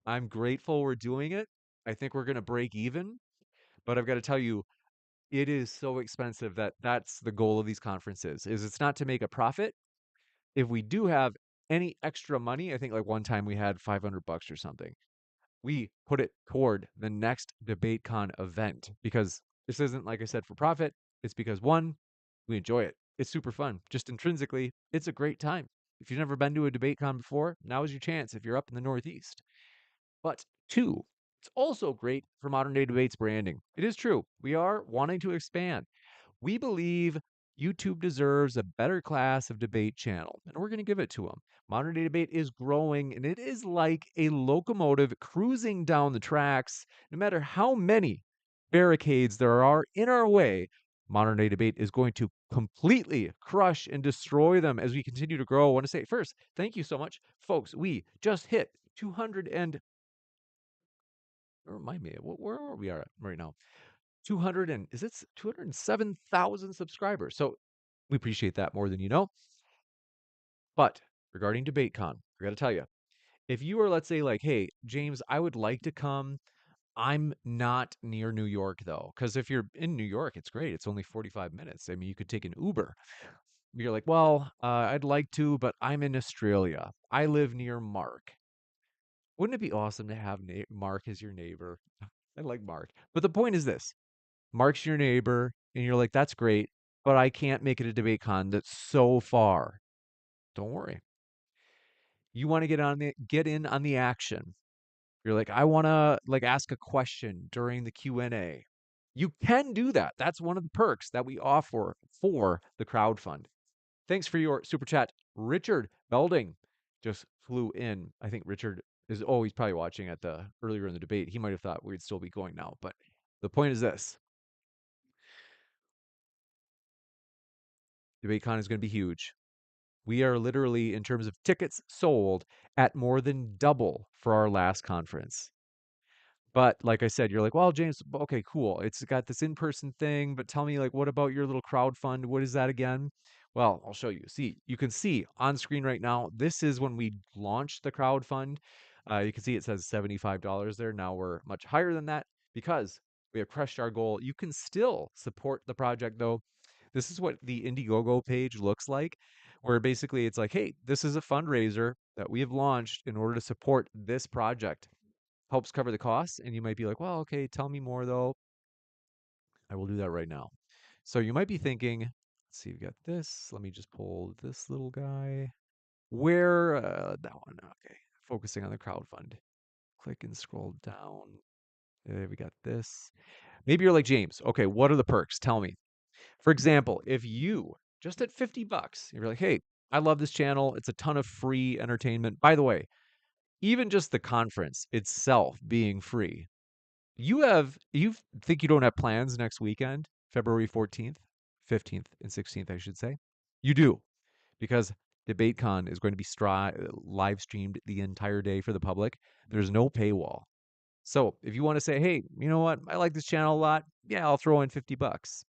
I'm grateful we're doing it. I think we're going to break even, but I've got to tell you, it is so expensive that that's the goal of these conferences. Is it's not to make a profit. If we do have any extra money, I think like one time we had $500 or something, we put it toward the next DebateCon event because this isn't, like I said, for profit. It's because, one, we enjoy it. It's super fun. Just intrinsically, it's a great time. If you've never been to a DebateCon before, now is your chance if you're up in the Northeast. But two, it's also great for Modern Day Debates branding. It is true. We are wanting to expand. We believe YouTube deserves a better class of debate channel, and we're going to give it to them. Modern Day Debate is growing, and it is like a locomotive cruising down the tracks. No matter how many barricades there are in our way, Modern day debate is going to completely crush and destroy them as we continue to grow. I want to say first, thank you so much, folks. We just hit 200 and remind me, where are we at right now? 200 and is it 207,000 subscribers? So we appreciate that more than you know. But regarding DebateCon, I got to tell you, if you are, let's say, like, hey, James, I would like to come. I'm not near New York though, because if you're in New York, it's great. It's only 45 minutes. I mean, you could take an Uber. You're like, well, I'd like to, but I'm in Australia. I live near Mark. Wouldn't it be awesome to have Mark as your neighbor? I like Mark. But the point is this: Mark's your neighbor, and you're like, that's great, but I can't make it a debate con that's so far. Don't worry. You want to get in on the action. You're like, I want to like ask a question during the Q&A. You can do that. That's one of the perks that we offer for the crowdfund. Thanks for your super chat. Richard Belding just flew in. I think Richard is always probably watching at the earlier in the debate. He might have thought we'd still be going now, but the point is this. DebateCon is going to be huge. We are literally, in terms of tickets sold, at more than double for our last conference. But like I said, you're like, well, James, okay, cool. It's got this in-person thing, but tell me, like, what about your little crowdfund? What is that again? Well, I'll show you. See, you can see on screen right now, this is when we launched the crowdfund. You can see it says $75 there. Now we're much higher than that because we have crushed our goal. You can still support the project though. This is what the Indiegogo page looks like, where basically it's like, hey, this is a fundraiser that we have launched in order to support this project. Helps cover the costs. And you might be like, well, okay, tell me more though. I will do that right now. So you might be thinking, let's see, we've got this. Let me just pull this little guy. Where, that one, okay. Focusing on the crowdfund. Click and scroll down. There we got this. Maybe you're like, James, okay, what are the perks? Tell me. For example, if you, just at 50 bucks, you're like, hey, I love this channel. It's a ton of free entertainment. By the way, even just the conference itself being free. You think you don't have plans next weekend, February 14th, 15th, and 16th, I should say. You do, because DebateCon is going to be live streamed the entire day for the public. There's no paywall. So if you want to say, hey, you know what? I like this channel a lot. Yeah, I'll throw in 50 bucks.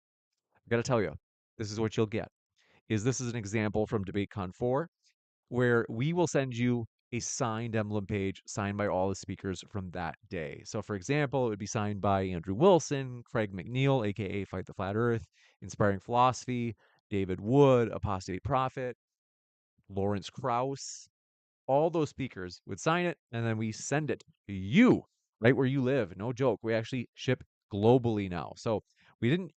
I got to tell you, this is what you'll get. This is an example from DebateCon 4, where we will send you a signed emblem page signed by all the speakers from that day. So, for example, it would be signed by Andrew Wilson, Craig McNeil, aka Fight the Flat Earth, Inspiring Philosophy, David Wood, Apostate Prophet, Lawrence Krauss. All those speakers would sign it, and then we send it to you right where you live. No joke. We actually ship globally now. So we didn't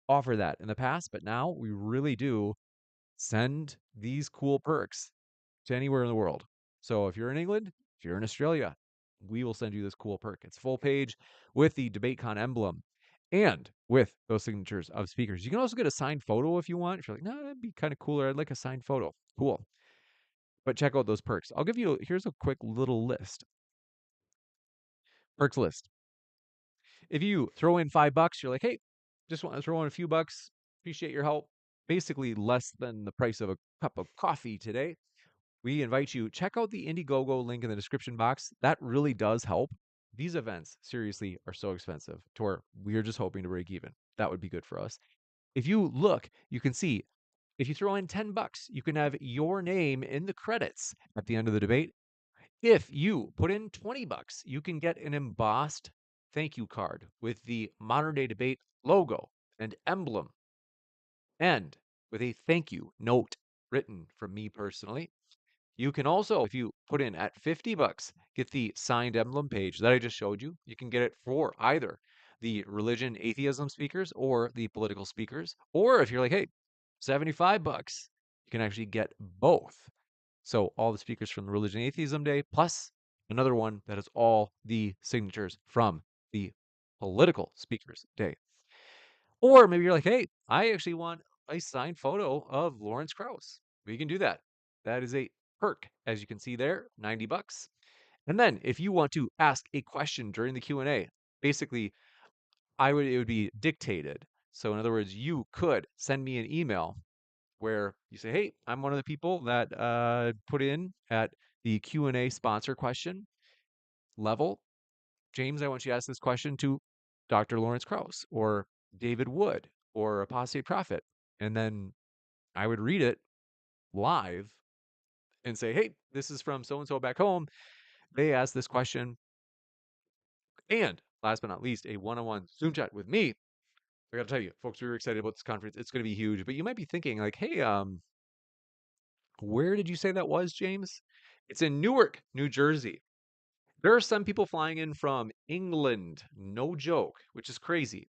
offer that in the past, but now we really do send these cool perks to anywhere in the world. So if you're in England, if you're in Australia, we will send you this cool perk. It's full page with the DebateCon emblem and with those signatures of speakers. You can also get a signed photo if you want. If you're like, no, that'd be kind of cooler. I'd like a signed photo. Cool. But check out those perks. I'll give you, here's a quick little list. Perks list. If you throw in $5, you're like, hey, just want to throw in a few bucks. Appreciate your help. Basically less than the price of a cup of coffee today. We invite you, check out the Indiegogo link in the description box. That really does help. These events, seriously, are so expensive to where we're just hoping to break even. That would be good for us. If you look, you can see, if you throw in $10, you can have your name in the credits at the end of the debate. If you put in $20, you can get an embossed thank you card with the Modern Day Debate logo and emblem, and with a thank you note written from me personally. You can also, if you put in at $50, get the signed emblem page that I just showed you. You can get it for either the religion atheism speakers or the political speakers. Or if you're like, hey, $75, you can actually get both. So all the speakers from the religion atheism day, plus another one that is all the signatures from the political speakers day. Or maybe you're like, hey, I actually want a signed photo of Lawrence Krauss. We can do that. That is a perk, as you can see there, $90. And then if you want to ask a question during the Q&A, basically it would be dictated. So in other words, you could send me an email where you say, hey, I'm one of the people that put in at the Q&A sponsor question level. James, I want you to ask this question to Dr. Lawrence Krauss or David Wood or Apostate Prophet. And then I would read it live and say, hey, this is from so-and-so back home. They asked this question. And last but not least, a one-on-one Zoom chat with me. I got to tell you, folks, we were excited about this conference. It's going to be huge. But you might be thinking like, hey, where did you say that was, James? It's in Newark, New Jersey. There are some people flying in from England. No joke, which is crazy.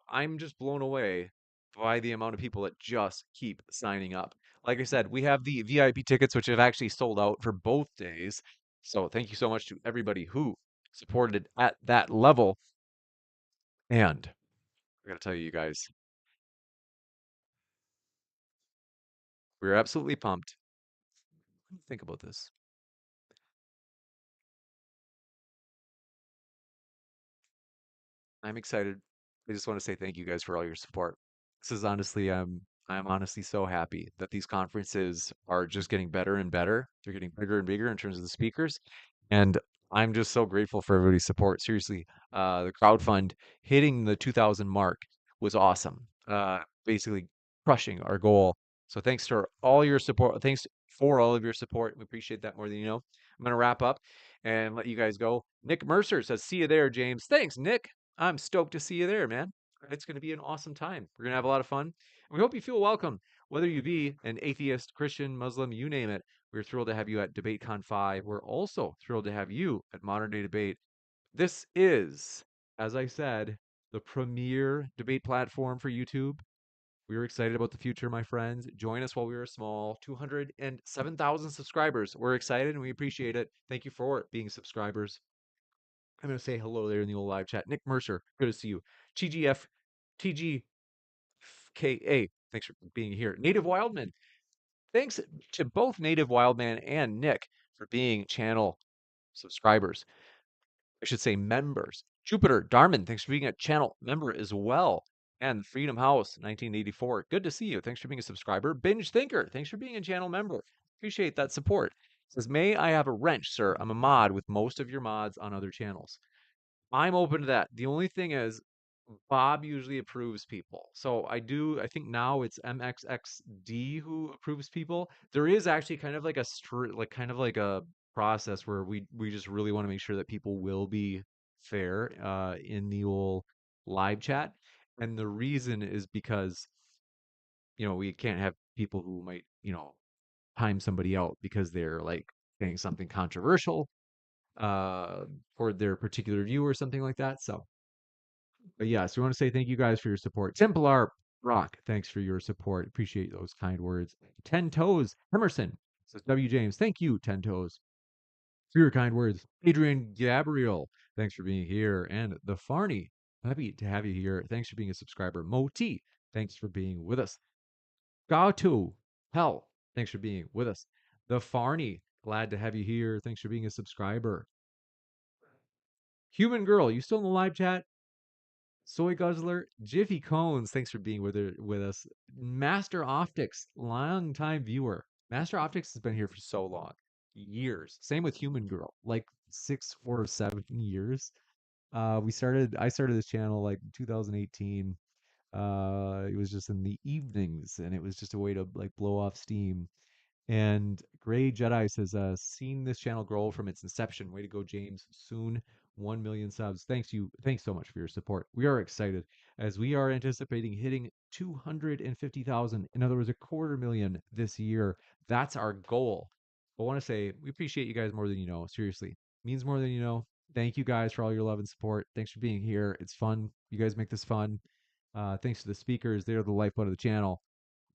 I'm just blown away by the amount of people that just keep signing up. Like I said, we have the VIP tickets, which have actually sold out for both days. So thank you so much to everybody who supported at that level. And I got to tell you guys, we're absolutely pumped. What do you think about this? I'm excited. I just want to say thank you guys for all your support. This is honestly, I'm honestly so happy that these conferences are just getting better and better. They're getting bigger and bigger in terms of the speakers, and I'm just so grateful for everybody's support. Seriously, the crowdfund hitting the 2,000 mark was awesome. Basically crushing our goal. So thanks for all your support. Thanks for all of your support. We appreciate that more than you know. I'm gonna wrap up and let you guys go. Nick Mercer says, "See you there, James." Thanks, Nick. I'm stoked to see you there, man. It's going to be an awesome time. We're going to have a lot of fun. And we hope you feel welcome, whether you be an atheist, Christian, Muslim, you name it. We're thrilled to have you at DebateCon 5. We're also thrilled to have you at Modern Day Debate. This is, as I said, the premier debate platform for YouTube. We are excited about the future, my friends. Join us while we are small. 207,000 subscribers. We're excited and we appreciate it. Thank you for being subscribers. I'm going to say hello there in the old live chat. Nick Mercer, good to see you. TGKA, thanks for being here. Native Wildman, thanks to both Native Wildman and Nick for being channel subscribers. I should say members. Jupiter Darman, thanks for being a channel member as well. And Freedom House, 1984, good to see you. Thanks for being a subscriber. Binge Thinker, thanks for being a channel member. Appreciate that support. Says, may I have a wrench, sir? I'm a mod with most of your mods on other channels. I'm open to that. The only thing is, Bob usually approves people. So I think now it's MXXD who approves people. There is actually kind of like a process where we just really want to make sure that people will be fair in the old live chat. And the reason is because, we can't have people who might, time somebody out because they're like saying something controversial for their particular view or something like that. So, but yeah, so we want to say thank you guys for your support. Templar Rock, thanks for your support. Appreciate those kind words. 10 Toes, Emerson says, W. James, thank you, 10 Toes, for your kind words. Adrian Gabriel, thanks for being here. And the Farney, happy to have you here. Thanks for being a subscriber. Moti, thanks for being with us. Gautu, Hell, thanks for being with us. The Farney, glad to have you here. Thanks for being a subscriber. Human Girl, you still in the live chat? Soy Guzzler, Jiffy Cones, thanks for being with us. Master Optics, long time viewer. Master Optics has been here for so long, years. Same with Human Girl, like 6 or 7 years. I started this channel like 2018. It was just in the evenings, and it was just a way to like blow off steam. And Gray Jedi says, seen this channel grow from its inception. Way to go, James. Soon 1 million subs. Thanks so much for your support. We are excited as we are anticipating hitting 250,000. In other words, 250,000 this year. That's our goal. I want to say we appreciate you guys more than you know. Seriously, means more than you know. Thank you guys for all your love and support. Thanks for being here. It's fun. You guys make this fun. Thanks to the speakers. They're the lifeblood of the channel.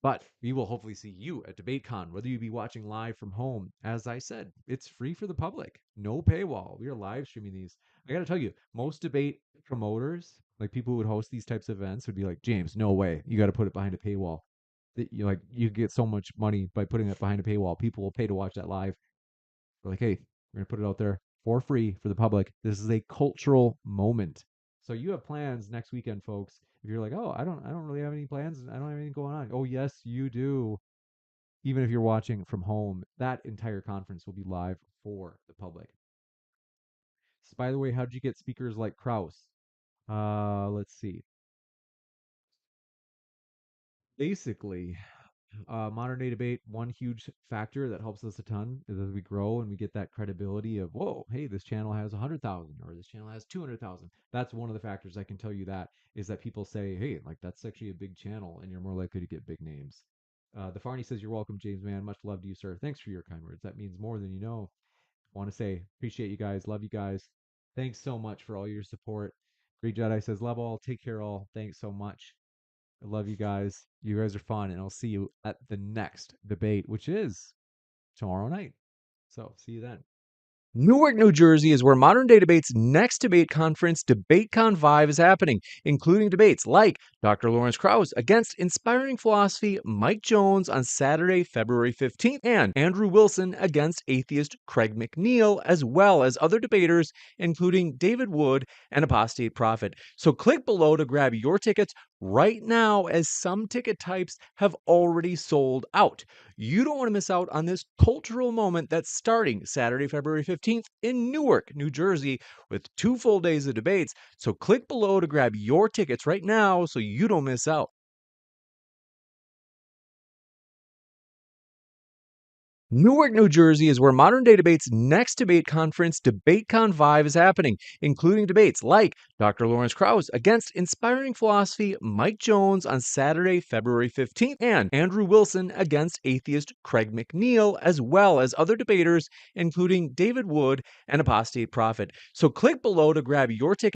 But we will hopefully see you at DebateCon, whether you be watching live from home. As I said, it's free for the public. No paywall. We are live streaming these. I got to tell you, most debate promoters, like people who would host these types of events, would be like, James, no way. You got to put it behind a paywall. You get so much money by putting it behind a paywall. People will pay to watch that live. We're like, hey, we're going to put it out there for free for the public. This is a cultural moment. So you have plans next weekend, folks. If you're like, oh, I don't really have any plans and I don't have anything going on. Oh, yes, you do. Even if you're watching from home, that entire conference will be live for the public. So, by the way, how did you get speakers like Kraus? Let's see. Basically, modern day debate, one huge factor that helps us a ton is as we grow and we get that credibility of, whoa, hey, this channel has 100,000 or this channel has 200,000. That's one of the factors I can tell you that is that people say, hey, like that's actually a big channel and you're more likely to get big names. The Farney says, you're welcome, James, man. Much love to you, sir. Thanks for your kind words. That means more than you know. Want to say, appreciate you guys. Love you guys. Thanks so much for all your support. Great Jedi says, love all. Take care, all. Thanks so much. I love you guys. You guys are fun, and I'll see you at the next debate, which is tomorrow night. So, see you then. Newark, New Jersey is where Modern Day Debate's next debate conference, DEBATECON Vive, is happening, including debates like Dr. Lawrence Krauss against inspiring philosophy Mike Jones on Saturday, February 15th, and Andrew Wilson against atheist Craig McNeil, as well as other debaters, including David Wood and apostate prophet. So click below to grab your tickets right now, as some ticket types have already sold out. You don't want to miss out on this cultural moment that's starting Saturday, February 15th in Newark, New Jersey, with 2 full days of debates. So click below to grab your tickets right now so you don't miss out. Newark, New Jersey is where Modern Day Debate's next debate conference, DEBATECON Vive, is happening, including debates like Dr. Lawrence Krauss against inspiring philosophy Mike Jones on Saturday, February 15th, and Andrew Wilson against atheist Craig McNeil, as well as other debaters, including David Wood and apostate prophet. So click below to grab your ticket.